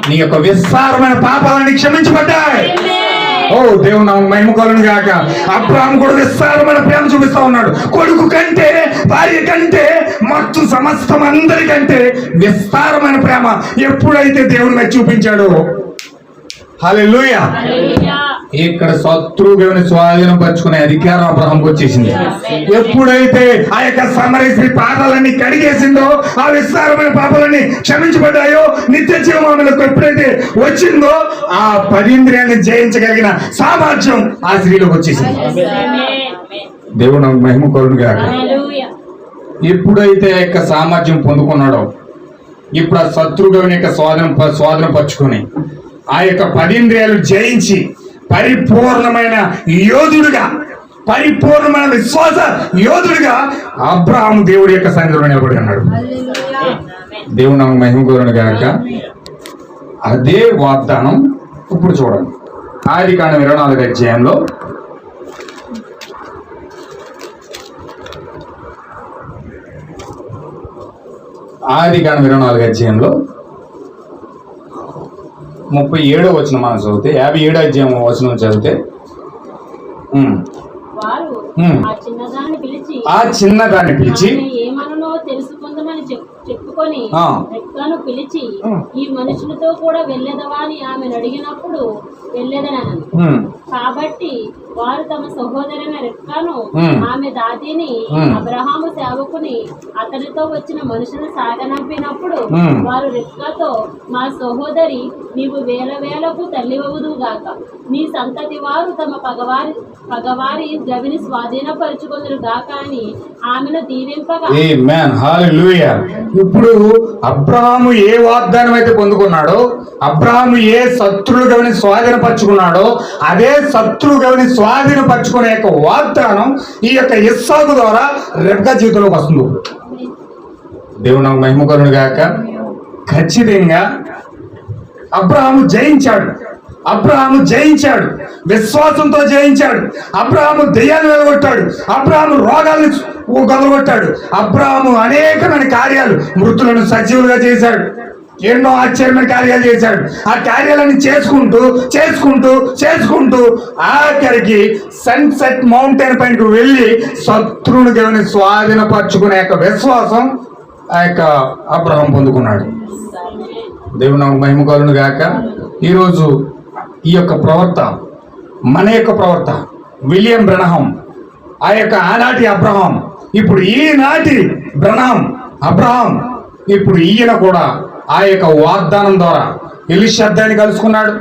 నీ యొక్క విస్తారమైన పాపాలని క్షమించబడ్డాయి. ఓ దేవుని నామమునకు మహిమ కలుగును గాక. అబ్రాహాము కూడా విస్తారమైన ప్రేమ చూపిస్తా ఉన్నాడు. కొడుకు కంటే, భార్య కంటే, మొత్తం సమస్తం అందరికంటే విస్తారమైన ప్రేమ ఎప్పుడైతే దేవుని మీద చూపించాడో. హల్లెలూయా. ఇక్కడ శత్రువుని స్వాధీనం పరుచుకునే అధికారం అబ్రహాంకు వచ్చేసింది. ఎప్పుడైతే ఆ యొక్క సమరస్త్రీ పాపాలన్నీ కడిగేసిందో, ఆ విస్తారమైన పాపాలన్నీ క్షమించబడ్డాయో, నిత్య జీవములకు ఎప్పుడైతే వచ్చిందో, ఆ 10 ఇంద్రియాలను జయించగలిగిన సామర్థ్యం ఆ స్త్రీలోకి వచ్చేసింది. దేవుడు నాకు మహిమ కలుగును గాక. ఎప్పుడైతే ఆ యొక్క సామర్థ్యం పొందుకున్నాడో, ఇప్పుడు ఆ శత్రువుని యొక్క స్వాధీనం పరుచుకొని ఆ యొక్క 10 ఇంద్రియాలు జయించి పరిపూర్ణమైన యోధుడుగా, పరిపూర్ణమైన విశ్వాస యోధుడుగా అబ్రహాము దేవుడి యొక్క సన్నిధిలో నిలబడి ఉన్నాడు. దేవుడు నాకు మహిమ కలుగును గాక. అదే వాగ్దానం ఇప్పుడు చూడండి. ఆదికాండం 24 అధ్యాయంలో ఆదికాండం 24 అధ్యాయంలో 37వ వచనం మనం చదివితే, 57వ అధ్యాయం వచనం చదివితే, ఆ చిన్నదాన్ని పిలిచి ఏమనో తెలుసుకుందామని చెప్పుకొని రెక్కను పిలిచి, ఈ మనుషులతో కూడా వెళ్ళేదవా అని ఆమెను అడిగినప్పుడు వెళ్ళేదనను. కాబట్టి వారు తమ సహోదరైన రెక్కను, ఆమె దాదిని, అబ్రహాము సేవకుని, అతనితో వచ్చిన మనుషులను సాగనంపినప్పుడు వారు రెక్కతో, మా సహోదరి, నీవు వేల వేలకు తల్లివవుదువు గాక, నీ సంతతి వారు తమ పగవారి గవిని స్వాధీనపరుచుకొందురు గాక అని ఆమెను దీవింపగా. ఆమేన్. హల్లెలూయా. ఇప్పుడు అబ్రహాము ఏ వాగ్దానం అయితే పొందుకున్నాడో, అబ్రహాము ఏ శత్రువు గవిని స్వాధీనపరుచుకున్నాడో, అదే శత్రువు గవిని స్వాధీనపరుచుకునే యొక్క వాగ్దానం ఈ యొక్క ఇస్సాకు ద్వారా రెబ్కా జీవితంలోకి వస్తుంది. దేవుడు నాకు మహిమ కలుగును గాక. ఖచ్చితంగా అబ్రహాము జయించాడు. అబ్రహాము జయించాడు, విశ్వాసంతో జయించాడు. అబ్రహాము దెయ్యాన్ని వెలగొట్టాడు. అబ్రహాము రోగాలను గొలగొట్టాడు. అబ్రహాము అనేకమైన కార్యాలు, మృతులను సజీవులుగా చేశాడు. ఎన్నో ఆశ్చర్యమైన కార్యాలు చేశాడు. ఆ కార్యాలను చేసుకుంటూ చేసుకుంటూ చేసుకుంటూ ఆఖరికి సన్సెట్ మౌంటైన్ పైనకు వెళ్ళి శత్రువుని దేవుని స్వాధీనపరుచుకునే యొక్క విశ్వాసం ఆ యొక్క అబ్రహాం పొందుకున్నాడు. దేవుడు నాకు మహిమ కలుగును గాక. ఈరోజు ఈ యొక్క ప్రవక్త, మన యొక్క ప్రవక్త విలియం బ్రనహాం, ఆ యొక్క ఆనాటి అబ్రహాం, ఇప్పుడు ఈనాటి బ్రనహాం అబ్రహాం, ఇప్పుడు ఈయన కూడా ఆ యొక్క వాగ్దానం ద్వారా ఎలీషద్దాన్ని కలుసుకున్నాడు,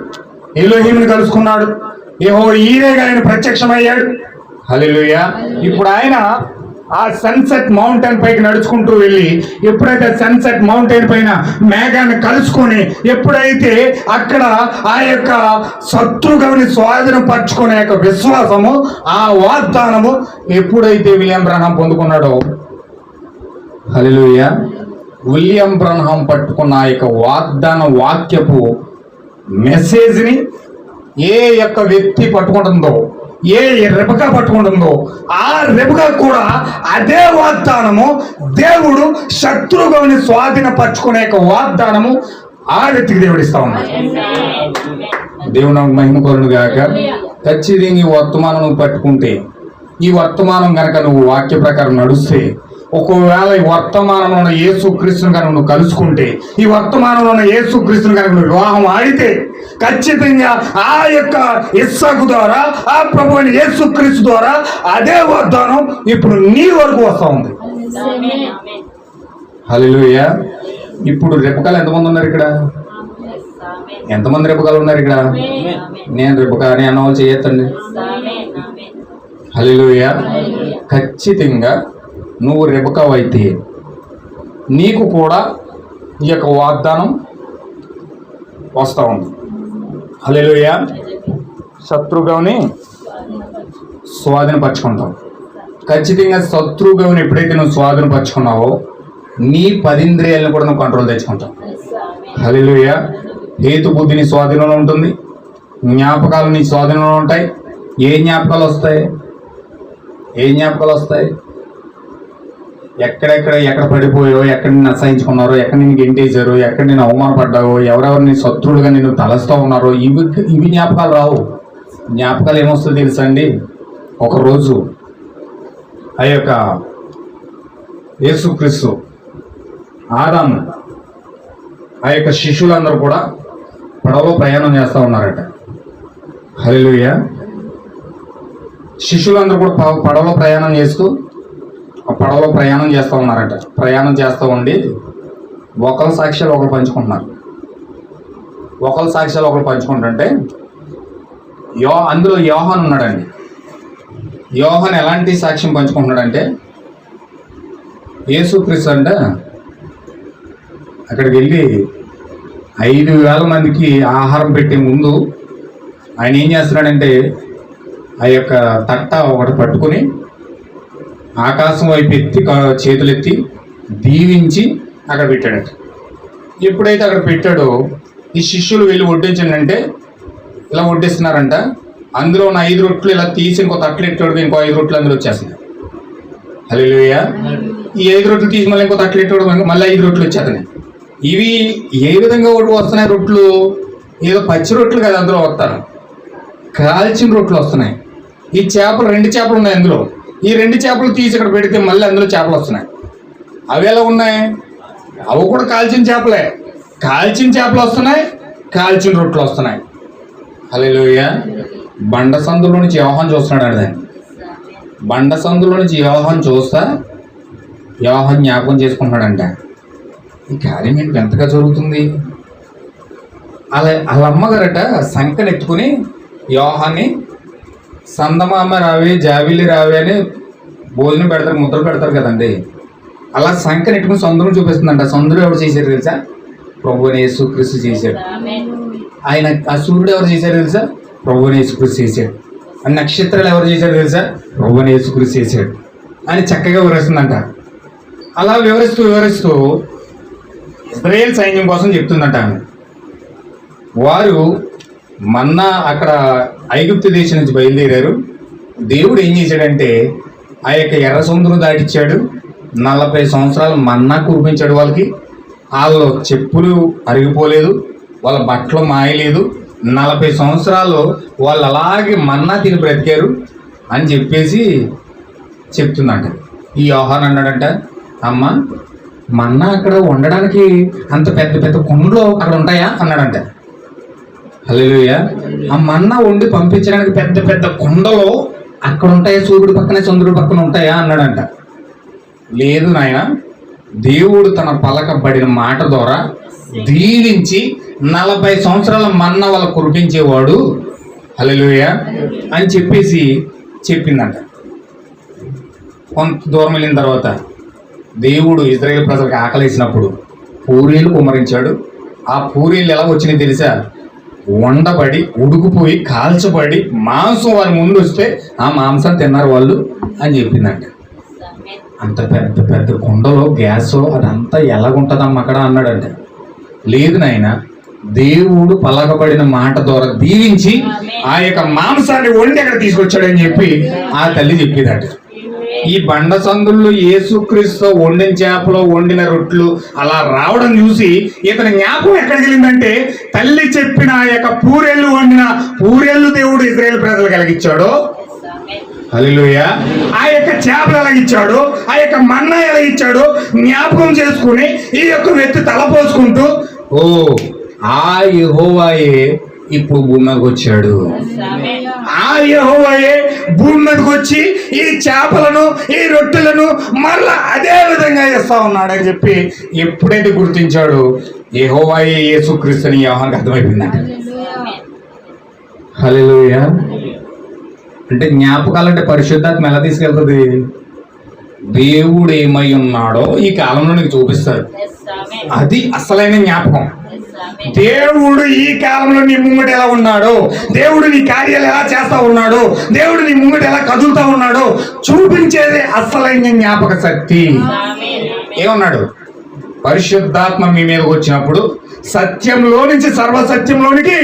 ఎలోహీముని కలుసుకున్నాడు, యెహోవా ఈరేగా ఆయన ప్రత్యక్షమయ్యాడు. హల్లెలూయా. ఇప్పుడు ఆయన ఆ సన్సెట్ మౌంటైన్ పైకి నడుచుకుంటూ వెళ్ళి, ఎప్పుడైతే సన్సెట్ మౌంటైన్ పైన మేఘాన్ని కలుసుకొని, ఎప్పుడైతే అక్కడ ఆ యొక్క శత్రువుని స్వాధీనం పరుచుకునే యొక్క విశ్వాసము, ఆ వాగ్దానము ఎప్పుడైతే విలియం బ్రనహాం పొందుకున్నాడో, హల్లెలూయా, విలియం బ్రనహాం పట్టుకున్న ఆ యొక్క వాగ్దాన వాక్యపు మెసేజ్ని ఏ యొక్క వ్యక్తి పట్టుకుంటుందో, ఏ రెబకా పట్టుకుంటుందో, ఆ రెబకా కూడా అదే వాగ్దానము దేవుడు శత్రువుని స్వాధీనపరుచుకునే యొక్క వాగ్దానము ఆ వ్యక్తికి దేవుడు ఇస్తా ఉన్నాడు. దేవుడు నాకు మహిమ కలుగును గాక. ఖచ్చితంగా ఈ వర్తమానం నువ్వు పట్టుకుంటే, ఈ వర్తమానం కనుక నువ్వు వాక్య ప్రకారం నడుస్తే, ఒకవేళ ఈ వర్తమానంలో ఉన్న యేసుక్రీస్తుని కనుక నువ్వు కలుసుకుంటే, ఈ వర్తమానంలో ఉన్న యేసుక్రీస్తుని కనుక నువ్వు వివాహం ఆడితే, ఖచ్చితంగా ఆ యొక్క ఇస్సాకు ద్వారా, ఆ ప్రభు అయిన యేసుక్రీస్తు ద్వారా అదే వాగ్దానం ఇప్పుడు నీ వరకు వస్తా ఉంది. హల్లెలూయా. ఇప్పుడు రెబకాలు ఎంతమంది ఉన్నారు ఇక్కడ? ఎంతమంది రెబకాలు ఉన్నారు ఇక్కడ? నేను రెబకా అని అన్న వాళ్ళు చేయొద్దండి. హల్లెలూయా. ఖచ్చితంగా నువ్వు రెబకావు అయితే నీకు కూడా ఈ యొక్క వాగ్దానం వస్తూ ఉంది. హల్లెలూయా. శత్రువుని స్వాధీనపరచుకుంటావు. ఖచ్చితంగా శత్రువుని ఎప్పుడైతే నువ్వు స్వాధీనపరచుకున్నావో నీ 10 ఇంద్రియాలను కూడా నువ్వు కంట్రోల్ తెచ్చుకుంటావు. హల్లెలూయా. హేతు బుద్ధి నీ స్వాధీనంలో ఉంటుంది, జ్ఞాపకాలు నీ స్వాధీనంలో ఉంటాయి. ఏ జ్ఞాపకాలు వస్తాయి? ఎక్కడ పడిపోయో, ఎక్కడ నిన్ను అసహించుకున్నారో, ఎక్కడ నిన్ను గెంటేశారో, ఎక్కడ నేను అవమానపడ్డావో, ఎవరెవరు నీ శత్రువులుగా నిన్ను తలస్తూ ఉన్నారో, ఇవి జ్ఞాపకాలు రావు. జ్ఞాపకాలు ఏమొస్తుందో తెలుసా అండి? ఒకరోజు ఆ యొక్క యేసుక్రీస్తు, ఆదాము, ఆ యొక్క శిష్యులందరూ కూడా పడవలో ప్రయాణం చేస్తూ ఉన్నారట. హల్లెలూయా. శిష్యులందరూ కూడా పడవలో ప్రయాణం చేస్తూ ఉన్నారట. ప్రయాణం చేస్తూ ఉండి ఒకరి సాక్ష్యాలు ఒకరు పంచుకుంటుంటే అందులో యోహాన్ ఉన్నాడండి. యోహాన్ ఎలాంటి సాక్ష్యం పంచుకుంటున్నాడంటే, యేసుక్రీస్తు అంట అక్కడికి వెళ్ళి 5,000 మందికి ఆహారం పెట్టే ముందు ఆయన ఏం చేస్తున్నాడంటే ఆ యొక్క తట్ట ఒకటి పట్టుకుని ఆకాశం వైపు ఎత్తి చేతులెత్తి దీవించి అక్కడ పెట్టాడట. ఎప్పుడైతే అక్కడ పెట్టాడో ఈ శిష్యులు వెళ్ళి వడ్డించండి ఇలా వడ్డిస్తున్నారంట. అందులో ఉన్న 5 రొట్లు ఇలా తీసి ఇంకో తట్లు ఎట్టాడు, ఇంకో 5 రొట్లు అందులో వచ్చేస్తున్నాయి. హల్లెలూయా. ఈ 5 రొట్లు తీసి మళ్ళీ ఇంకో తట్లు ఎట్టాడు, మళ్ళీ 5 రొట్లు వచ్చేస్తున్నాయి. ఇవి ఏ విధంగా వస్తున్నాయి రొట్లు? ఏదో పచ్చి రొట్లు కదా అందులో వస్తారు, కాల్చిన రొట్లు వస్తున్నాయి. ఈ చేపలు 2 చేపలు ఉన్నాయి అందులో. ఈ 2 చేపలు తీసి ఇక్కడ పెడితే మళ్ళీ అందులో చేపలు వస్తున్నాయి. అవి ఎలా ఉన్నాయి? అవి కూడా కాల్చిన చేపలే. కాల్చిన చేపలు వస్తున్నాయి, కాల్చిన రొట్లు వస్తున్నాయి. హల్లెలూయా. బండ సందులో నుంచి యోహాన్ చూస్తున్నాడు. దాన్ని బండ సందులో నుంచి యోహాన్ చూస్తా యోహాన్ జ్ఞాపకం చేసుకుంటున్నాడంట, ఈ కార్యం ఏంటి ఎంతగా జరుగుతుంది? వాళ్ళ అమ్మగారట సంకని ఎత్తుకుని యోహాన్ని సందమామ రావే, జాబిలి రావే అని భోజనం పెడతారు, ముద్రలు పెడతారు కదండి. అలా సంకని ఎట్టుకుని సొందరం చూపిస్తుందంట. సొందరం ఎవరు చేశారు తెలుసా? ప్రభువుని యేసుక్రీస్తు చేశాడు. ఆయన ఆ సూర్యుడు ఎవరు చేశారు తెలుసా? ప్రభువుని యేసుక్రీస్తు చేశాడు. ఆ నక్షత్రాలు ఎవరు చేశారు తెలుసా? ప్రభువుని యేసుక్రీస్తు చేశాడు అని చక్కగా వివరిస్తుందంట. అలా వివరిస్తూ ఇశ్రాయేల్ సైన్యం కోసం చెప్తుందంట. వారు మన్నా అక్కడ ఐగుప్తు దేశం నుంచి బయలుదేరారు. దేవుడు ఏం చేశాడంటే ఆ యొక్క ఎర్ర సముద్రం దాటిచ్చాడు. 40 సంవత్సరాలు మన్నా కురిపించాడు వాళ్ళకి. వాళ్ళు చెప్పులు అరిగిపోలేదు, వాళ్ళ బట్టలు మాయలేదు. 40 సంవత్సరాలు వాళ్ళు అలాగే మన్నా తిని బ్రతికారు అని చెప్పేసి చెప్తుందంట. ఈ యోహాన్ అన్నాడంట, అమ్మ మన్నా అక్కడ ఉండడానికి అంత పెద్ద పెద్ద కుండలు అక్కడ ఉంటాయా అన్నాడంట. హల్లెలూయా. ఆ మన్నా వండి పంపించడానికి పెద్ద పెద్ద కుండలు అక్కడ ఉంటాయా? సూర్యుడి పక్కన చంద్రుడి పక్కన ఉంటాయా అన్నాడంట. లేదు నాయన, దేవుడు తన పలకబడిన మాట ద్వారా దీవించి 40 సంవత్సరాల మన్నా వాళ్ళ కురిపించేవాడు. హల్లెలూయా అని చెప్పేసి చెప్పిందంట. కొంత దూరం వెళ్ళిన తర్వాత దేవుడు ఇశ్రాయేలు ప్రజలకు ఆకలేసినప్పుడు పూరీలు కుమ్మరించాడు. ఆ పూరీలు ఎలా వచ్చినాయి తెలుసా? వండబడి, ఉడుకుపోయి, కాల్చబడి మాంసం వారి ముందు వస్తే ఆ మాంసం తిన్నారు వాళ్ళు అని చెప్పిందంట. అంత పెద్ద పెద్ద కుండలో గ్యాస్ అదంతా ఎలాగుంటుందమ్మా అక్కడ అన్నాడంట. లేదు నాయన, దేవుడు పలకబడిన మాట ద్వారా దీవించి ఆ యొక్క మాంసాన్ని వండి అక్కడ తీసుకొచ్చాడని చెప్పి ఆ తల్లి చెప్పేదట. ఈ బండ సందుల్లో యేసుక్రీస్తు వండిన చేపలో వండిన రొట్లు అలా రావడం చూసి ఇతని జ్ఞాపకం ఎక్కడికి వెళ్ళిందంటే, తల్లి చెప్పిన ఆ యొక్క పూరేళ్ళు వండిన పూరేళ్ళు దేవుడు ఇశ్రాయేలు ప్రజలు కలిగించాడు. హల్లెలూయా. ఆ యొక్క చేపలు ఎలాగిచ్చాడు, ఆ యొక్క మన్నా ఎలాగిచ్చాడు జ్ఞాపకం చేసుకుని ఈ యొక్క వ్యక్తి తలపోసుకుంటూ, ఓ ఆ యెహోవాయే ఇప్పుడు భూమి మీదకి వచ్చాడు. ఆ యెహోవాయే భూమి మీదకి వచ్చి ఈ చేపలను, ఈ రొట్టెలను మరలా అదే విధంగా చేస్తా ఉన్నాడని చెప్పి ఎప్పుడైతే గుర్తించాడు, యెహోవాయే యేసుక్రీస్తుని యోహానుకి అర్థమైపోయిందంట. హల్లెలూయా. అంటే జ్ఞాపకాలంటే పరిశుద్ధాత్మ ఎలా తీసుకెళ్తుంది? దేవుడు ఏమై ఉన్నాడో ఈ కాలంలో నీకు చూపిస్తాడు. అది అసలైన జ్ఞాపకం. దేవుడు ఈ కాలంలో నీ ముంగట ఎలా ఉన్నాడో, దేవుడు నీ కార్యాలు ఎలా చేస్తా ఉన్నాడో, దేవుడు నీ ముంగట ఎలా కదులుతా ఉన్నాడో చూపించేది అసలైన జ్ఞాపక శక్తి. ఏమన్నాడు? పరిశుద్ధాత్మ మీ మీదకి వచ్చినప్పుడు సత్యంలో నుంచి సర్వసత్యంలోనికి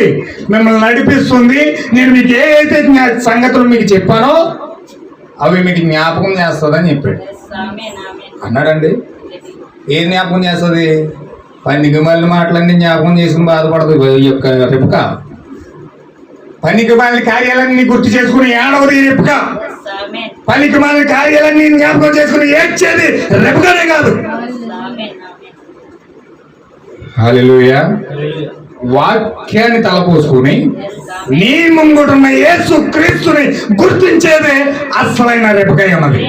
మిమ్మల్ని నడిపిస్తుంది. నేను మీకు ఏ అయితే సంగతులు మీకు చెప్పానో అవి మీకు జ్ఞాపకం చేస్తుందని చెప్పాడు. అన్నాడండి. ఏం జ్ఞాపకం చేస్తుంది? పనికి మళ్ళీ మాటలన్నీ జ్ఞాపకం చేసుకుని బాధపడదు ఈ యొక్క రెపుక. పనికి మళ్ళీ కార్యాలన్నీ గుర్తు చేసుకుని ఏడవది రెపుక. పనికి మళ్ళీ కార్యాలన్నీ జ్ఞాపకం చేసుకుని ఏడ్చేది రెపుకనే కాదు. హల్లెలూయా. వాక్యాన్ని తలపోసుకుని నీ ముంగుడున్న యేసు క్రీస్తుని గుర్తించేదే అసలైన రెపకై ఉన్నది.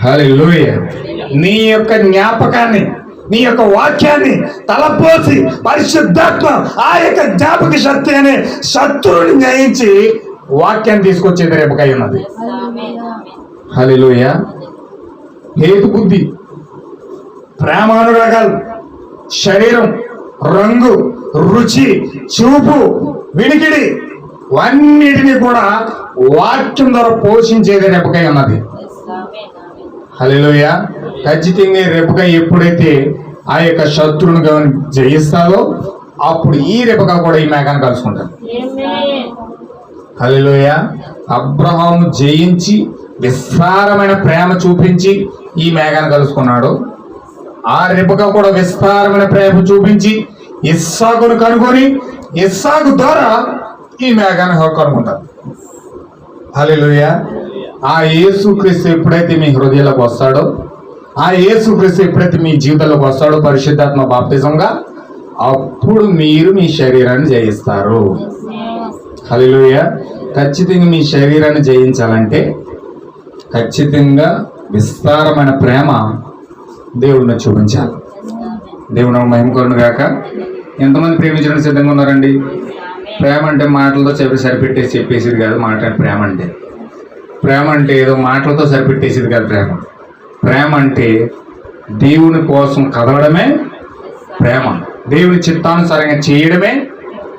హల్లెలూయా. నీ యొక్క జ్ఞాపకాన్ని, నీ యొక్క వాక్యాన్ని తలపోసి పరిశుద్ధాత్మ ఆ యొక్క జ్ఞాపక శక్తి అనే శత్రువుని జయించి వాక్యాన్ని తీసుకొచ్చేది రెపకై ఉన్నది. హల్లెలూయా. హేతు బుద్ధి, ప్రేమానురాగాలు, శరీరం, రంగు, రుచి, చూపు, వినికిడి అన్నిటినీ కూడా వాక్యం ద్వారా పోషించేది రెపకై ఉన్నది. హల్లెలూయా. ఖచ్చితంగా రెపక ఎప్పుడైతే ఆ యొక్క శత్రువుని జయిస్తాదో అప్పుడు ఈ రెపక కూడా ఈ మేఘాన్ని కలుసుకుంటారు. హల్లెలూయా. అబ్రహాము జయించి విస్తారమైన ప్రేమ చూపించి ఈ మేఘాన్ని కలుసుకున్నాడు. ఆ రెపక కూడా విస్తారమైన ప్రేమ చూపించి ఇస్సాకును కనుగొని ఇస్సాకు ద్వారా ఈ మేఘాన్ని కనుక్కుంటారు. హల్లెలూయా. ఆ యేసుక్రీస్తు ఎప్పుడైతే మీ హృదయంలోకి వస్తాడో, ఆ యేసుక్రీస్తు ఎప్పుడైతే మీ జీవితంలోకి వస్తాడో పరిశుద్ధాత్మ బాప్తిజంగా, అప్పుడు మీరు మీ శరీరాన్ని జయిస్తారు. హల్లెలూయా. ఖచ్చితంగా మీ శరీరాన్ని జయించాలంటే ఖచ్చితంగా విస్తారమైన ప్రేమ దేవుడిని చూపించాలి. దేవుడు మహిమ కలుగును గాక. ఎంతమంది ప్రేమించడానికి సిద్ధంగా ఉన్నారండి? ప్రేమ అంటే మాటలతో సరిపెట్టేసి చెప్పేసేది కాదు. ప్రేమ అంటే ప్రేమ అంటే ఏదో మాటలతో సరిపెట్టేసేది కాదు. ప్రేమ అంటే దేవుని కోసం కదలడమే ప్రేమ. దేవుని చిత్తానుసారంగా చేయడమే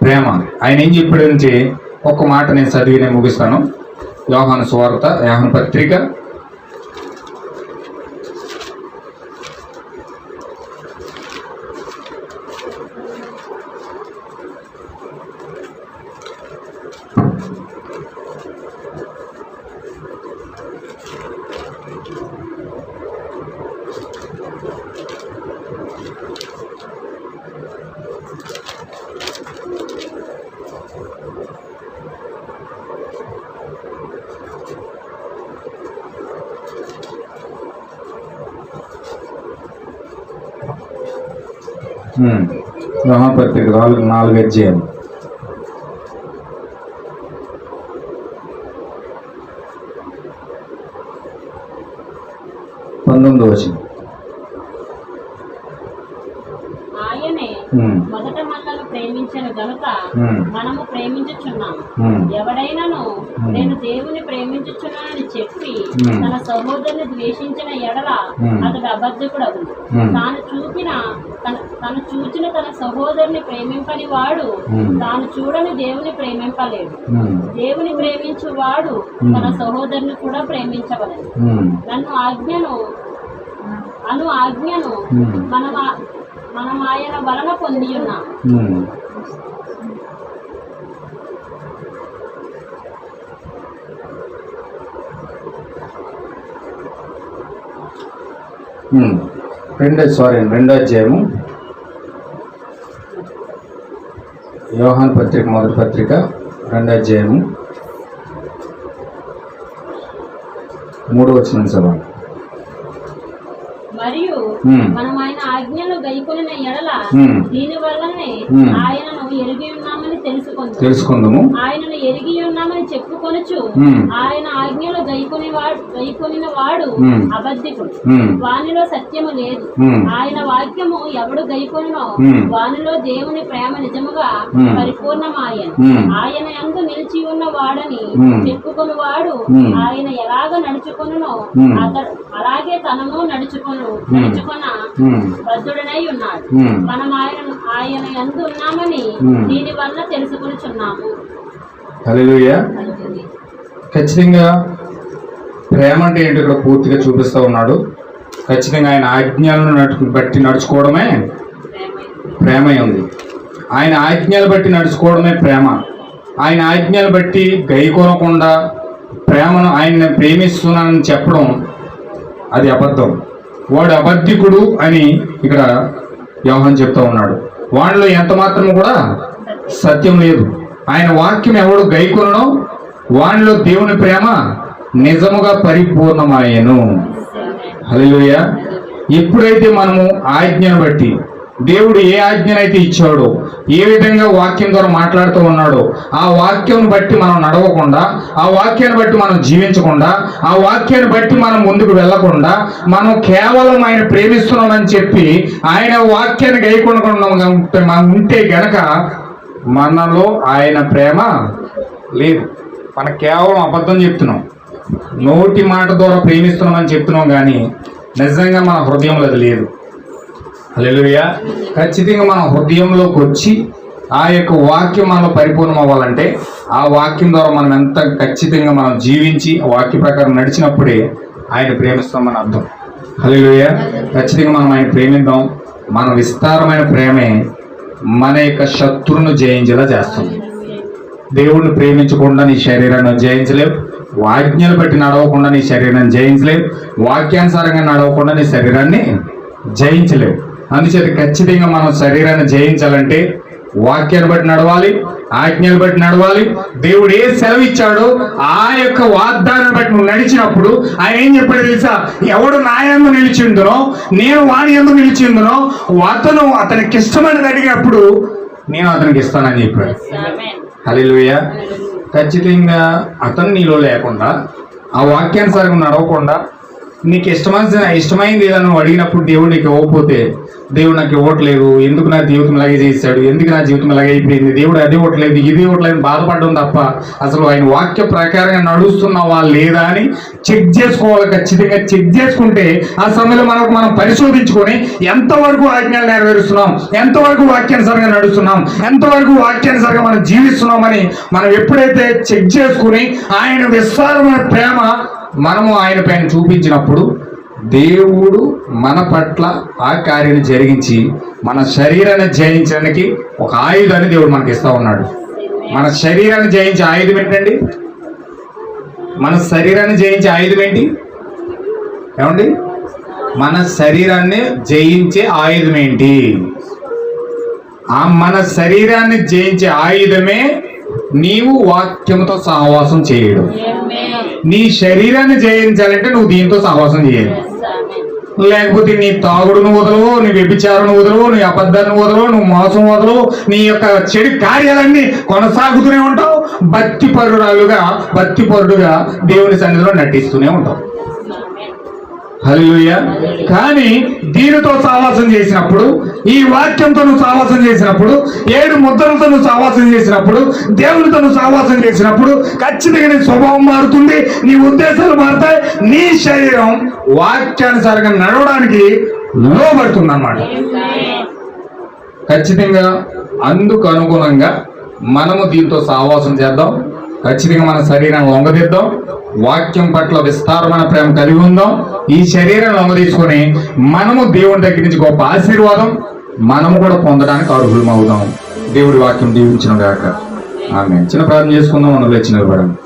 ప్రేమ. ఆయన ఏం చెప్పాడంటే ఒక్క మాట నేను చదివి నేను ముగిస్తాను. యోహాను సువార్త, యోహాను పత్రిక 4 అధ్యాయం 19వ వచనం. ఆయనే మొదట మనల్ని ప్రేమించను గనుక మనము ప్రేమించుచున్నాము. ఎవడైనాను నేను దేవుని ప్రేమించుచున్నానని చెప్పి తన సహోదరుని ద్వేషించిన ఎడల అతడు అబద్ధకుడగు. తను చూచిన తన సహోదరుని ప్రేమింపని వాడు తాను చూడని దేవుని ప్రేమింపలేడు. దేవుని ప్రేమించు వాడు తన సహోదరుని కూడా ప్రేమించవలెను. ఆజ్ఞను మనం ఆయన వలన పొంది ఉన్నాం. రెండో అధ్యాయము యోహాను పత్రిక, మొదటి పత్రిక 2వ అధ్యాయము 3వ వచనం చదవండి. మరియు మనం ఆయన ఆజ్ఞను గైకొనిన ఎడల దీని వల్లనే ఆయనను ఎరిగి ఉన్నామని తెలుసుకుందాము. ఆయనను ఎరిగి ఉన్నామని చెప్పుకొనుచు ఆయన ఆజ్ఞలు గైకొనిన వాడు అబద్ధికుడు, వానిలో సత్యము లేదు. ఆయన వాక్యము ఎవడు గైకొనినో వానిలో దేవుని ప్రేమ నిజముగా పరిపూర్ణమాయను. ఆయన యందు నిలిచి ఉన్న వాడని చెప్పుకొని వాడు ఆయన ఎలాగ నడుచుకొనునో అలాగే తనము నడుచుకొన బద్ధుడనై ఉన్నాడు. మనం ఆయన యందు ఉన్నామని దీని వల్ల తెలుసుకొనుచున్నాము. హల్లెలూయా. ఖచ్చితంగా ప్రేమ అంటే ఏంటో ఇక్కడ పూర్తిగా చూపిస్తూ ఉన్నాడు. ఖచ్చితంగా ఆయన ఆజ్ఞలను బట్టి నడుచుకోవడమే ప్రేమ ఉంది. ఆయన ఆజ్ఞలు బట్టి నడుచుకోవడమే ప్రేమ. ఆయన ఆజ్ఞలు బట్టి గైకొనకుండా ప్రేమను ఆయన్ని ప్రేమిస్తున్నానని చెప్పడం అది అబద్ధం. వాడు అబద్ధికుడు అని ఇక్కడ యోహాను చెప్తూ ఉన్నాడు. వాడిలో ఎంత మాత్రం కూడా సత్యం లేదు. ఆయన వాక్యం ఎవడు గైకొనడో వానిలో దేవుని ప్రేమ నిజముగా పరిపూర్ణమాయెను. హల్లెలూయా. ఎప్పుడైతే మనము ఆజ్ఞను బట్టి దేవుడు ఏ ఆజ్ఞనైతే ఇచ్చాడో, ఏ విధంగా వాక్యం ద్వారా మాట్లాడుతూ ఉన్నాడో ఆ వాక్యం బట్టి మనం నడవకుండా, ఆ వాక్యాన్ని బట్టి మనం జీవించకుండా, ఆ వాక్యాన్ని బట్టి మనం ముందుకు వెళ్లకుండా, మనం కేవలం ఆయన ప్రేమిస్తున్నామని చెప్పి ఆయన వాక్యాన్ని గైకొనకుండా ఉంటే గనక మనలో ఆయన ప్రేమ లేదు. మనం కేవలం అబద్ధం చెప్తున్నాం, నోటి మాట ద్వారా ప్రేమిస్తున్నామని చెప్తున్నాం, కానీ నిజంగా మన హృదయంలో అది లేదు. హల్లెలూయా. ఖచ్చితంగా మన హృదయంలోకి వచ్చి ఆ యొక్క వాక్యం మనలో పరిపూర్ణం అవ్వాలంటే ఆ వాక్యం ద్వారా మనం ఎంత ఖచ్చితంగా మనం జీవించి ఆ వాక్య ప్రకారం నడిచినప్పుడే ఆయన ప్రేమిస్తామని అర్థం. హల్లెలూయా. ఖచ్చితంగా మనం ఆయన ప్రేమిద్దాం. మన విస్తారమైన ప్రేమే మన యొక్క శత్రువును జయించేలా చేస్తుంది. దేవుణ్ణి ప్రేమించకుండా నీ శరీరాన్ని జయించలేవు, వాజ్ఞలు బట్టి నడవకుండా నీ శరీరాన్ని జయించలేవు, వాక్యానుసారంగా నడవకుండా నీ శరీరాన్ని జయించలేవు. అందుచేత ఖచ్చితంగా మనం శరీరాన్ని జయించాలంటే వాక్యాన్ని బట్టి నడవాలి, ఆజ్ఞలు బట్టి నడవాలి. దేవుడు ఏ సెలవు ఇచ్చాడో ఆ యొక్క వాగ్దానాన్ని బట్టి నువ్వు నడిచినప్పుడు ఆయన ఏం చెప్పాడు తెలుసా? ఎవడు నా యందు నిలిచిందునో నేను వాని యందు నిలిచిందునో అతనికి ఇష్టమైనది అడిగినప్పుడు నేను అతనికి ఇస్తానని చెప్పాడు. హల్లెలూయా. ఖచ్చితంగా అతను నీలో లేకుండా ఆ వాక్యానుసారంగా నడవకుండా నీకు ఇష్టమైంది ఏదైనా నువ్వు అడిగినప్పుడు దేవుడు నీకు ఇవ్వకపోతే, దేవుడు నాకు ఇవ్వట్లేదు, ఎందుకు నా జీవితం ఇలాగే చేశాడు, ఎందుకు నా జీవితం ఇలాగే అయిపోయింది, దేవుడు అది ఇవ్వట్లేదు ఇది ఇవ్వట్లేదు బాధపడడం తప్ప అసలు ఆయన వాక్య ప్రకారంగా నడుస్తున్నావా లేదా అని చెక్ చేసుకోవాలి. ఖచ్చితంగా చెక్ చేసుకుంటే ఆ సమయంలో మనం పరిశోధించుకొని ఎంతవరకు ఆజ్ఞలు నెరవేరుస్తున్నాం, ఎంతవరకు వాక్యానుసారంగా నడుస్తున్నాం, ఎంతవరకు వాక్యానుసారంగా మనం జీవిస్తున్నామని మనం ఎప్పుడైతే చెక్ చేసుకుని ఆయన విస్తారమైన ప్రేమ మనము ఆయన పైన చూపించినప్పుడు దేవుడు మన పట్ల ఆ కార్యాన్ని జరిగించి మన శరీరాన్ని జయించడానికి ఒక ఆయుధాన్ని దేవుడు మనకి ఇస్తా ఉన్నాడు. మన శరీరాన్ని జయించే ఆయుధం ఏంటండి? మన శరీరాన్ని జయించే ఆయుధం ఏంటి? ఏమండి? మన శరీరాన్ని జయించే ఆయుధం ఏంటి? మన శరీరాన్ని జయించే ఆయుధమే నీవు వాక్యంతో సహవాసం చేయడం. నీ శరీరాన్ని జయించాలంటే నువ్వు దీంతో సహవాసం చేయాలి. లేకపోతే నీ తాగుడును వదలవు, నీ వ్యభిచారం వదలవు, నీ అబద్ధాన్ని వదలవు, నువ్వు మోసం వదలవు, నీ యొక్క చెడు కార్యాలన్నీ కొనసాగుతూనే ఉంటావు. భక్తిపరుడుగా దేవుని సన్నిధిలో నటిస్తూనే ఉంటావు. హల్లెలూయా. కానీ దీనితో సహవాసం చేసినప్పుడు, ఈ వాక్యంతో నువ్వు సహవాసం చేసినప్పుడు, 7 ముద్రలతో నువ్వు సహవాసం చేసినప్పుడు, దేవునితో నువ్వు సహవాసం చేసినప్పుడు ఖచ్చితంగా నీ స్వభావం మారుతుంది, నీ ఉద్దేశాలు మారుతాయి, నీ శరీరం వాక్యానుసారంగా నడవడానికి లోబడుతుంది అన్నమాట. ఖచ్చితంగా అందుకు అనుగుణంగా మనము దీంతో సహవాసం చేద్దాం. ఖచ్చితంగా మన శరీరాన్ని లొంగదీద్దాం, వాక్యం పట్ల విస్తారమైన ప్రేమ కలిగి ఉందాం. ఈ శరీరాన్ని లొంగ తీసుకొని మనము దేవుని దగ్గర నుంచి గొప్ప ఆశీర్వాదం మనము కూడా పొందడానికి అర్హులం అవుదాం. దేవుడి వాక్యం దీవించిన గాక. ఆమేన్. చిన్న ప్రార్థన చేసుకుందాం. మనలో నిలబడండి.